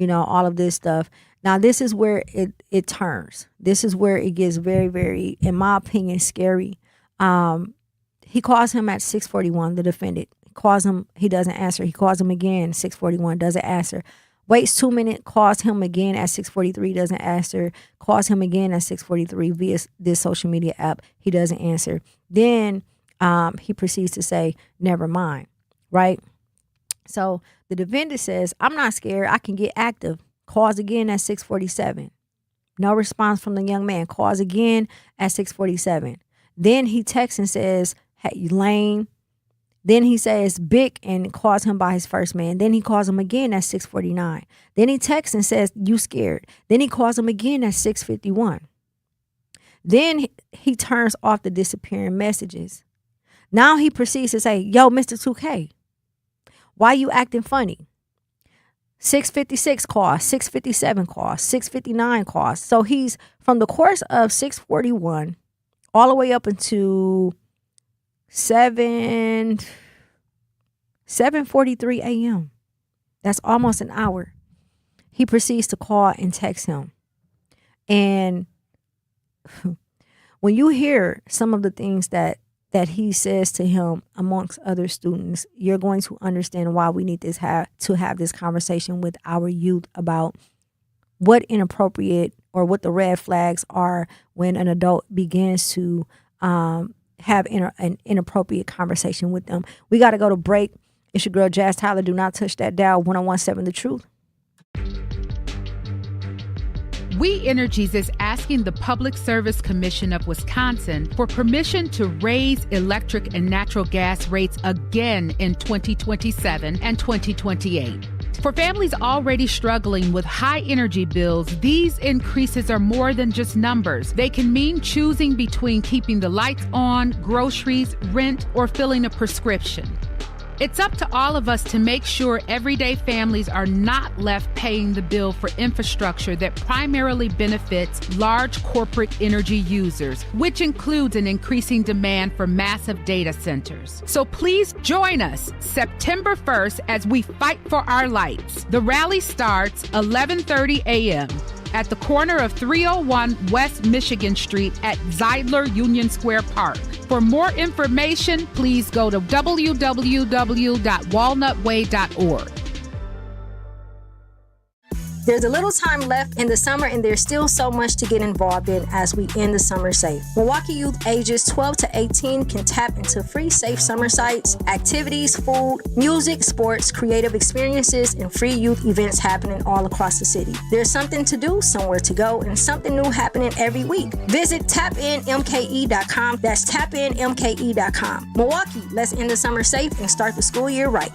S1: all of this stuff. Now, this is where it turns. This is where it gets very, very, in my opinion, scary. He calls him at 6:41, the defendant. He calls him, he doesn't answer. He calls him again, 6:41, doesn't answer. Waits 2 minutes, calls him again at 6:43, doesn't answer. Calls him again at 6:43 via this social media app. He doesn't answer. Then he proceeds to say, "Never mind," right? So the defendant says, "I'm not scared. I can get active." Calls again at 6:47. No response from the young man. Calls again at 6:47. Then he texts and says, "Hey, Lane." Then he says Bick and calls him by his first man. Then he calls him again at 6:49. Then he texts and says, "You scared." Then he calls him again at 6:51. Then he turns off the disappearing messages. Now he proceeds to say, "Yo, Mr. 2K, why you acting funny?" 6:56 calls, 6:57 calls, 6:59 calls. So he's from the course of 6:41 all the way up into 7:43 a.m. That's almost an hour. He proceeds to call and text him. And when you hear some of the things that he says to him amongst other students, you're going to understand why we need to have this conversation with our youth about what inappropriate or what the red flags are when an adult begins to have an inappropriate conversation with them. We got to go to break. It's your girl, Jazz Tyler. Do not touch that dial. 1017 The Truth.
S9: We Energies is asking the Public Service Commission of Wisconsin for permission to raise electric and natural gas rates again in 2027 and 2028. For families already struggling with high energy bills, these increases are more than just numbers. They can mean choosing between keeping the lights on, groceries, rent, or filling a prescription. It's up to all of us to make sure everyday families are not left paying the bill for infrastructure that primarily benefits large corporate energy users, which includes an increasing demand for massive data centers. So please join us September 1st as we fight for our lights. The rally starts 11:30 a.m. at the corner of 301 West Michigan Street at Zeidler Union Square Park. For more information, please go to www.walnutway.org.
S1: There's a little time left in the summer, and there's still so much to get involved in as we end the summer safe. Milwaukee youth ages 12 to 18 can tap into free safe summer sites, activities, food, music, sports, creative experiences, and free youth events happening all across the city. There's something to do, somewhere to go, and something new happening every week. Visit tapinmke.com. That's tapinmke.com. Milwaukee, let's end the summer safe and start the school year right.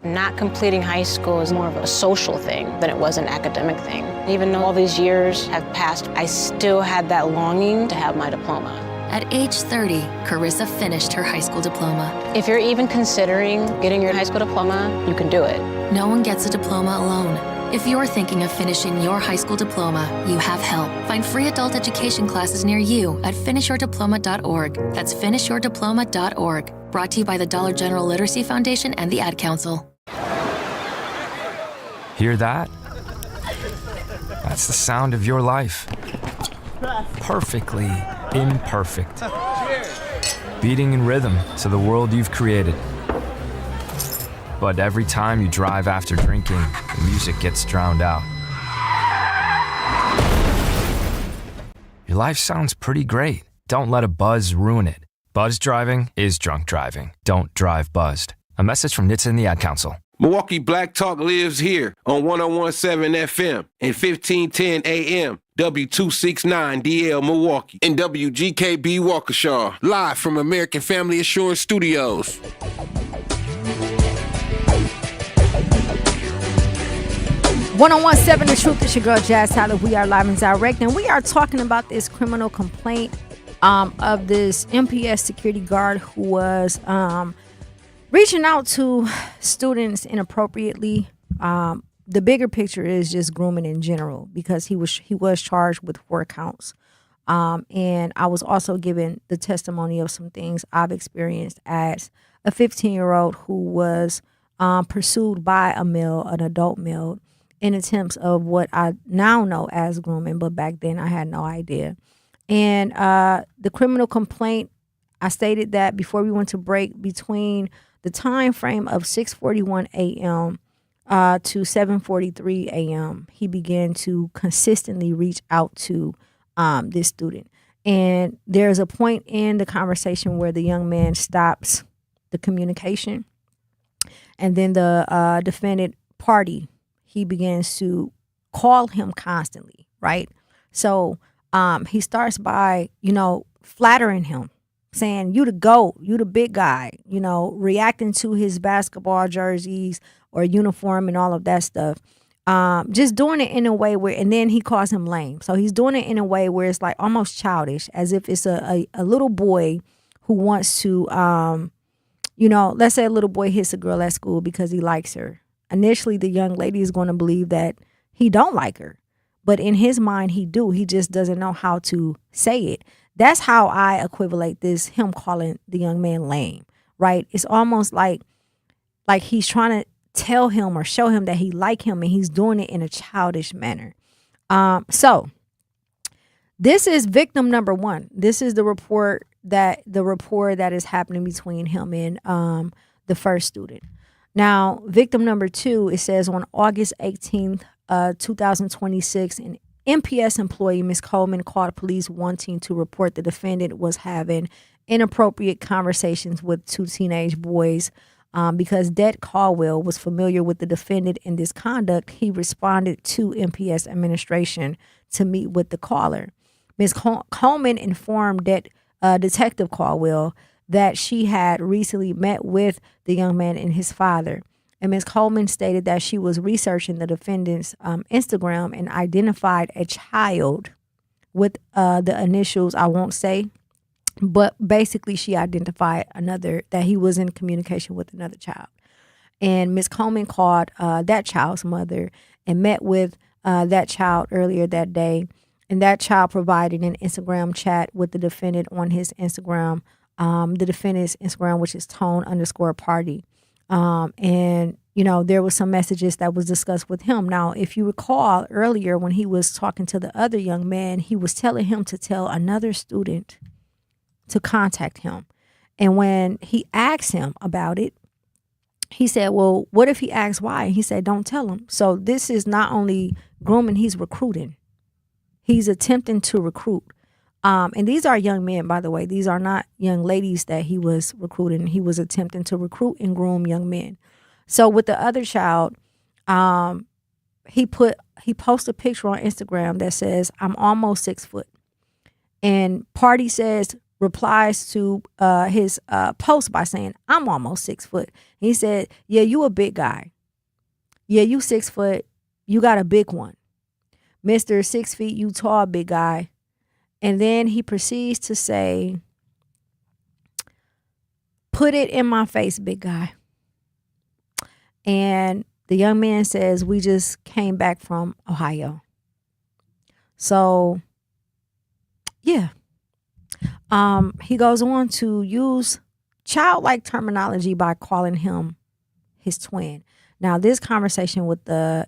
S11: Not completing high school is more of a social thing than it was an academic thing. Even though all these years have passed, I still had that longing to have my diploma.
S12: At age 30, Carissa finished her high school diploma.
S11: If you're even considering getting your high school diploma, you can do it.
S12: No one gets a diploma alone. If you're thinking of finishing your high school diploma, you have help. Find free adult education classes near you at finishyourdiploma.org. That's finishyourdiploma.org. Brought to you by the Dollar General Literacy Foundation and the Ad Council.
S14: Hear that? That's the sound of your life. Perfectly
S13: imperfect. Beating in rhythm to the world you've created. But every time you drive after drinking, the music gets drowned out. Your life sounds pretty great. Don't let a buzz ruin it. Buzz driving is drunk driving. Don't drive buzzed. A message from NHTSA and the Ad Council.
S14: Milwaukee Black Talk lives here on 1017 FM and 1510 AM. W269DL Milwaukee and WGKB Waukesha, live from American Family Assurance Studios.
S1: One on 17 The Truth. It's your girl Jazz Tyler. We are live and direct, and we are talking about this criminal complaint of this MPS security guard who was reaching out to students inappropriately. The bigger picture is just grooming in general, because he was charged with 4 counts. And I was also given the testimony of some things I've experienced as a 15-year-old who was pursued by a male, an adult male, in attempts of what I now know as grooming, but back then I had no idea. And the criminal complaint, I stated that before we went to break, between the time frame of 6:41 a.m. To 7:43 a.m., he began to consistently reach out to this student. And there's a point in the conversation where the young man stops the communication, and then the defendant party, he begins to call him constantly, right? So he starts by, flattering him, saying, "You the GOAT, you the big guy," reacting to his basketball jerseys or uniform and all of that stuff. Just doing it in a way where, and then he calls him lame. So he's doing it in a way where it's like almost childish, as if it's a little boy who wants to, let's say a little boy hits a girl at school because he likes her. Initially, the young lady is going to believe that he don't like her, but in his mind, he do. He just doesn't know how to say it. That's how I equivalent this, him calling the young man lame, right? It's almost like he's trying to tell him or show him that he like him, and he's doing it in a childish manner. So this is victim number 1. This is the rapport that is happening between him and the first student. Now, victim number 2, it says on August 18th, 2026, an MPS employee, Ms. Coleman, called police wanting to report the defendant was having inappropriate conversations with 2 teenage boys. Because Det Caldwell was familiar with the defendant in this conduct, he responded to MPS administration to meet with the caller. Ms. Coleman informed Detective Caldwell that she had recently met with the young man and his father. And Ms. Coleman stated that she was researching the defendant's Instagram and identified a child with the initials I won't say, but basically she identified that he was in communication with another child. And Ms. Coleman called that child's mother and met with that child earlier that day. And that child provided an Instagram chat with the defendant on his Instagram, the defendant's Instagram, which is tone_party. And, there was some messages that was discussed with him. Now, if you recall earlier when he was talking to the other young man, he was telling him to tell another student to contact him. And when he asked him about it, he said, well, what if he asks why? And he said, don't tell him. So this is not only grooming, he's recruiting. He's attempting to recruit. And these are young men, by the way. These are not young ladies that he was recruiting. He was attempting to recruit and groom young men. So with the other child, he posted a picture on Instagram that says, "I'm almost 6 foot." And Party replies to his post by saying, "I'm almost 6 foot." He said, "Yeah, you a big guy. Yeah, you 6 foot. You got a big one. Mr. 6 feet, you tall, big guy." And then he proceeds to say, "Put it in my face, big guy." And the young man says, "We just came back from Ohio." So, yeah. He goes on to use childlike terminology by calling him his twin. Now, this conversation with the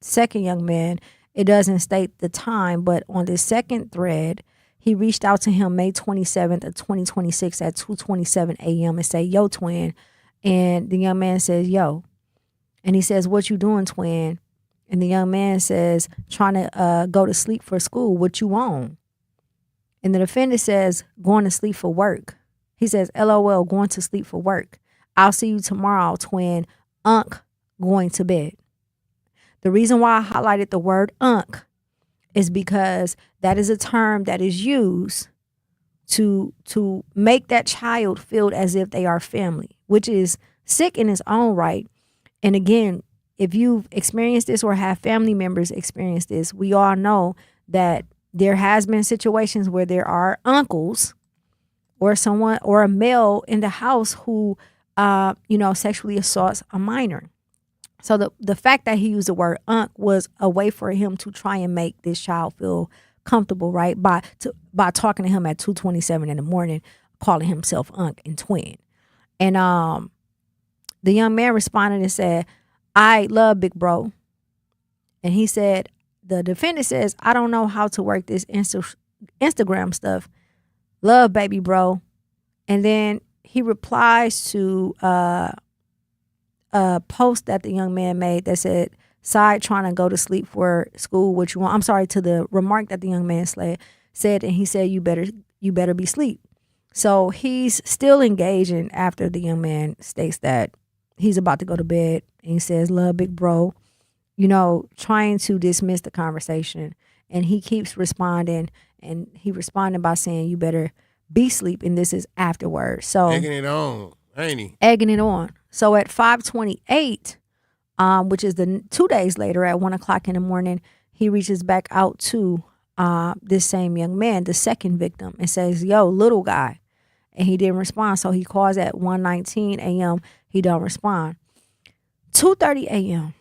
S1: second young man, it doesn't state the time, but on this second thread, He reached out to him May 27th of 2026 at 2:27 a.m. and say, yo, twin. And the young man says, yo. And he says, what you doing, twin? And the young man says, trying to go to sleep for school. What you on? And the defendant says, going to sleep for work. He says, LOL, going to sleep for work. I'll see you tomorrow, twin. Unk, going to bed. The reason why I highlighted the word unk is because that is a term that is used to make that child feel as if they are family, which is sick in its own right. And again, if you've experienced this or have family members experience this, we all know that there has been situations where there are uncles or someone or a male in the house who, sexually assaults a minor. So the fact that he used the word unk was a way for him to try and make this child feel comfortable, right? By talking to him at 2:27 in the morning, calling himself unk and twin. And the young man responded and said, I love big bro. And he said, the defendant says, I don't know how to work this Instagram stuff. Love baby bro. And then he replies to a post that the young man made that said, side trying to go to sleep for school, what you want. I'm sorry, to the remark that the young man said, and he said, you better be asleep. So he's still engaging after the young man states that he's about to go to bed. And he says, love big bro, trying to dismiss the conversation. And he keeps responding, and he responded by saying, you better be asleep. And this is afterwards. So
S14: egging it on, ain't he?
S1: Egging it on. So at 5:28, which is the 2 days later at 1 o'clock in the morning, he reaches back out to this same young man, the second victim, and says, yo, little guy. And he didn't respond. So he calls at 1:19 a.m. He don't respond. 2:30 a.m.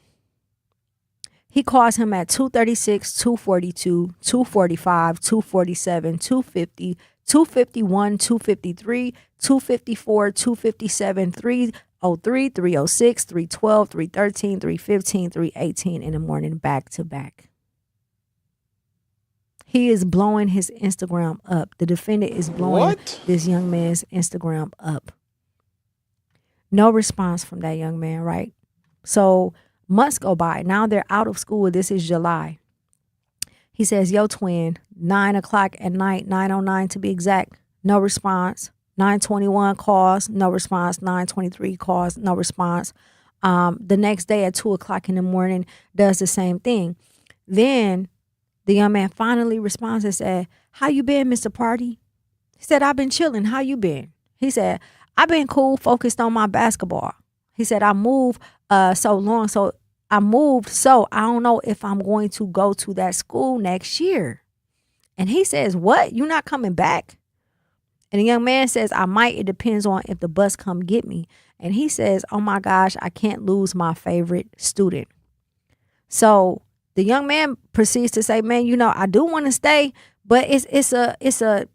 S1: He calls him at 2:36, 2:42, 2:45, 2:47, 2:50, 2:51, 2:53, 2:54, 2:57, 3:03, 3:06, 3:12, 3:13, 3:15, 3:18 in the morning, back to back. He is blowing his Instagram up. The defendant is blowing this young man's Instagram up. No response from that young man, right? So months go by. Now they're out of school. This is July. He says, yo, twin, 9 o'clock at night, 9:09 to be exact, no response. 9:21 calls, no response. 9:23 calls, no response. The next day at 2 o'clock in the morning, does the same thing. Then the young man finally responds and said, how you been, Mr. Party? He said, I've been chilling. How you been? He said, I've been cool, focused on my basketball. He said, I moved so long, so I moved, so I don't know if I'm going to go to that school next year. And he says, what? You not coming back? And the young man says, I might. It depends on if the bus come get me. And he says, oh my gosh, I can't lose my favorite student. So the young man proceeds to say, man, I do want to stay, but it's a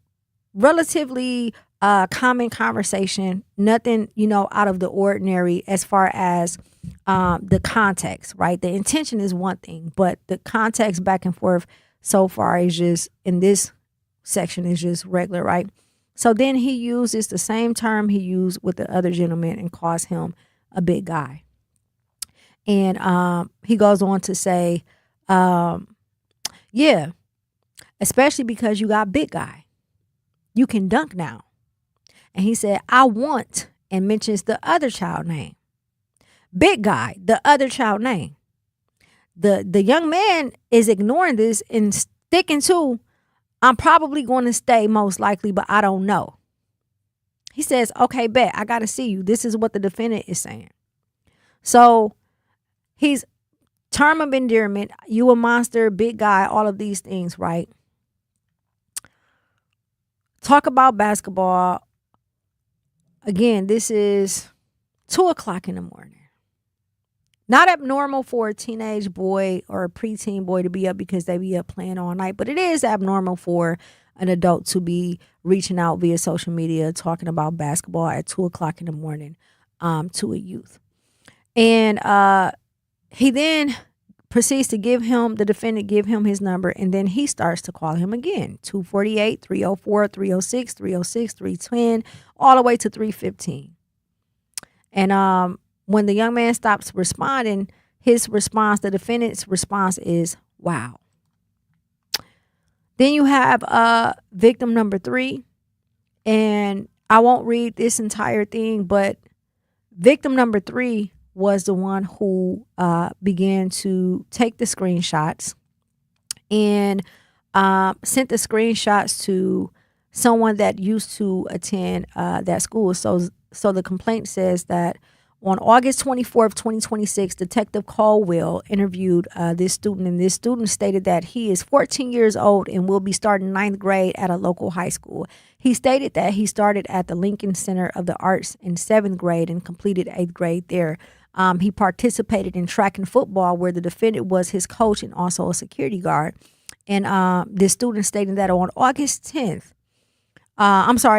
S1: relatively common conversation, nothing, out of the ordinary as far as the context, right? The intention is one thing, but the context back and forth so far is just, in this section, is just regular, right? So then he uses the same term he used with the other gentleman and calls him a big guy. And he goes on to say, yeah, especially because you got big guy. You can dunk now. And he said, I want, and mentions the other child name. Big guy, the other child name. The young man is ignoring this and sticking to, I'm probably going to stay most likely, but I don't know. He says, okay, bet, I got to see you. This is what the defendant is saying. So he's term of endearment, you a monster, big guy, all of these things, right? Talk about basketball. Again, this is 2 o'clock in the morning. Not abnormal for a teenage boy or a preteen boy to be up because they be up playing all night, but it is abnormal for an adult to be reaching out via social media, talking about basketball at 2 o'clock in the morning to a youth. And he then proceeds to the defendant give him his number, and then he starts to call him again. 248, 304, 306, 306, 310, all the way to 315. And when the young man stops responding, the defendant's response is, wow. Then you have victim number 3, and I won't read this entire thing, but victim number 3 was the one who began to take the screenshots and sent the screenshots to someone that used to attend that school. So the complaint says that on August 24th, 2026, Detective Caldwell interviewed this student, and this student stated that he is 14 years old and will be starting 9th grade at a local high school. He stated that he started at the Lincoln Center of the Arts in 7th grade and completed 8th grade there. He participated in track and football, where the defendant was his coach and also a security guard. And this student stated that on August 10th,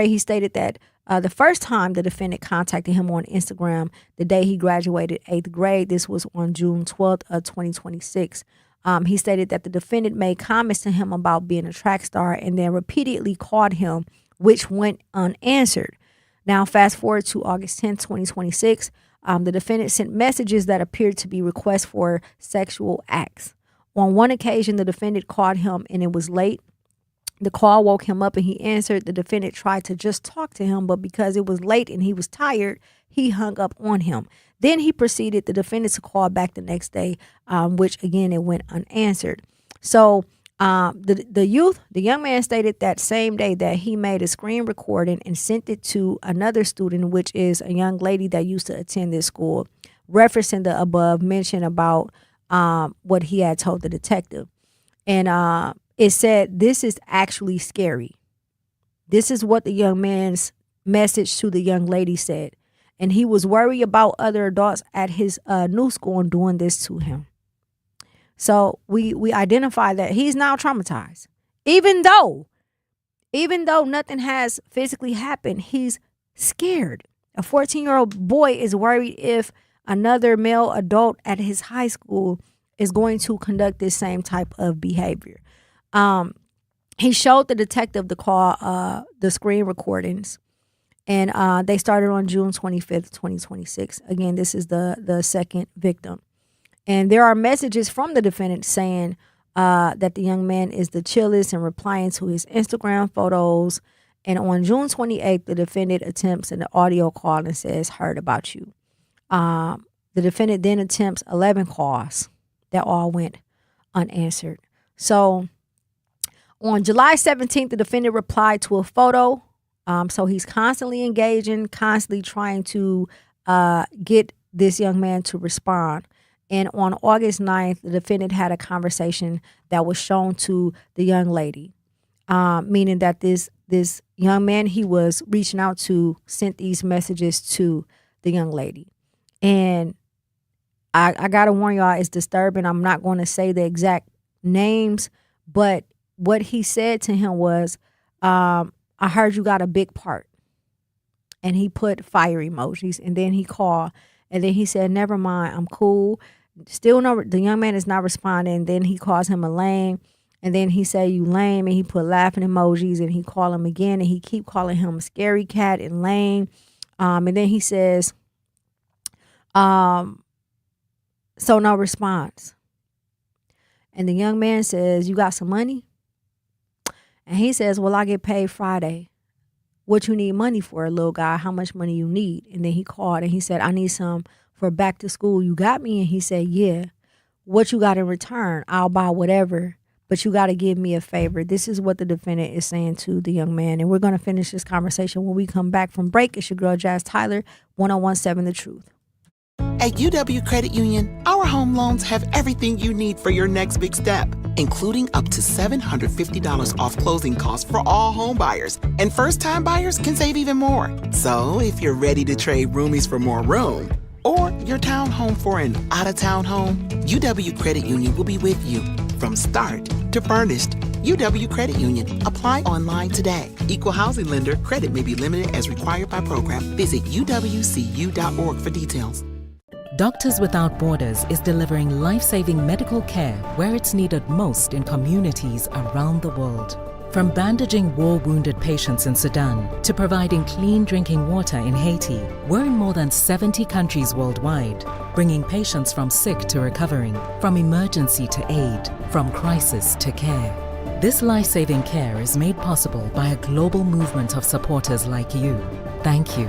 S1: he stated that the first time the defendant contacted him on Instagram, the day he graduated 8th grade, this was on June 12th of 2026. He stated that the defendant made comments to him about being a track star and then repeatedly called him, which went unanswered. Now, fast forward to August 10th, 2026, the defendant sent messages that appeared to be requests for sexual acts. On one occasion, the defendant called him and it was late. The call woke him up and he answered. The defendant tried to just talk to him, but because it was late and he was tired, he hung up on him. Then he proceeded, the defendant, to call back the next day, which again, it went unanswered. So the young man stated that same day that he made a screen recording and sent it to another student, which is a young lady that used to attend this school, referencing the above mention about what he had told the detective. And it said, this is actually scary. This is what the young man's message to the young lady said. And he was worried about other adults at his new school and doing this to him. So we identify that he's now traumatized. Even though nothing has physically happened, he's scared. A 14-year-old boy is worried if another male adult at his high school is going to conduct this same type of behavior. He showed the detective the screen recordings, and they started on June 25th, 2026. Again, this is the second victim. And there are messages from the defendant saying that the young man is the chillest and replying to his Instagram photos. And on June 28th, the defendant attempts an audio call and says, heard about you. The defendant then attempts 11 calls that all went unanswered. So on July 17th, the defendant replied to a photo. So he's constantly engaging, constantly trying to get this young man to respond. And on August 9th, the defendant had a conversation that was shown to the young lady, meaning that this young man he was reaching out to sent these messages to the young lady. And I got to warn y'all, it's disturbing. I'm not going to say the exact names, but what he said to him was, I heard you got a big part. And he put fire emojis, and then he called, and then he said, never mind, I'm cool. Still no, the young man is not responding. Then he calls him a lame, and then he said, you lame, and he put laughing emojis, and he called him again, and he keep calling him scary cat and lame. And then he says, so no response. And the young man says, you got some money? And he says, well, I get paid Friday. What you need money for, little guy? How much money you need? And then he called and he said, I need some for back to school. You got me? And he said, yeah. What you got in return? I'll buy whatever, but you got to give me a favor. This is what the defendant is saying to the young man. And we're going to finish this conversation when we come back from break. It's your girl, Jazz Tyler, 1017 The Truth.
S15: At UW Credit Union, our home loans have everything you need for your next big step, including up to $750 off closing costs for all home buyers. And first-time buyers can save even more. So if you're ready to trade roomies for more room, or your townhome for an out-of-town home, UW Credit Union will be with you from start to furnished. UW Credit Union. Apply online today. Equal housing lender. Credit may be limited as required by program. Visit uwcu.org for details.
S16: Doctors Without Borders is delivering life-saving medical care where it's needed most in communities around the world. From bandaging war-wounded patients in Sudan to providing clean drinking water in Haiti, we're in more than 70 countries worldwide, bringing patients from sick to recovering, from emergency to aid, from crisis to care. This life-saving care is made possible by a global movement of supporters like you. Thank you.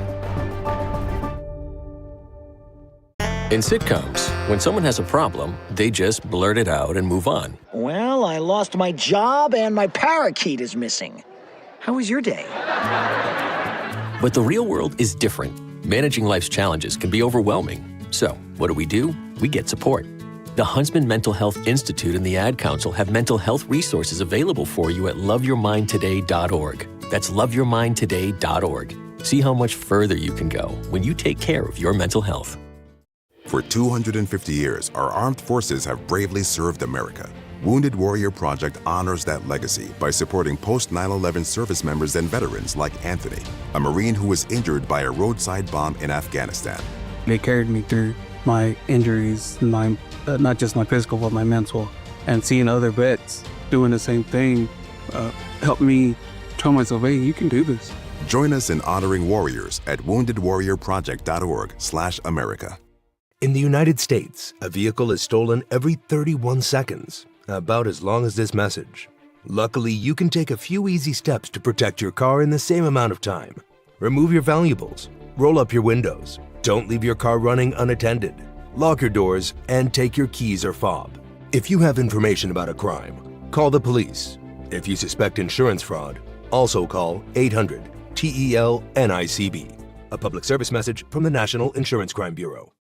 S17: In sitcoms, when someone has a problem, they just blurt it out and move on.
S18: Well, I lost my job and my parakeet is missing. How was your day?
S17: But the real world is different. Managing life's challenges can be overwhelming. So, what do? We get support. The Huntsman Mental Health Institute and the Ad Council have mental health resources available for you at loveyourmindtoday.org. That's loveyourmindtoday.org. See how much further you can go when you take care of your mental health.
S19: For 250 years, our armed forces have bravely served America. Wounded Warrior Project honors that legacy by supporting post-9/11 service members and veterans like Anthony, a Marine who was injured by a roadside bomb in Afghanistan.
S25: They carried me through my injuries, not just my physical, but my mental. And seeing other vets doing the same thing helped me tell myself, hey, you can do this.
S19: Join us in honoring warriors at woundedwarriorproject.org/America.
S20: In the United States, a vehicle is stolen every 31 seconds, about as long as this message. Luckily, you can take a few easy steps to protect your car in the same amount of time. Remove your valuables, roll up your windows, don't leave your car running unattended, lock your doors, and take your keys or fob. If you have information about a crime, call the police. If you suspect insurance fraud, also call 800-TEL-NICB. A public service message from the National Insurance Crime Bureau.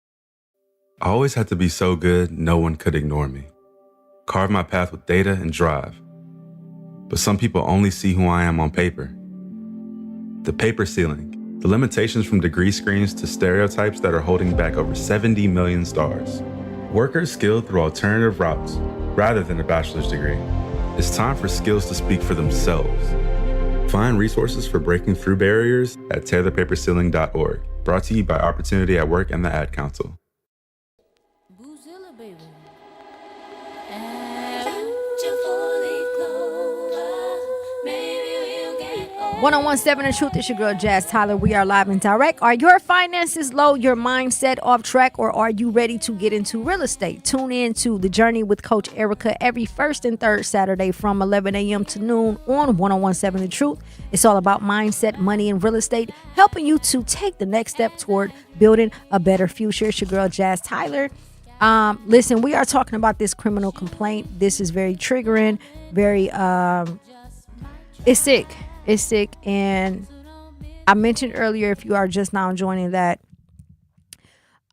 S21: I always had to be so good, no one could ignore me. Carve my path with data and drive. But some people only see who I am on paper. The paper ceiling, the limitations from degree screens to stereotypes that are holding back over 70 million stars. Workers skilled through alternative routes, rather than a bachelor's degree. It's time for skills to speak for themselves. Find resources for breaking through barriers at tearthepaperceiling.org. Brought to you by Opportunity at Work and the Ad Council.
S1: 1017 The Truth, is your girl Jazz Tyler. We are live and direct. Are your finances low, your mindset off track, or are you ready to get into real estate? Tune in to The Journey with Coach Erica every first and third Saturday from 11 a.m. to noon on 1017 The Truth. It's all about mindset, money, and real estate, helping you to take the next step toward building a better future. It's your girl Jazz Tyler. Listen, we are talking about this criminal complaint. This is very triggering, very it's sick. It's sick. And I mentioned earlier, if you are just now joining, that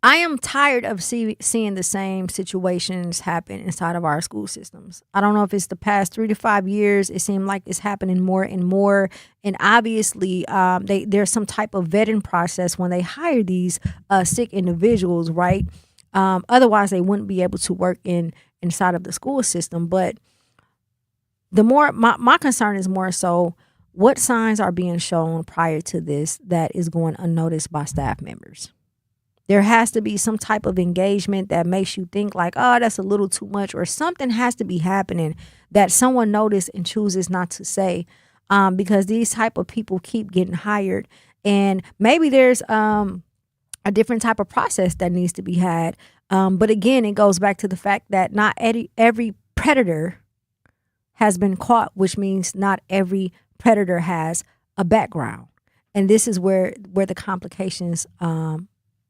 S1: I am tired of seeing the same situations happen inside of our school systems. I don't know if it's the past 3 to 5 years. It seemed like it's happening more and more. And obviously, there's some type of vetting process when they hire these sick individuals, right? Otherwise, they wouldn't be able to work inside of the school system. But the more my concern is more so, what signs are being shown prior to this that is going unnoticed by staff members? There has to be some type of engagement that makes you think like, oh, that's a little too much, or something has to be happening that someone noticed and chooses not to say, because these type of people keep getting hired. And maybe there's a different type of process that needs to be had. But again, it goes back to the fact that not every predator has been caught, which means not every predator has a background. And this is where the complications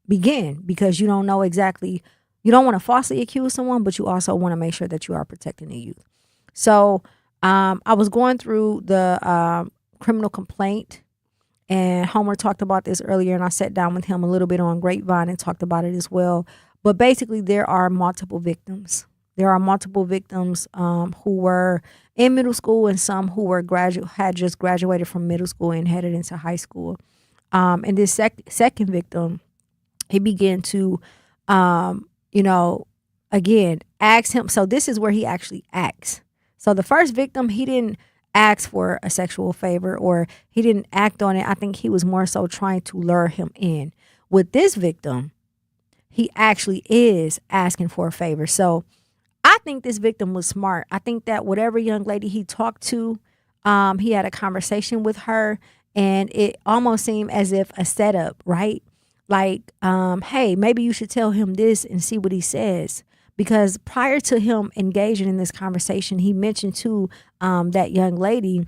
S1: begin, because you don't know exactly, you don't want to falsely accuse someone, but you also want to make sure that you are protecting the youth. So I was going through the criminal complaint, and Homer talked about this earlier, and I sat down with him a little bit on Grapevine and talked about it as well. But basically, there are multiple victims. There are multiple victims who were in middle school, and some who were had just graduated from middle school and headed into high school. And this second victim, he began to, again, ask him. So this is where he actually acts. So the first victim, he didn't ask for a sexual favor, or he didn't act on it. I think he was more so trying to lure him in. With this victim, he actually is asking for a favor. So I think this victim was smart. I think that whatever young lady he talked to, he had a conversation with her, and it almost seemed as if a setup, right? Like, hey, maybe you should tell him this and see what he says. Because prior to him engaging in this conversation, he mentioned to that young lady,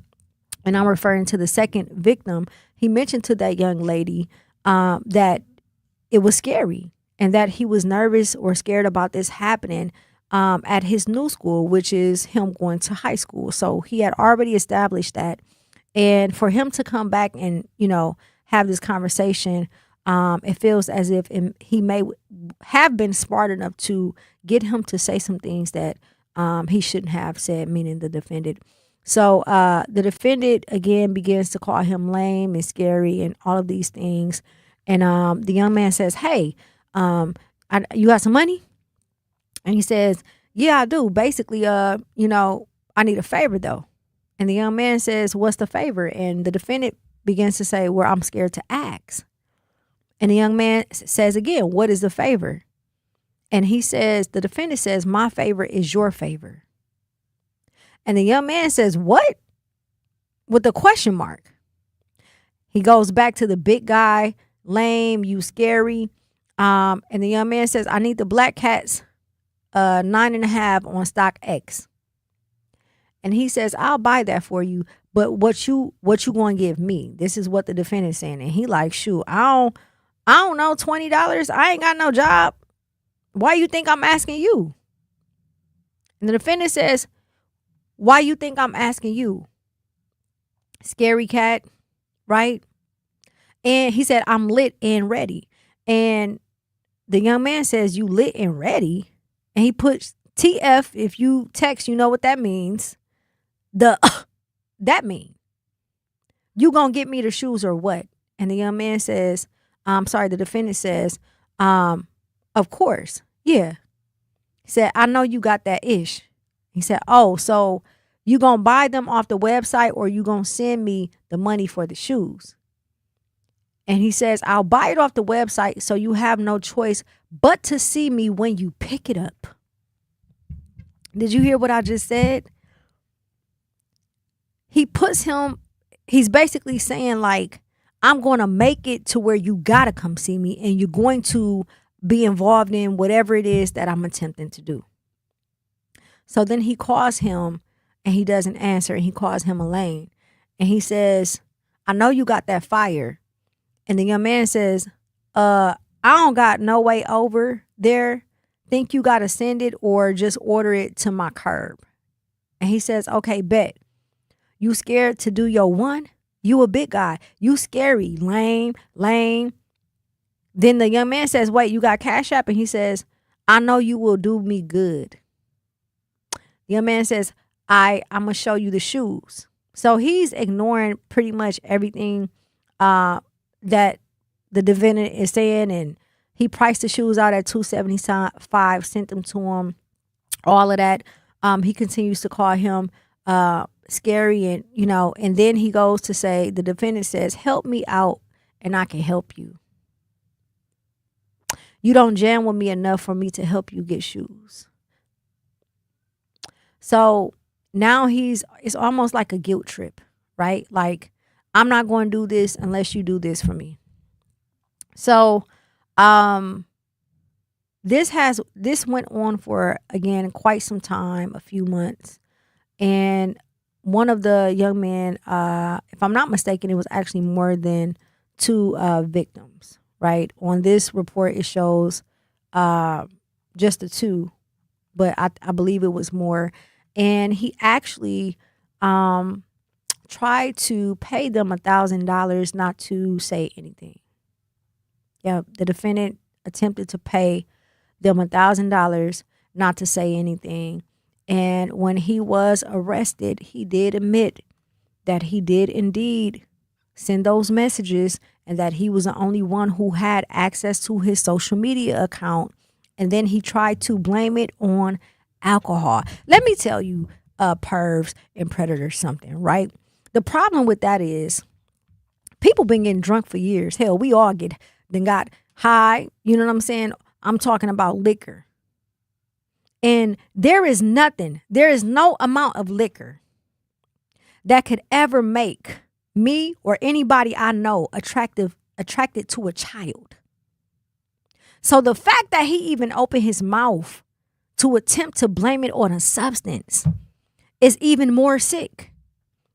S1: and I'm referring to the second victim, he mentioned to that young lady that it was scary and that he was nervous or scared about this happening at his new school, which is him going to high school. So he had already established that. And for him to come back and, have this conversation, it feels as if he may have been smart enough to get him to say some things that he shouldn't have said, meaning the defendant. So the defendant, again, begins to call him lame and scary and all of these things. And the young man says, hey, you got some money? And he says, yeah, I do. Basically, I need a favor, though. And the young man says, what's the favor? And the defendant begins to say, well, I'm scared to ask. And the young man says again, what is the favor? And he says, the defendant says, my favor is your favor. And the young man says, what? With a question mark. He goes back to the big guy, lame, you scary. And the young man says, I need the Black Cats 9.5 on stock X. And he says, I'll buy that for you. But what you gonna give me? This is what the defendant's saying. And he like, shoot, I don't know, $20. I ain't got no job. Why you think I'm asking you? And the defendant says, why you think I'm asking you? Scary cat, right? And he said, I'm lit and ready. And the young man says, you lit and ready? And he puts TF. If you text, you know what that means. That mean, you gonna get me the shoes or what? And the young man says, the defendant says, of course, yeah. He said, I know you got that ish. He said, oh, so you gonna buy them off the website or you gonna send me the money for the shoes? And he says, I'll buy it off the website so you have no choice but to see me when you pick it up. Did you hear what I just said? He's basically saying like, I'm going to make it to where you got to come see me and you're going to be involved in whatever it is that I'm attempting to do. So then he calls him and he doesn't answer, and he calls him Elaine. And he says, I know you got that fire. And the young man says, I don't got no way over there. Think you got to send it or just order it to my curb? And he says, okay, bet. You scared to do your one? You a big guy. You scary, lame. Then the young man says, wait, you got Cash App? And he says, I know you will do me good. The young man says, I'm going to show you the shoes. So he's ignoring pretty much everything that the defendant is saying. And he priced the shoes out at $275, sent them to him, all of that. He continues to call him scary, and and then he goes to say, the defendant says, help me out and I can help you. You don't jam with me enough for me to help you get shoes. So now it's almost like a guilt trip, right? Like, I'm not going to do this unless you do this for me. So this went on for, again, quite some time, a few months. And one of the young men, if I'm not mistaken, it was actually more than 2 victims, right? On this report, it shows just the 2, but I believe it was more. And he actually tried to pay them $1,000 not to say anything. Yeah, the defendant attempted to pay them $1,000 not to say anything. And when he was arrested, he did admit that he did indeed send those messages and that he was the only one who had access to his social media account. And then he tried to blame it on alcohol. Let me tell you, pervs and predators, something, right? The problem with that is people been getting drunk for years. Hell, we all got high, you know what I'm saying, I'm talking about liquor. And there is no amount of liquor that could ever make me or anybody I know attracted to a child. So the fact that he even opened his mouth to attempt to blame it on a substance is even more sick.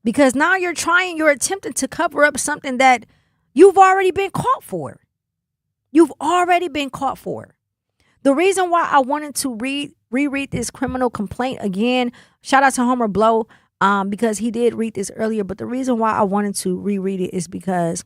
S1: Because now you're attempting to cover up something that you've already been caught for. You've already been caught for. The reason why I wanted to reread this criminal complaint again, shout out to Homer Blow, because he did read this earlier. But the reason why I wanted to reread it is because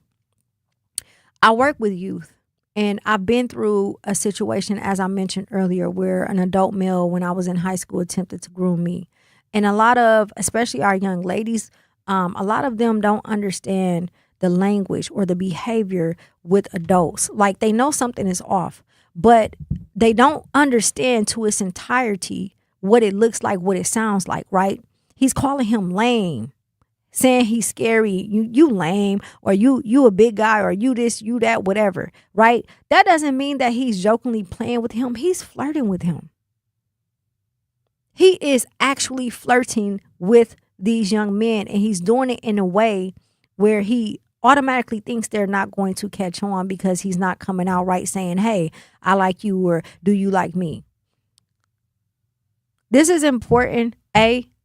S1: I work with youth. And I've been through a situation, as I mentioned earlier, where an adult male, when I was in high school, attempted to groom me. And a lot of, especially our young ladies, a lot of them don't understand the language or the behavior with adults. Like, they know something is off, but they don't understand to its entirety what it looks like, what it sounds like, right? He's calling him lame, saying he's scary, you lame, or you a big guy, or you this, you that, whatever, right? That doesn't mean that he's jokingly playing with him. He's flirting with him. He is actually flirting with these young men, and he's doing it in a way where he automatically thinks they're not going to catch on because he's not coming out right saying, hey, I like you, or do you like me? This is important,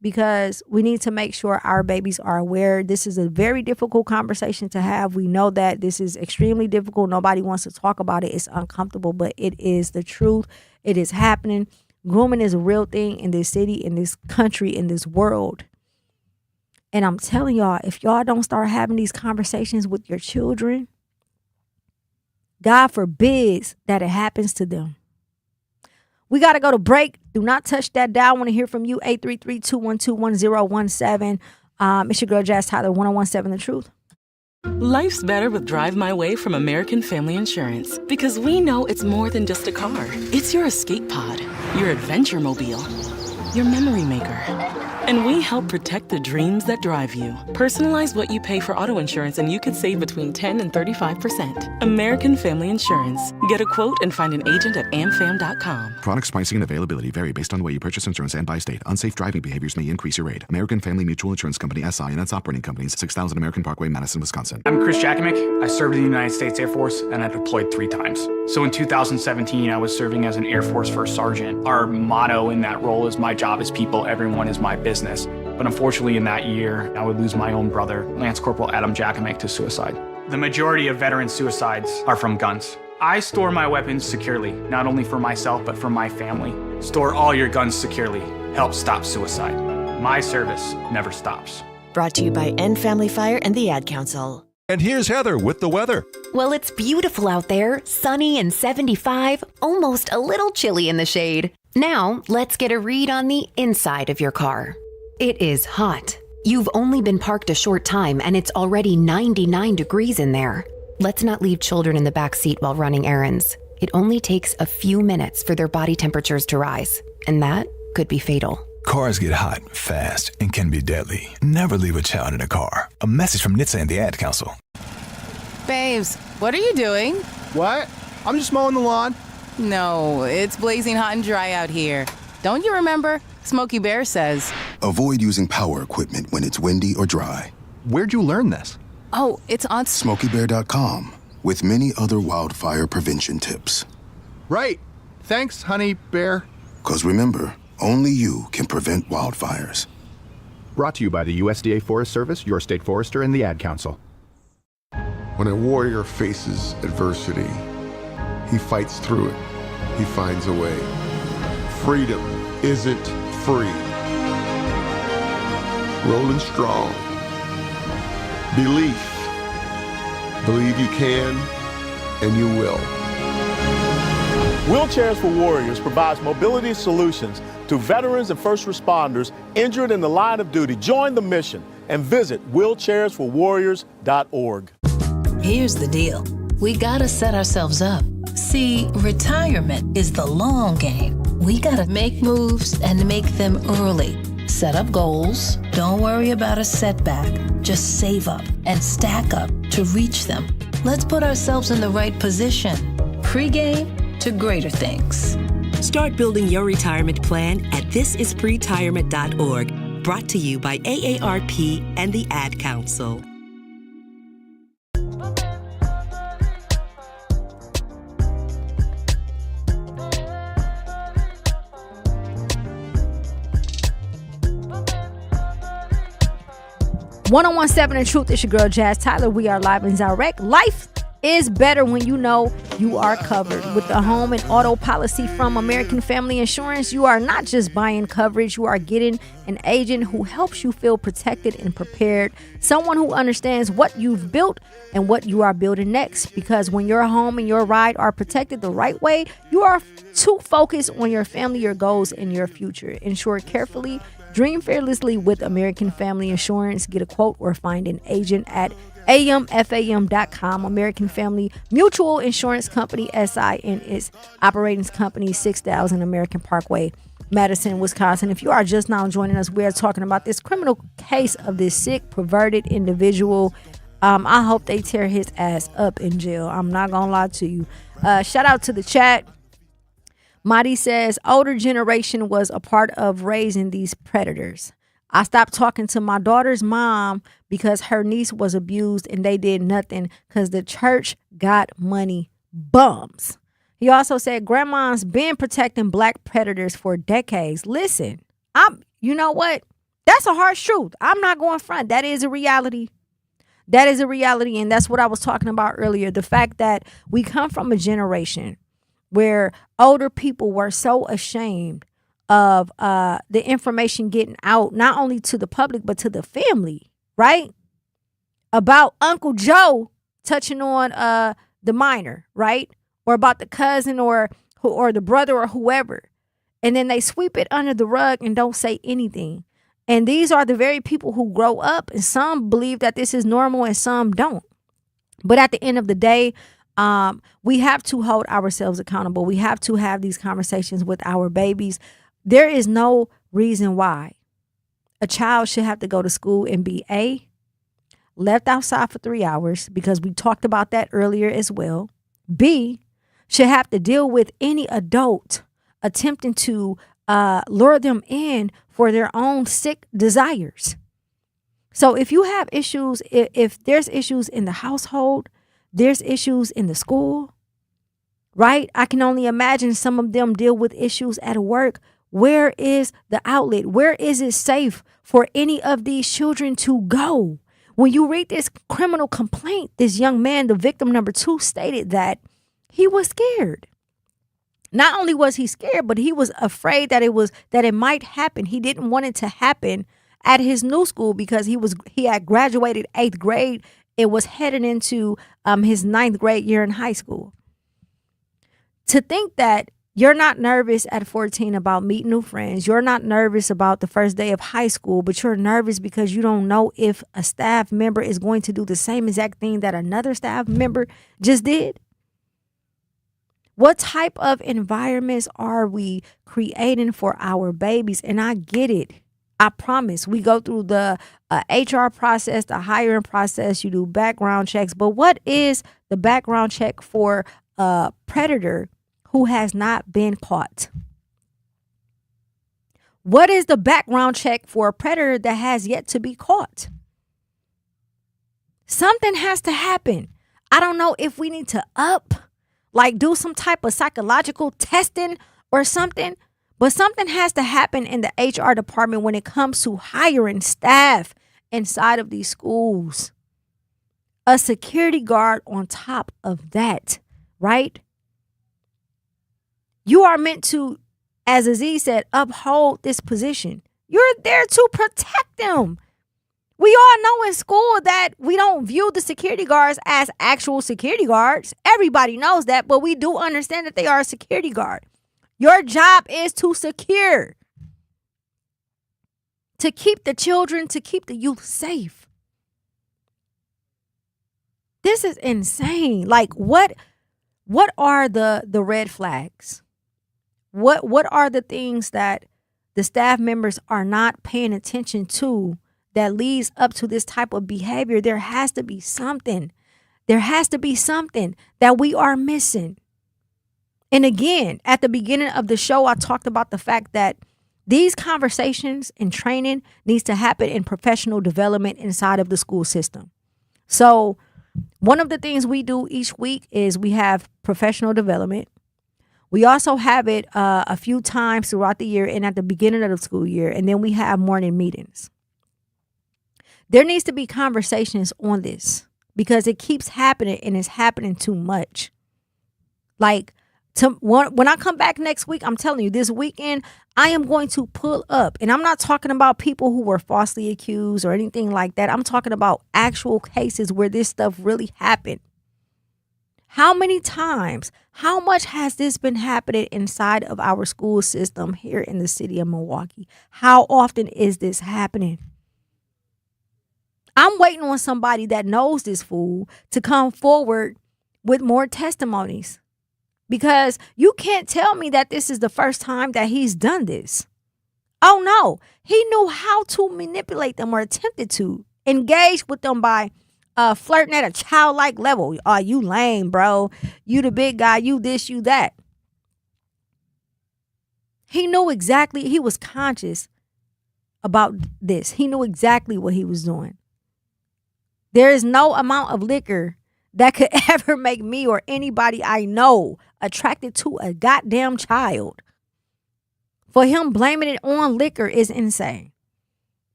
S1: because we need to make sure our babies are aware. This is a very difficult conversation to have. We know that this is extremely difficult. Nobody wants to talk about it. It's uncomfortable, but it is the truth. It is happening. Grooming is a real thing in this city, in this country, in this world. And I'm telling y'all, if y'all don't start having these conversations with your children, God forbids that it happens to them. We got to go to break. Do not touch that dial. I want to hear from you. 833-212-1017. It's your girl, Jazz Tyler, 1017 The Truth.
S2: Life's better with Drive My Way from American Family Insurance. Because we know it's more than just a car. It's your escape pod, your adventure mobile, your memory maker. And we help protect the dreams that drive you. Personalize what you pay for auto insurance and you could save between 10 and 35%. American Family Insurance. Get a quote and find an agent at amfam.com.
S3: Products, pricing, and availability vary based on the way you purchase insurance and by state. Unsafe driving behaviors may increase your rate. American Family Mutual Insurance Company, SI, and its operating companies, 6000 American Parkway, Madison, Wisconsin.
S22: I'm Chris Jackamick. I served in the United States Air Force, and I deployed 3 times. So in 2017, I was serving as an Air Force First Sergeant. Our motto in that role is, my job is people, everyone is my business. But unfortunately, in that year, I would lose my own brother, Lance Corporal Adam Jackamick, to suicide. The majority of veteran suicides are from guns. I store my weapons securely, not only for myself, but for my family. Store all your guns securely. Help stop suicide. My service never stops.
S23: Brought to you by End Family Fire and the Ad Council.
S24: And here's Heather with the weather.
S26: Well, it's beautiful out there, sunny and 75, almost a little chilly in the shade. Now, let's get a read on the inside of your car. It is hot. You've only been parked a short time and it's already 99 degrees in there. Let's not leave children in the back seat while running errands. It only takes a few minutes for their body temperatures to rise, and that could be fatal.
S27: Cars get hot, fast, and can be deadly. Never leave a child in a car. A message from NHTSA and the Ad Council.
S28: Babes, what are you doing?
S29: What? I'm just mowing the lawn.
S28: No, it's blazing hot and dry out here. Don't you remember? Smokey Bear says,
S30: avoid using power equipment when it's windy or dry.
S29: Where'd you learn this?
S28: Oh, it's on
S30: SmokeyBear.com, with many other wildfire prevention tips.
S29: Right. Thanks, honey bear.
S30: 'Cause remember, only you can prevent wildfires.
S29: Brought to you by the USDA Forest Service, your state forester, and the Ad Council.
S31: When a warrior faces adversity, he fights through it. He finds a way. Freedom isn't free. Rolling strong. Belief. Believe you can, and you will.
S32: Wheelchairs for Warriors provides mobility solutions to veterans and first responders injured in the line of duty. Join the mission and visit wheelchairsforwarriors.org.
S33: Here's the deal. We gotta set ourselves up. See, retirement is the long game. We gotta make moves and make them early. Set up goals. Don't worry about a setback. Just save up and stack up to reach them. Let's put ourselves in the right position. Pre-game to greater things.
S4: Start building your retirement plan at thisispretirement.org. Brought to you by AARP and the Ad Council.
S1: .101.7 The Truth. It's your girl Jazz Tyler. We are live and direct. Life is better when you know you are covered. With the home and auto policy from American Family Insurance, you are not just buying coverage, you are getting an agent who helps you feel protected and prepared. Someone who understands what you've built and what you are building next. Because when your home and your ride are protected the right way, you are too focused on your family, your goals, and your future. Insure carefully. Dream fearlessly with American Family Insurance. Get a quote or find an agent at amfam.com. American Family Mutual Insurance Company, SI, and its operating company, 6000 American Parkway, Madison, Wisconsin. If you are just now joining us, we are talking about this criminal case of this sick, perverted individual. I hope they tear his ass up in jail. I'm not going to lie to you. Shout out to the chat. Madi says, older generation was a part of raising these predators. I stopped talking to my daughter's mom because her niece was abused and they did nothing because the church got money. Bums. He also said, grandma's been protecting black predators for decades. Listen, you know what? That's a harsh truth. I'm not going front. That is a reality. That is a reality. And that's what I was talking about earlier. The fact that we come from a generation where older people were so ashamed of the information getting out, not only to the public, but to the family, right? About Uncle Joe touching on the minor, right? Or about the cousin or the brother or whoever. And then they sweep it under the rug and don't say anything. And these are the very people who grow up, and some believe that this is normal and some don't. But at the end of the day, we have to hold ourselves accountable. We have to have these conversations with our babies. There is no reason why a child should have to go to school and be left outside for 3 hours, because we talked about that earlier as well. B, should have to deal with any adult attempting to lure them in for their own sick desires. So if you have issues, if there's issues in the household, there's issues in the school, right? I can only imagine some of them deal with issues at work. Where is the outlet? Where is it safe for any of these children to go? When you read this criminal complaint, this young man, the victim number 2, stated that he was scared. Not only was he scared, but he was afraid that it might happen. He didn't want it to happen at his new school because he had graduated 8th grade. It was headed into his 9th grade year in high school. To think that you're not nervous at 14 about meeting new friends, you're not nervous about the first day of high school, but you're nervous because you don't know if a staff member is going to do the same exact thing that another staff member just did. What type of environments are we creating for our babies? And I get it. I promise. We go through the HR process, the hiring process. You do background checks. But what is the background check for a predator who has not been caught? What is the background check for a predator that has yet to be caught? Something has to happen. I don't know if we need to do some type of psychological testing or something, but something has to happen in the HR department when it comes to hiring staff inside of these schools. A security guard on top of that, right? You are meant to, as Aziz said, uphold this position. You're there to protect them. We all know in school that we don't view the security guards as actual security guards. Everybody knows that, but we do understand that they are a security guard. Your job is to secure, to keep the children, to keep the youth safe. This is insane. Like, what are the red flags? What are the things that the staff members are not paying attention to that leads up to this type of behavior? There has to be something. There has to be something that we are missing. And again, at the beginning of the show, I talked about the fact that these conversations and training needs to happen in professional development inside of the school system. So one of the things we do each week is we have professional development. We also have it a few times throughout the year and at the beginning of the school year. And then we have morning meetings. There needs to be conversations on this because it keeps happening and it's happening too much. Like, when I come back next week, I'm telling you, this weekend, I am going to pull up. And I'm not talking about people who were falsely accused or anything like that. I'm talking about actual cases where this stuff really happened. How many times, how much has this been happening inside of our school system here in the city of Milwaukee? How often is this happening? I'm waiting on somebody that knows this fool to come forward with more testimonies. Because you can't tell me that this is the first time that he's done this. Oh no, he knew how to manipulate them or attempted to engage with them by flirting at a childlike level. Oh, you lame, bro. You the big guy, you this, you that. He knew exactly, he was conscious about this. He knew exactly what he was doing. There is no amount of liquor that could ever make me or anybody I know attracted to a goddamn child. For him blaming it on liquor is insane.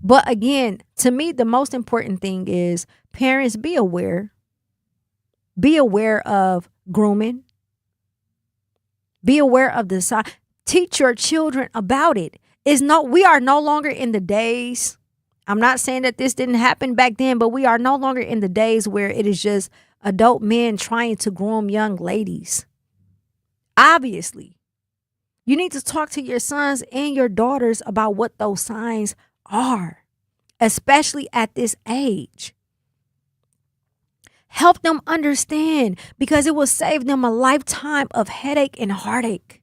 S1: But again, to me, the most important thing is parents be aware. Be aware of grooming. Be aware of the side. Teach your children about it. We are no longer in the days. I'm not saying that this didn't happen back then, but we are no longer in the days where it is just adult men trying to groom young ladies. Obviously, you need to talk to your sons and your daughters about what those signs are, especially at this age. Help them understand because it will save them a lifetime of headache and heartache.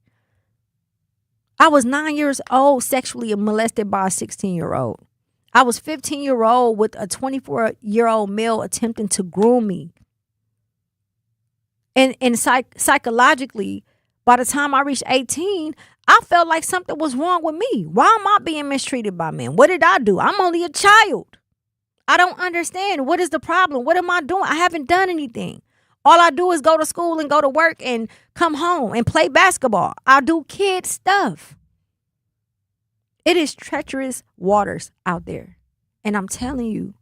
S1: I was 9 years old, sexually molested by a 16-year-old. I was 15-year-old with a 24-year-old male attempting to groom me. And psychologically, by the time I reached 18, I felt like something was wrong with me. Why am I being mistreated by men? What did I do? I'm only a child. I don't understand. What is the problem? What am I doing? I haven't done anything. All I do is go to school and go to work and come home and play basketball. I do kid stuff. It is treacherous waters out there. And I'm telling you,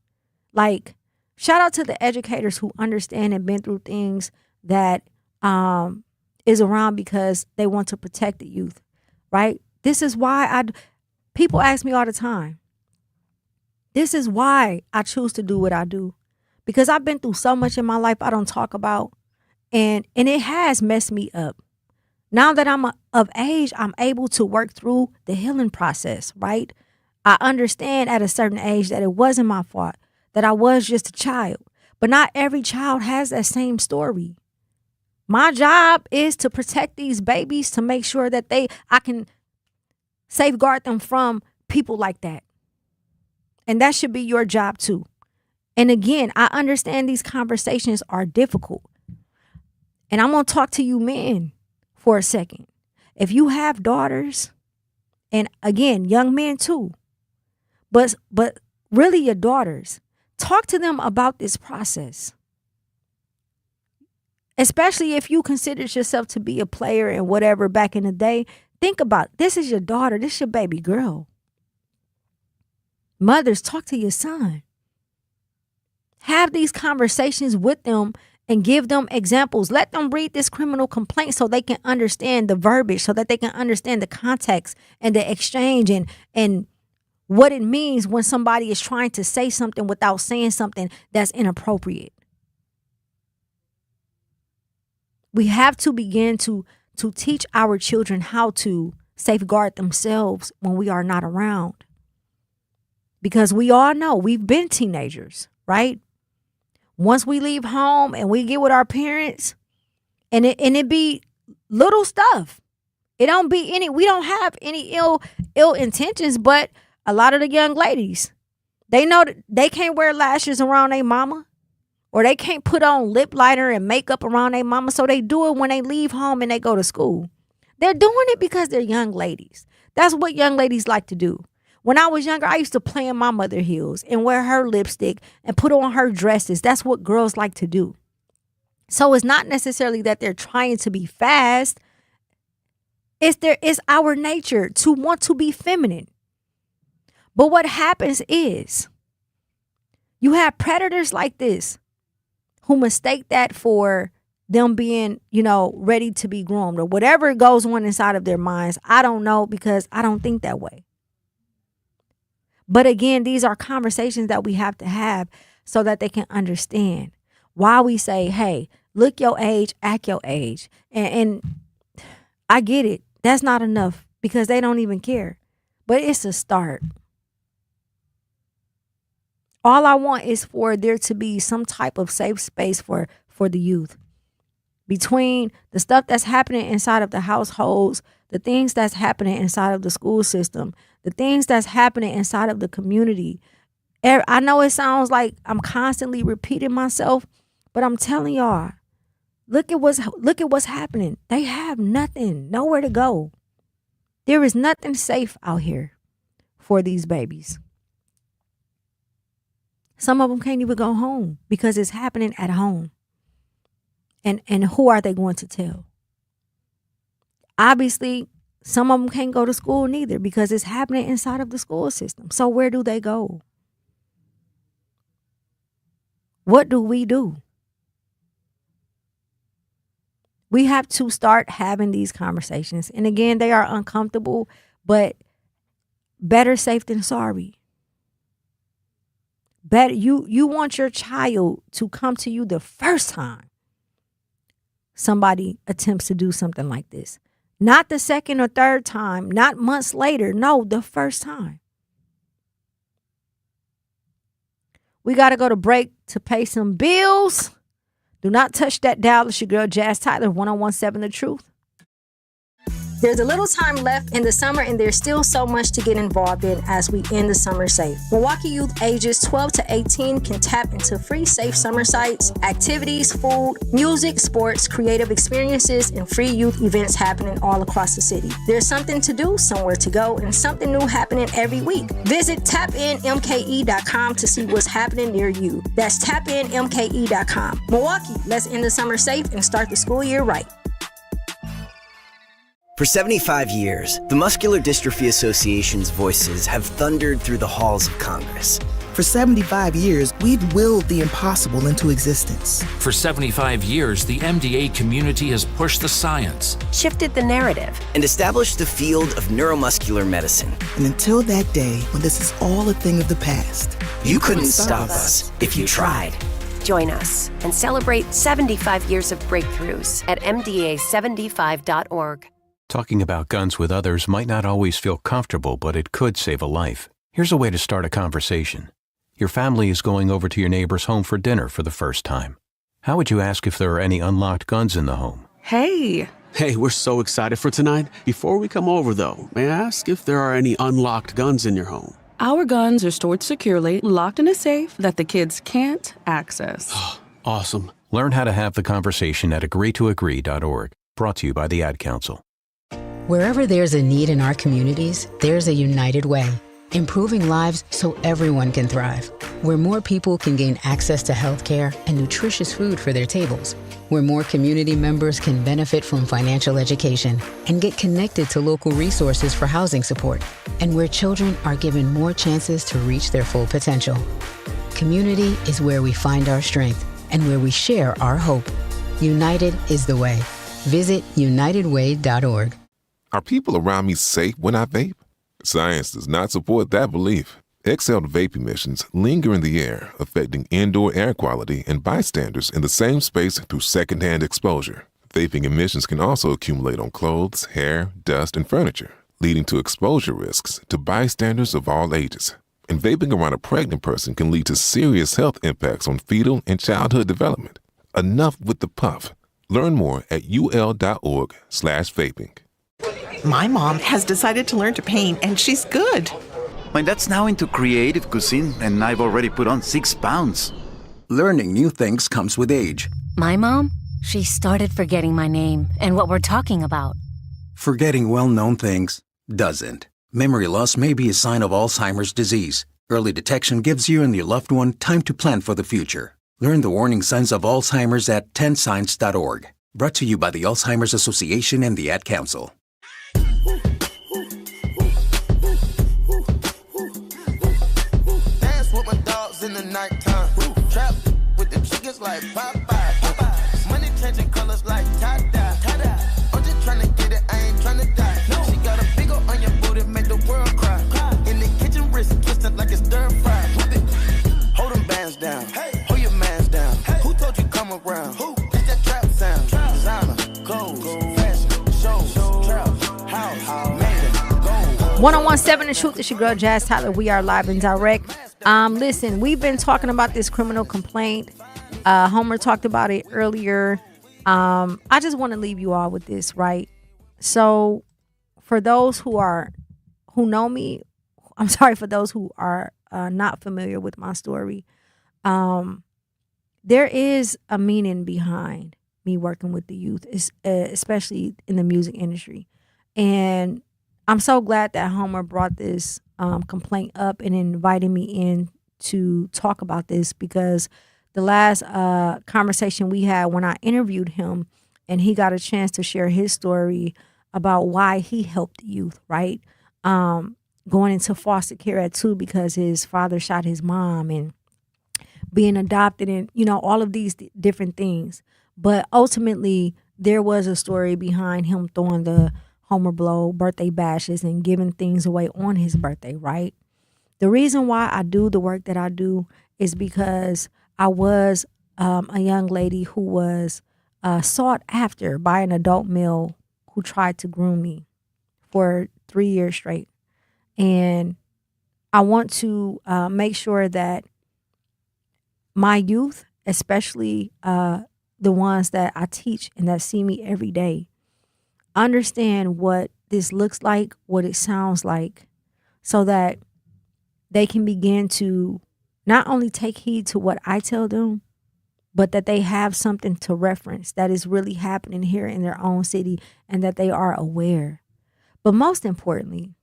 S1: like, shout out to the educators who understand and been through things that is around because they want to protect the youth, right? This is why people ask me all the time. This is why I choose to do what I do. Because I've been through so much in my life I don't talk about. And it has messed me up. Now that I'm of age, I'm able to work through the healing process, right? I understand at a certain age that it wasn't my fault, that I was just a child. But not every child has that same story. My job is to protect these babies, to make sure that I can safeguard them from people like that. And that should be your job too. And again, I understand these conversations are difficult. And I'm going to talk to you men for a second. If you have daughters, and again, young men too, but really your daughters, talk to them about this process. Especially if you considered yourself to be a player and whatever back in the day. Think about, this is your daughter, this is your baby girl. Mothers, talk to your son. Have these conversations with them and give them examples. Let them read this criminal complaint so they can understand the verbiage, so that they can understand the context and the exchange and what it means when somebody is trying to say something without saying something that's inappropriate. We have to begin to teach our children how to safeguard themselves when we are not around. Because we all know we've been teenagers, right? Once we leave home and we get with our parents, and it be little stuff. It don't be we don't have any ill intentions, but a lot of the young ladies, they know that they can't wear lashes around their mama Or they can't put on lip liner and makeup around their mama, so they do it when they leave home and they go to school. They're doing it because they're young ladies. That's what young ladies like to do. When I was younger, I used to play in my mother heels and wear her lipstick and put on her dresses. That's what girls like to do. So it's not necessarily that they're trying to be fast. It's our nature to want to be feminine. But what happens is you have predators like this who mistake that for them being, ready to be groomed or whatever goes on inside of their minds. I don't know, because I don't think that way. But again, these are conversations that we have to have so that they can understand why we say, hey, look your age, act your age. And I get it. That's not enough because they don't even care. But it's a start. All I want is for there to be some type of safe space for the youth. Between the stuff that's happening inside of the households, the things that's happening inside of the school system, the things that's happening inside of the community. I know it sounds like I'm constantly repeating myself, but I'm telling y'all, look at what's happening. They have nothing, nowhere to go. There is nothing safe out here for these babies. Some of them can't even go home because it's happening at home. And who are they going to tell? Obviously, some of them can't go to school neither because it's happening inside of the school system. So where do they go? What do? We have to start having these conversations. And again, they are uncomfortable, but better safe than sorry. Better, you want your child to come to you the first time somebody attempts to do something like this. Not the second or third time, not months later. No, the first time. We got to go to break to pay some bills. Do not touch that dial. It's your girl, Jazz Tyler, 1017 The Truth. There's a little time left in the summer, and there's still so much to get involved in as we end the summer safe. Milwaukee youth ages 12 to 18 can tap into free safe summer sites, activities, food, music, sports, creative experiences, and free youth events happening all across the city. There's something to do, somewhere to go, and something new happening every week. Visit tapinmke.com to see what's happening near you. That's tapinmke.com. Milwaukee, let's end the summer safe and start the school year right.
S5: For 75 years, the Muscular Dystrophy Association's voices have thundered through the halls of Congress.
S6: For 75 years, we've willed the impossible into existence.
S7: For 75 years, the MDA community has pushed the science,
S5: shifted the narrative, and established the field of neuromuscular medicine.
S6: And until that day, when this is all a thing of the past,
S5: you couldn't stop us if you tried.
S8: Join us and celebrate 75 years of breakthroughs at MDA75.org.
S9: Talking about guns with others might not always feel comfortable, but it could save a life. Here's a way to start a conversation. Your family is going over to your neighbor's home for dinner for the first time. How would you ask if there are any unlocked guns in the home?
S10: Hey, we're so excited for tonight. Before we come over, though, may I ask if there are any unlocked guns in your home?
S33: Our guns are stored securely, locked in a safe that the kids can't access.
S10: Awesome.
S9: Learn how to have the conversation at agreetoagree.org. Brought to you by the Ad Council.
S11: Wherever there's a need in our communities, there's a United Way, improving lives so everyone can thrive. Where more people can gain access to healthcare and nutritious food for their tables. Where more community members can benefit from financial education and get connected to local resources for housing support. And where children are given more chances to reach their full potential. Community is where we find our strength and where we share our hope. United is the way. Visit unitedway.org.
S12: Are people around me safe when I vape? Science does not support that belief. Exhaled vape emissions linger in the air, affecting indoor air quality and bystanders in the same space through secondhand exposure. Vaping emissions can also accumulate on clothes, hair, dust, and furniture, leading to exposure risks to bystanders of all ages. And vaping around a pregnant person can lead to serious health impacts on fetal and childhood development. Enough with the puff. Learn more at ul.org/vaping.
S13: My mom has decided to learn to paint, and she's good.
S14: My dad's now into creative cuisine, and I've already put on 6 pounds.
S2: learning new things comes with age.
S3: My mom, she started forgetting my name and what we're talking about.
S2: Forgetting well-known things doesn't. Memory loss may be a sign of Alzheimer's disease. Early detection gives you and your loved one time to plan for the future. Learn the warning signs of Alzheimer's at 10signs.org. Brought to you by the Alzheimer's Association and the Ad Council.
S14: Dance with my dogs in the nighttime. Trap with the chickens like Popeye. Money changing colors like tie-dye. I'm just trying to get it, I ain't trying to die. She got a big ol' onion booty, make the world cry. In the kitchen, wrist kissing like it's stir fry. Hold them bands down, hold your mans down. Who told you come around? It's that trap sound. Designer, gold, fashion, shows, trap, house, made it, gold.
S1: 1017 The Truth. It's your girl Jazz Tyler. We are live and direct. Listen, we've been talking about this criminal complaint. Homer talked about it earlier. I just want to leave you all with this, right? So for those who know me, I'm sorry, for those who are not familiar with my story, there is a meaning behind me working with the youth, especially in the music industry. And I'm so glad that Homer brought this complaint up and invited me in to talk about this, because the last conversation we had when I interviewed him and he got a chance to share his story about why he helped the youth, right? Going into foster care at 2 because his father shot his mom, and being adopted, and, all of these different things. But ultimately, there was a story behind him throwing the Homer Blow birthday bashes and giving things away on his birthday, right? The reason why I do the work that I do is because I was a young lady who was sought after by an adult male who tried to groom me for 3 years straight. And I want to make sure that my youth, especially the ones that I teach and that see me every day, understand what this looks like, what it sounds like, so that they can begin to not only take heed to what I tell them, but that they have something to reference that is really happening here in their own city and that they are aware. But most importantly,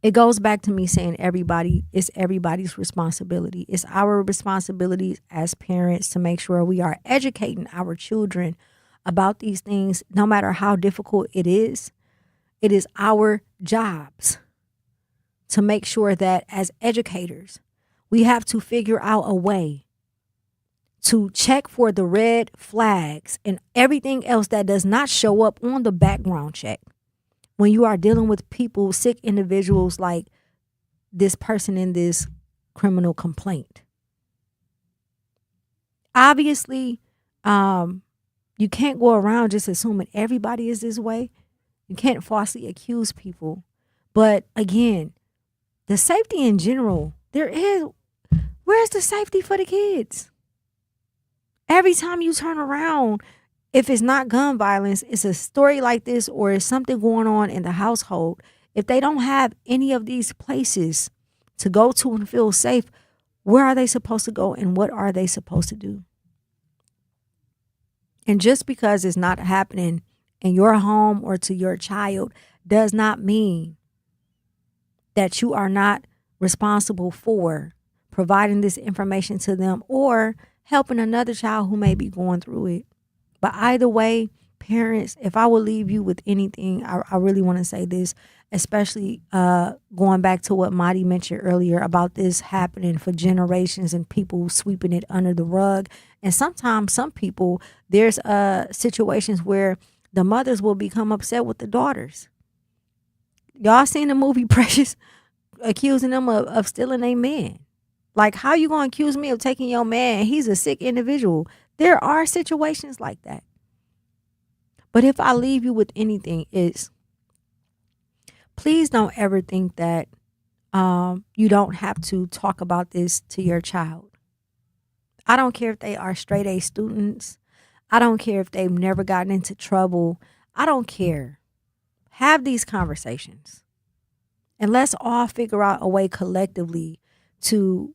S1: it goes back to me saying it's everybody's responsibility. It's our responsibility as parents to make sure we are educating our children about these things, no matter how difficult it is. It is our jobs to make sure that as educators, we have to figure out a way to check for the red flags and everything else that does not show up on the background check when you are dealing with people, sick individuals like this person in this criminal complaint. Obviously, you can't go around just assuming everybody is this way. You can't falsely accuse people. But again, the safety in general, where's the safety for the kids? Every time you turn around, if it's not gun violence, it's a story like this, or it's something going on in the household. If they don't have any of these places to go to and feel safe, where are they supposed to go and what are they supposed to do? And just because it's not happening in your home or to your child does not mean that you are not responsible for providing this information to them or helping another child who may be going through it. But either way, parents, if I will leave you with anything, I really want to say this, especially going back to what Marty mentioned earlier about this happening for generations and people sweeping it under the rug. And sometimes some people, there's situations where the mothers will become upset with the daughters. Y'all seen the movie Precious, accusing them of stealing a man. Like, how you going to accuse me of taking your man? He's a sick individual. There are situations like that. But if I leave you with anything, it's please don't ever think that you don't have to talk about this to your child. I don't care if they are straight A students. I don't care if they've never gotten into trouble. I don't care. Have these conversations. And let's all figure out a way collectively to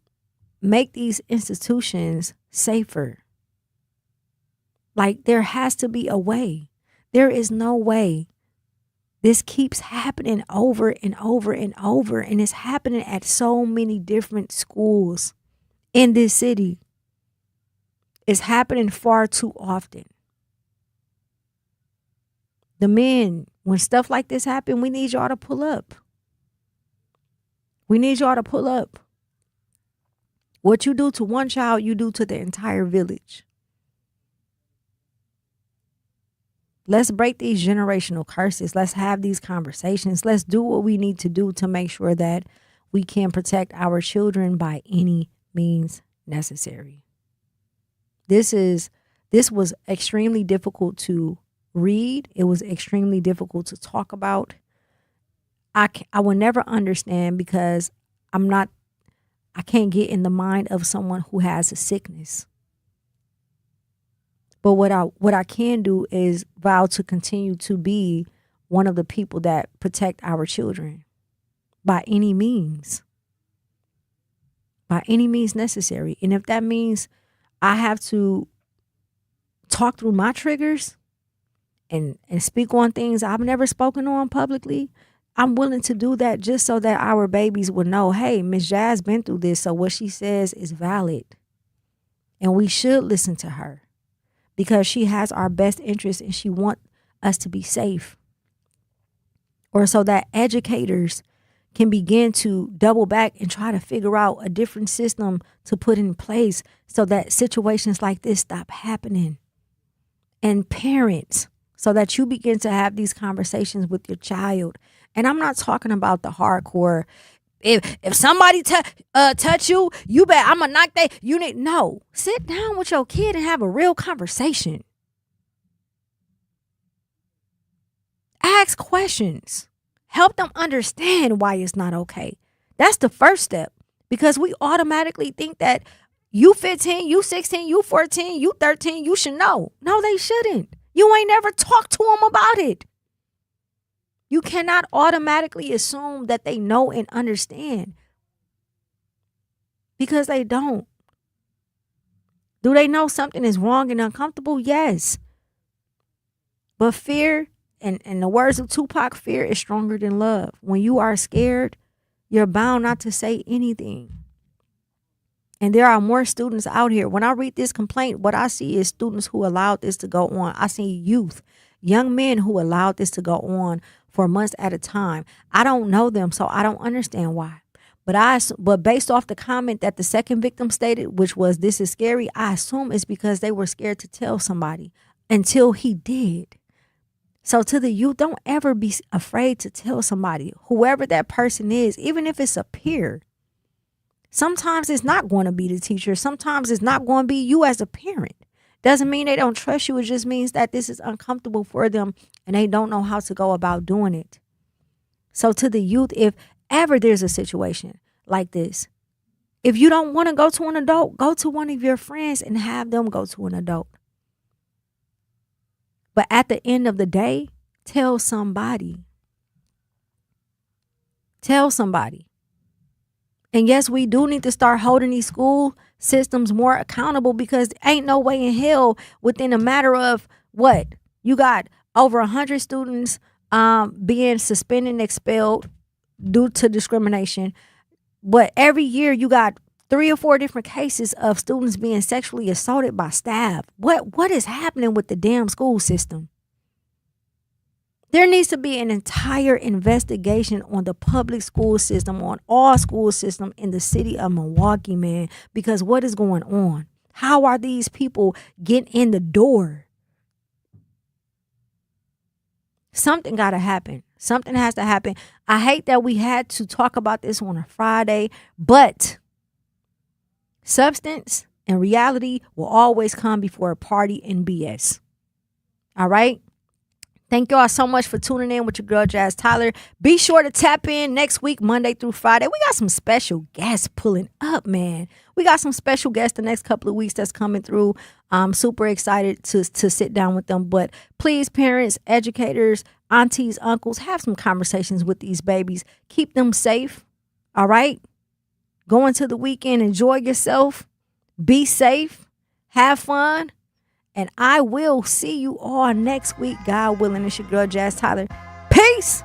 S1: make these institutions safer. Like, there has to be a way. There is no way. This keeps happening over and over and over, and it's happening at so many different schools in this city. It's happening far too often. The men, when stuff like this happen, we need y'all to pull up. We need y'all to pull up. What you do to one child, you do to the entire village. Let's break these generational curses. Let's have these conversations. Let's do what we need to do to make sure that we can protect our children by any means necessary. This was extremely difficult to read. It was extremely difficult to talk about. I will never understand because I can't get in the mind of someone who has a sickness. But what I can do is vow to continue to be one of the people that protect our children by any means necessary. And if that means I have to talk through my triggers and speak on things I've never spoken on publicly, I'm willing to do that just so that our babies will know, hey, Miss Jazz been through this, so what she says is valid. And we should listen to her because she has our best interest and she wants us to be safe. Or so that educators can begin to double back and try to figure out a different system to put in place so that situations like this stop happening. And parents, so that you begin to have these conversations with your child. And I'm not talking about the hardcore, if somebody touch you, you bet I'm gonna knock that unit. No, sit down with your kid and have a real conversation. Ask questions. Help them understand why it's not okay. That's the first step, because we automatically think that you 15, you 16, you 14, you 13, you should know. No, they shouldn't. You ain't never talked to them about it. You cannot automatically assume that they know and understand, because they don't. Do they know something is wrong and uncomfortable? Yes. But fear, and in the words of Tupac, fear is stronger than love. When you are scared, you're bound not to say anything. And there are more students out here. When I read this complaint, what I see is students who allowed this to go on. I see youth, young men who allowed this to go on for months at a time. I don't know them, so I don't understand why. But based off the comment that the second victim stated, which was, "This is scary," I assume it's because they were scared to tell somebody until he did. So to the youth, don't ever be afraid to tell somebody, whoever that person is, even if it's a peer. Sometimes it's not going to be the teacher. Sometimes it's not going to be you as a parent. Doesn't mean they don't trust you. It just means that this is uncomfortable for them and they don't know how to go about doing it. So to the youth, if ever there's a situation like this, if you don't want to go to an adult, go to one of your friends and have them go to an adult. But at the end of the day, tell somebody. Tell somebody. And yes, we do need to start holding these school systems more accountable, because ain't no way in hell within a matter of what? You got over 100 students being suspended and expelled due to discrimination. But every year you got 3 or 4 different cases of students being sexually assaulted by staff. What is happening with the damn school system? There needs to be an entire investigation on the public school system, on all school system in the city of Milwaukee, man, because what is going on? How are these people getting in the door? Something got to happen. Something has to happen. I hate that we had to talk about this on a Friday, but substance and reality will always come before a party and BS. All right? Thank y'all so much for tuning in with your girl, Jazz Tyler. Be sure to tap in next week, Monday through Friday. We got some special guests pulling up, man. We got some special guests the next couple of weeks that's coming through. I'm super excited to sit down with them. But please, parents, educators, aunties, uncles, have some conversations with these babies. Keep them safe, all right? Go into the weekend, enjoy yourself, be safe, have fun, and I will see you all next week, God willing. It's your girl, Jazz Tyler. Peace.